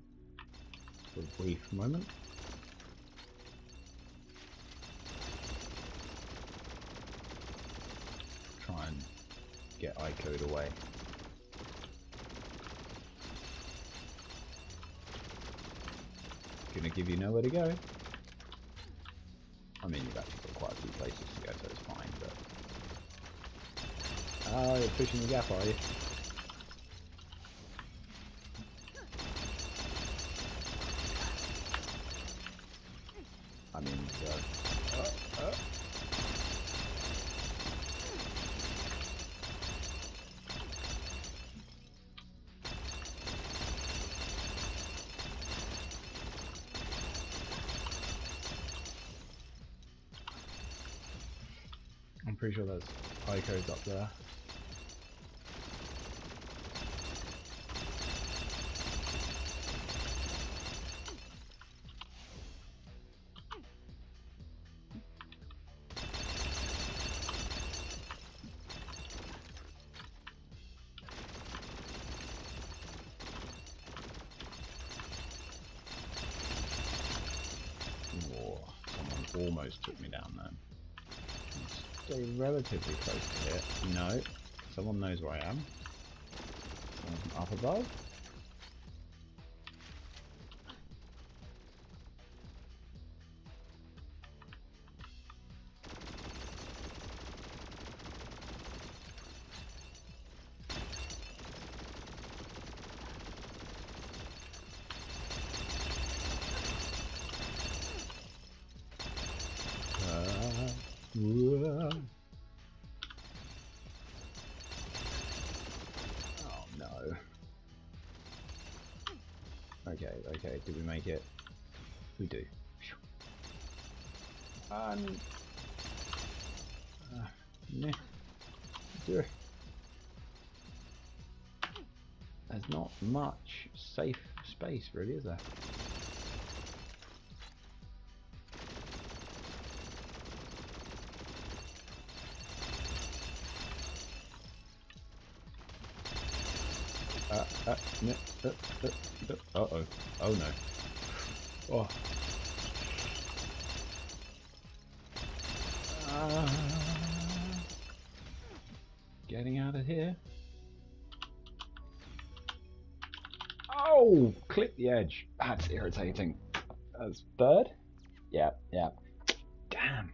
for a brief moment. Try and get I-code away. Gonna give you nowhere to go. I mean, you've actually got quite a few places to go, so it's fine, but... Oh, you're pushing the gap, are you? I mean, I'm pretty sure there's high codes up there. Whoa, someone almost took me down there. Stay relatively close to here. No, someone knows where I am. Someone up above. Oh no. Okay, did we make it? We do. Meh. There's not much safe space really, is there? Uh-oh. Oh no. Oh. Getting out of here. Oh! Clip the edge. That's irritating. That's third? Yeah. Damn.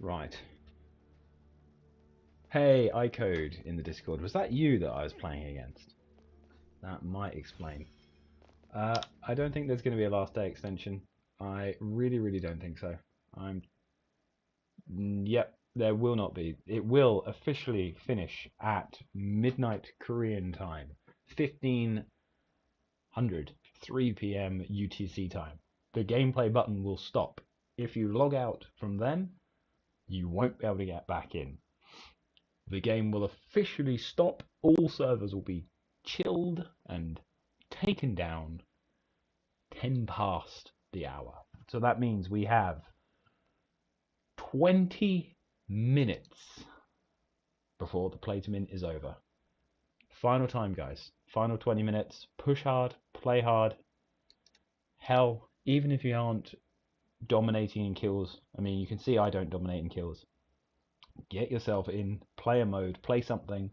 Right. Hey, iCode in the Discord. Was that you that I was playing against? That might explain. I don't think there's going to be a last day extension. I really, really don't think so. Yep, there will not be. It will officially finish at midnight Korean time, 1500, 3 p.m. UTC time. The gameplay button will stop. If you log out from then, you won't be able to get back in. The game will officially stop. All servers will be chilled and taken down 10 past the hour. So that means we have 20 minutes before the play to min is over. Final time, guys. Final 20 minutes. Push hard, play hard. Hell, even if you aren't dominating in kills, I mean, you can see I don't dominate in kills. Get yourself in, play a mode, play something,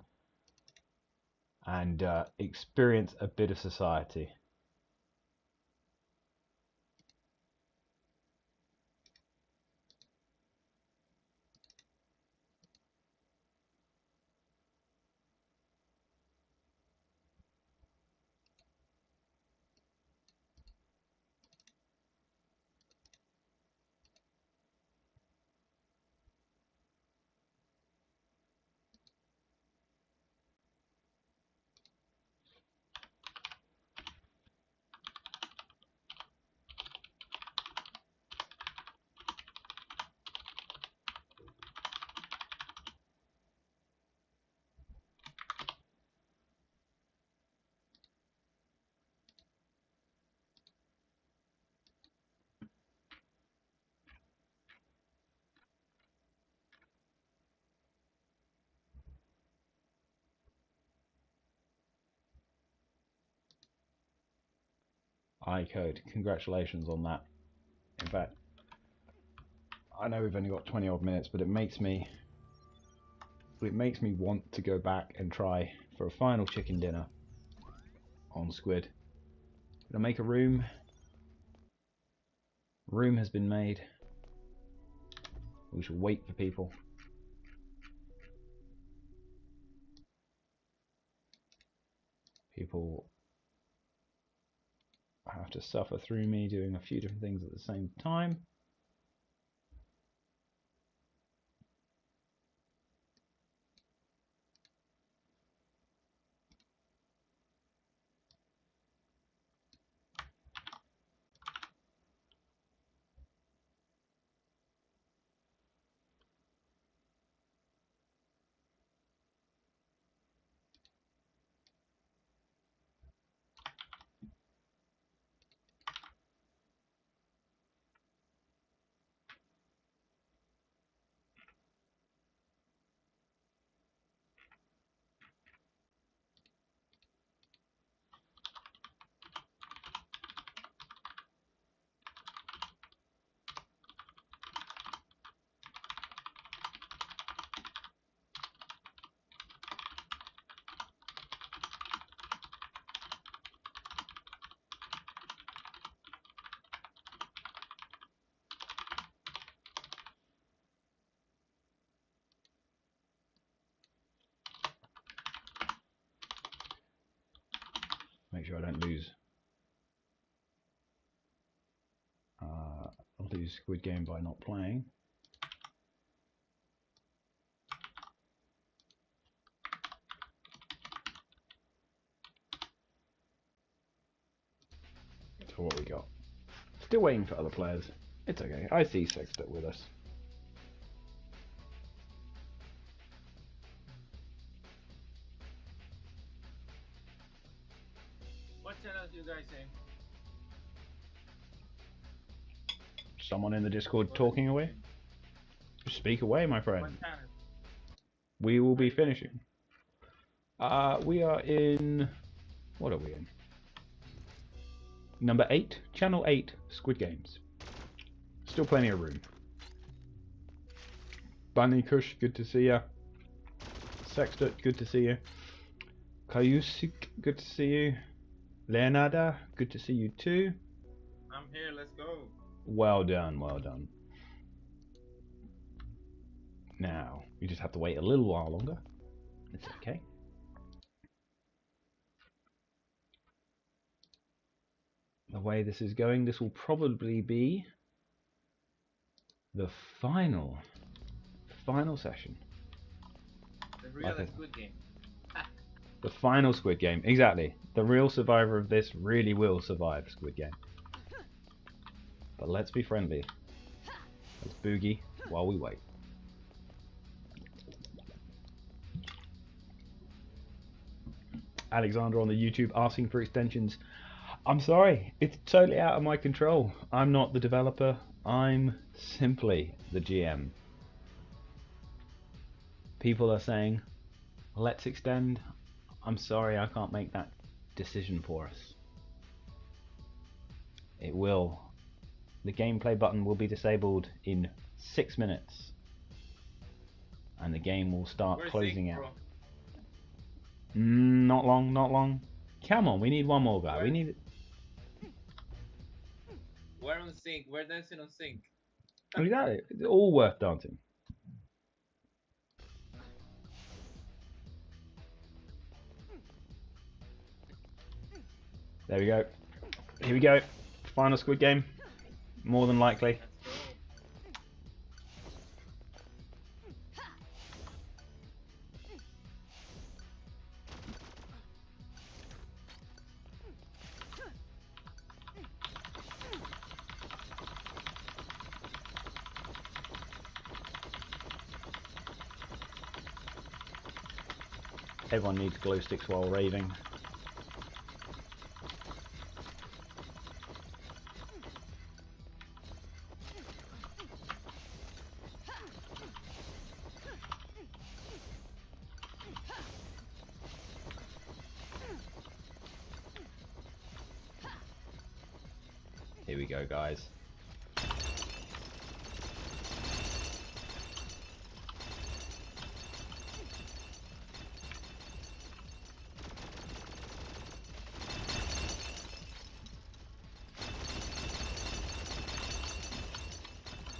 and experience a bit of society. iCode, congratulations on that. In fact, I know we've only got 20 odd minutes, but it makes me want to go back and try for a final chicken dinner on Squid. Gonna make a room. Room has been made. We shall wait for people. People have to suffer through me doing a few different things at the same time. Make sure I don't lose Squid Game by not playing. So what we got? Still waiting for other players. It's okay. I see Sextet with us. What channel do you guys in? Someone in the Discord talking away? Speak away, my friend. What channel? We will be finishing. We are in... What are we in? Number 8. Channel 8, Squid Games. Still plenty of room. Bunny Kush, good to see ya. Sextet, good to see you. Kayusik, good to see you. Leonarda, good to see you too. I'm here, let's go. Well done, well done. Now, you just have to wait a little while longer. It's okay. The way this is going, this will probably be the final session. The real Squid Game. The final Squid Game, exactly. The real survivor of this really will survive Squid Game. But let's be friendly. Let's boogie while we wait. Alexander on the YouTube asking for extensions. I'm sorry, it's totally out of my control. I'm not the developer, I'm simply the GM. People are saying, let's extend. I'm sorry, I can't make that decision for us. It will. The gameplay button will be disabled in 6 minutes. And the game will start Where's closing Zink, out. bro? Not long, not long. Come on, we need one more guy. Where? We need. We're on sync. We're dancing on sync. Exactly. It's all worth dancing. There we go. Here we go. Final Squid Game. More than likely. Let's go. Everyone needs glow sticks while raving. Here we go, guys.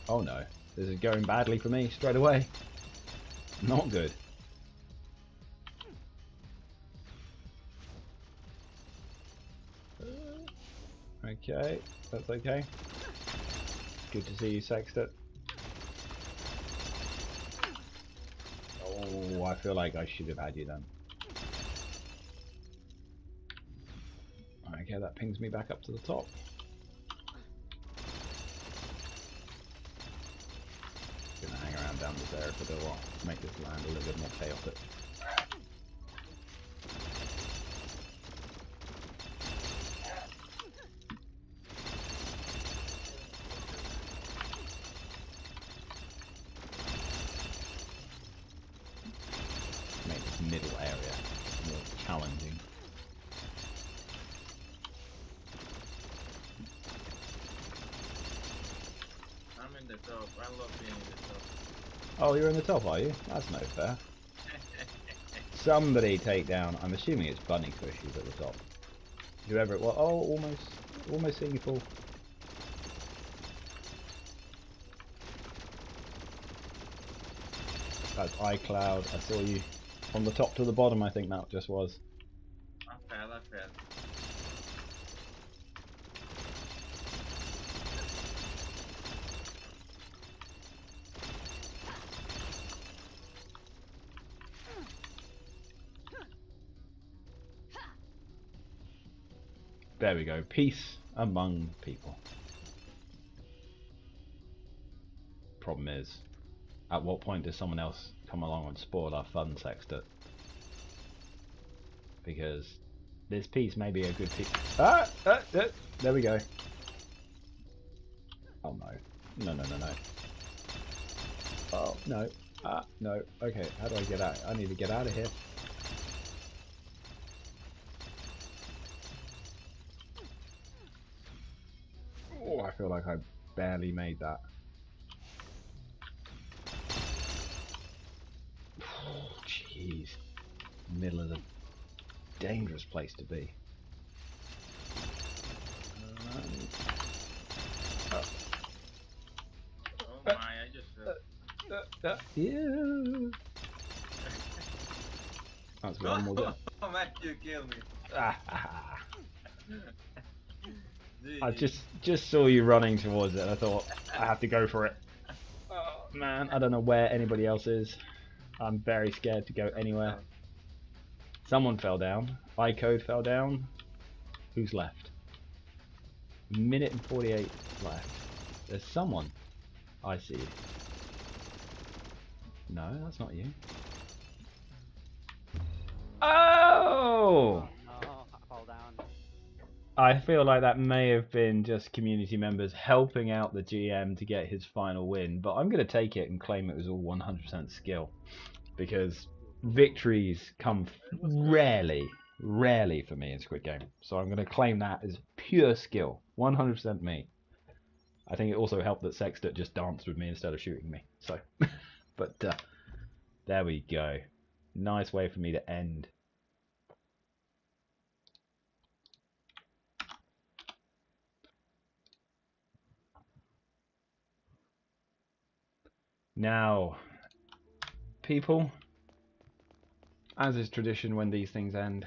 Oh no, this is going badly for me straight away. Not good. Okay, that's okay. Good to see you, Sextet. Oh, I feel like I should have had you then. Okay, that pings me back up to the top. Gonna hang around down this area for a little while, make this land a little bit more chaotic. Make this middle area more challenging. I'm in the top. I love being in the top. Oh, you're in the top, are you? That's no fair. Somebody take down, I'm assuming it's Bunny Squishies at the top. Whoever it was. Oh, almost seeing you fall. That's iCloud. I saw you from the top to the bottom, I think that just was. I fell. There we go. Peace among people. Problem is, at what point does someone else come along and spoil our fun, Sextet? Because this piece may be a good piece. There we go. Oh no. No. Oh no. No. Okay, how do I get out? I need to get out of here. Oh, I feel like I barely made that. Oh, jeez. Middle of the dangerous place to be. Oh my, I just fell. Yeah. That's one more there. Oh man, you killed me. I GG. just saw you running towards it. I thought I have to go for it. Oh man, I don't know where anybody else is. I'm very scared to go anywhere. Someone fell down. iCode fell down. Who's left? Minute and 48 left. There's someone. I see you. No, that's not you. Oh! No, I fall down. I feel like that may have been just community members helping out the GM to get his final win, but I'm going to take it and claim it was all 100% skill, because victories come rarely for me in Squid Game. So I'm going to claim that as pure skill, 100% me. I think it also helped that Sextet just danced with me instead of shooting me. So, but there we go. Nice way for me to end. Now, people, as is tradition when these things end,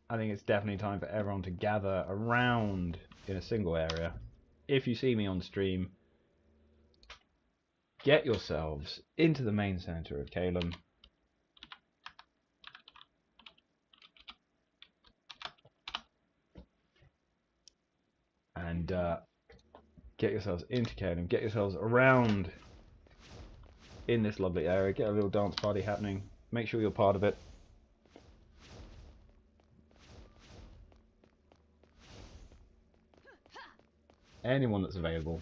I think it's definitely time for everyone to gather around in a single area. If you see me on stream, get yourselves into the main center of Calum. And get yourselves into Calum. Get yourselves around in this lovely area. Get a little dance party happening. Make sure you're part of it. Anyone that's available,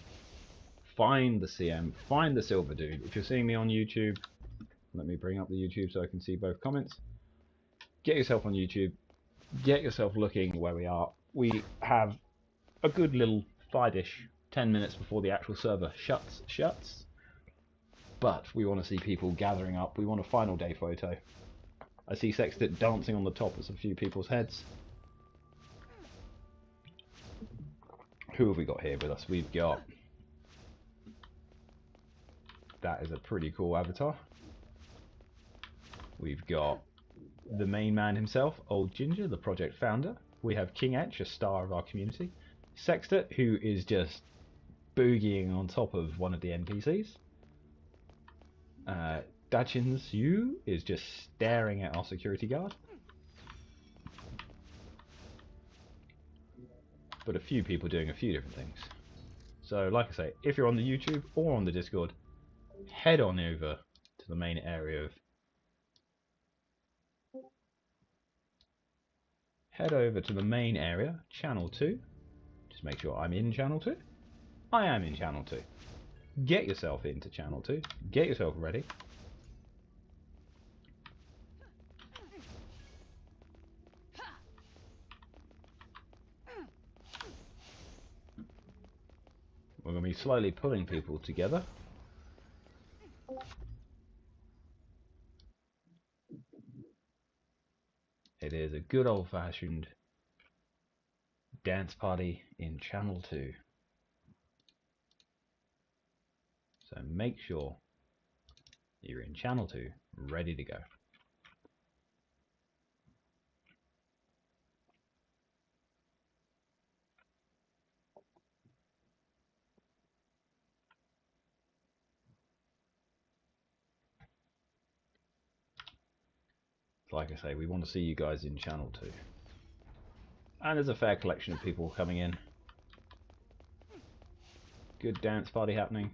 find the CM, find the Silver Dude. If you're seeing me on YouTube, let me bring up the YouTube so I can see both comments. Get yourself on YouTube, get yourself looking where we are. We have a good little 5-ish, 10 minutes before the actual server shuts. But we want to see people gathering up. We want a final day photo. I see Sextet dancing on the top of a few people's heads. Who have we got here with us? We've got... That is a pretty cool avatar. We've got the main man himself, Old Ginger, the project founder. We have King Etch, a star of our community. Sextet, who is just boogieing on top of one of the NPCs. Dachins Yu is just staring at our security guard. But a few people doing a few different things. So, like I say, if you're on the YouTube or on the Discord, head on over to the main area of... Head over to the main area, Channel 2. Just make sure I'm in Channel 2. I am in Channel 2. Get yourself into Channel 2. Get yourself ready. We're going to be slowly pulling people together. It is a good old-fashioned dance party in Channel 2. So make sure you're in Channel 2, ready to go. Like I say, we want to see you guys in Channel 2. And there's a fair collection of people coming in. Good dance party happening.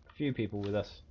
A few people with us.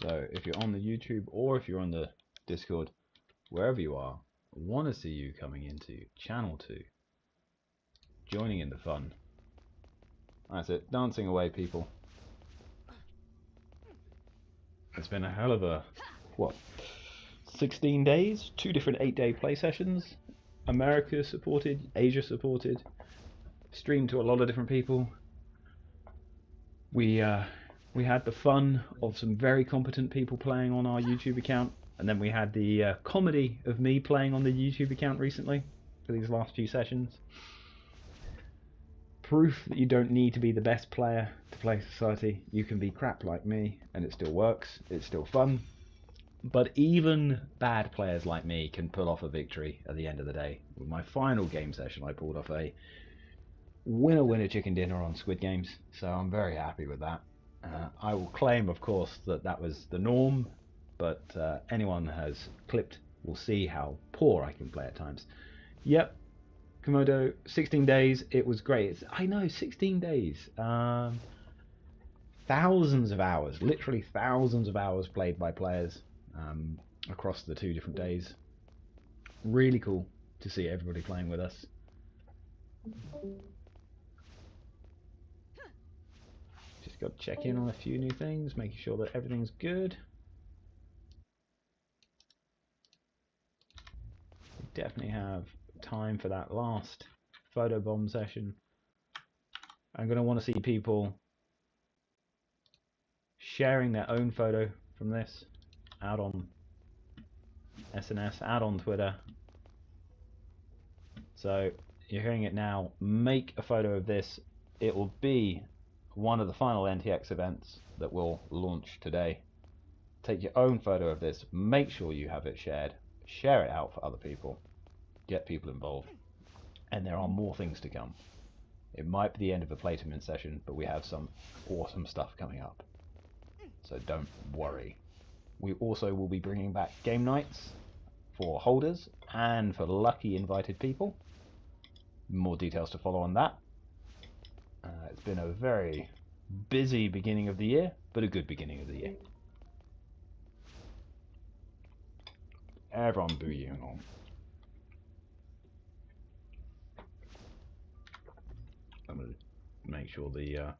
So if you're on the YouTube or if you're on the Discord, wherever you are, want to see you coming into Channel 2, joining in the fun. That's it, dancing away, people. It's been a hell of a, what, 16 days? 2 different 8-day play sessions. America supported, Asia supported, streamed to a lot of different people. We had the fun of some very competent people playing on our YouTube account, and then we had the comedy of me playing on the YouTube account recently for these last few sessions. Proof that you don't need to be the best player to play Society. You can be crap like me and it still works, it's still fun. But even bad players like me can pull off a victory at the end of the day. With my final game session I pulled off a winner chicken dinner on Squid Games, so I'm very happy with that. I will claim, of course, that that was the norm, but anyone that has clipped will see how poor I can play at times. Yep, Komodo, 16 days, it was great. I know, 16 days. Thousands of hours, literally thousands of hours played by players across the 2 different days. Really cool to see everybody playing with us. Just got to check in on a few new things, making sure that everything's good. We definitely have time for that last photo bomb session. I'm going to want to see people sharing their own photo from this out on SNS, out on Twitter. So you're hearing it now. Make a photo of this. It will be one of the final NTX events that will launch today. Take your own photo of this. Make sure you have it shared. Share it out for other people. Get people involved. And there are more things to come. It might be the end of the play to win session, but we have some awesome stuff coming up. So don't worry. We also will be bringing back game nights for holders and for lucky invited people. More details to follow on that. It's been a very busy beginning of the year, but a good beginning of the year. Everyone booying on. I'm going to make sure the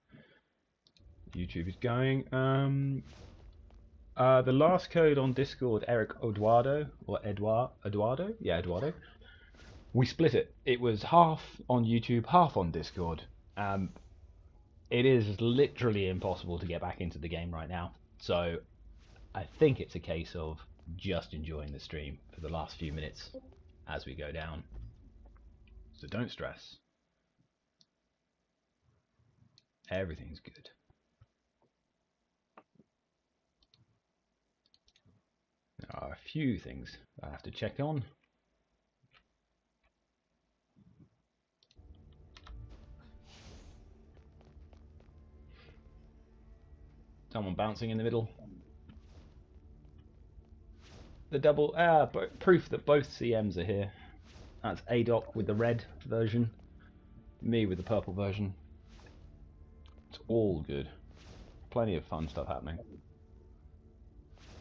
YouTube is going. The last code on Discord, Eric Eduardo, or Eduardo? Yeah, Eduardo. We split it. It was half on YouTube, half on Discord. It is literally impossible to get back into the game right now. So I think it's a case of just enjoying the stream for the last few minutes as we go down. So don't stress. Everything's good. There are a few things I have to check on. Someone bouncing in the middle. The double proof that both CMs are here. That's ADOC with the red version, me with the purple version. It's all good. Plenty of fun stuff happening.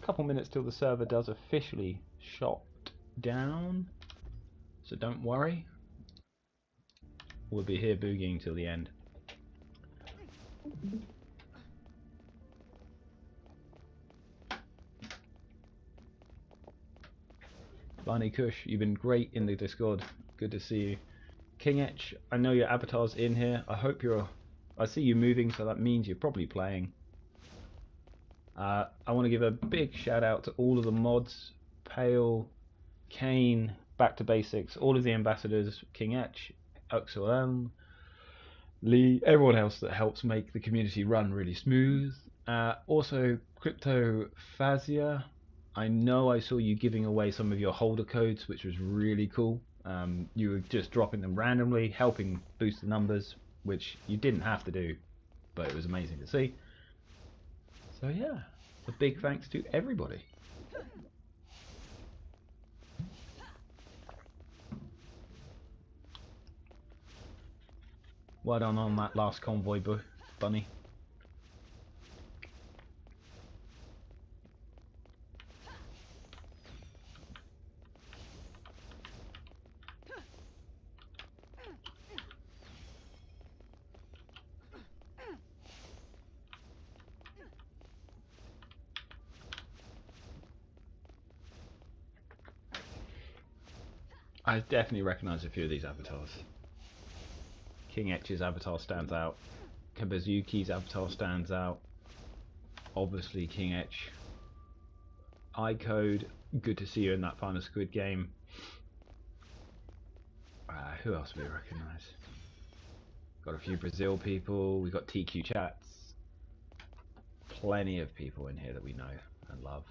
A couple minutes till the server does officially shut down, so don't worry. We'll be here boogieing till the end. Barney Kush, you've been great in the Discord. Good to see you. King Etch, I know your avatar's in here. I hope you're... I see you moving, so that means you're probably playing. I want to give a big shout out to all of the mods. Pale, Kane, Back to Basics, all of the ambassadors, King Etch, Xociety, Lee, everyone else that helps make the community run really smooth. Also, Crypto Fazia. I know I saw you giving away some of your holder codes, which was really cool. You were just dropping them randomly, helping boost the numbers, which you didn't have to do, but it was amazing to see. So yeah, a big thanks to everybody. Well done on that last convoy, Bunny. I definitely recognise a few of these avatars. King Etch's avatar stands out. Kabazuki's avatar stands out. Obviously King Etch. iCode, good to see you in that final Squid Game. Who else we recognise? Got a few Brazil people. We've got TQ chats. Plenty of people in here that we know and love.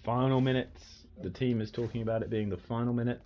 Final minutes. The team is talking about it being the final minute.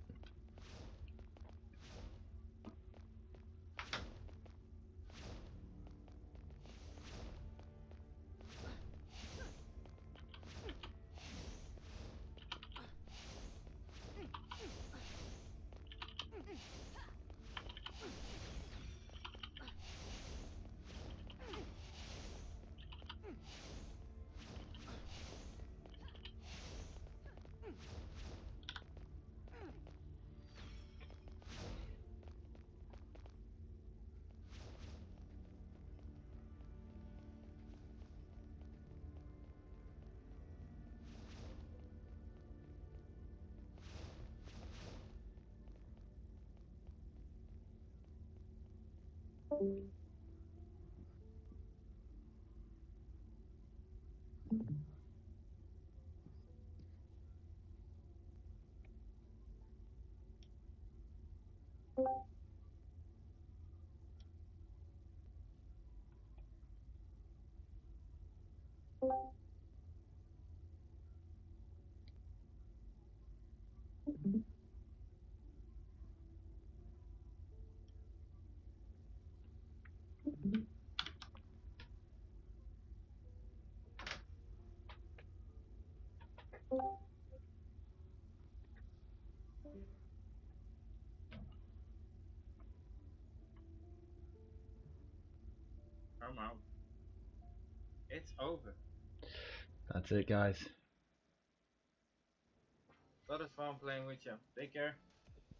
I'm out. It's over. That's it, guys. A lot of fun playing with you. Take care.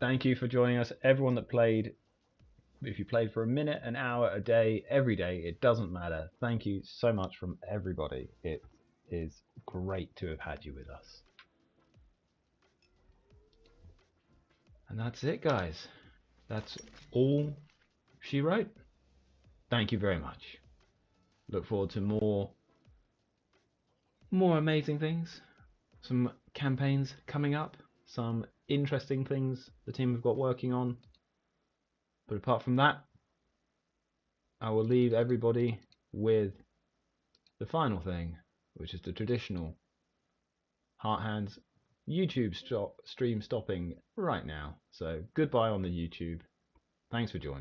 Thank you for joining us. Everyone that played, if you played for a minute, an hour, a day, every day, it doesn't matter. Thank you so much from everybody. It is great to have had you with us. And that's it, guys. That's all she wrote. Thank you very much. Look forward to more amazing things. Some campaigns coming up. Some interesting things the team have got working on. But apart from that, I will leave everybody with the final thing, which is the traditional Heart Hands YouTube stream stopping right now. So goodbye on the YouTube. Thanks for joining.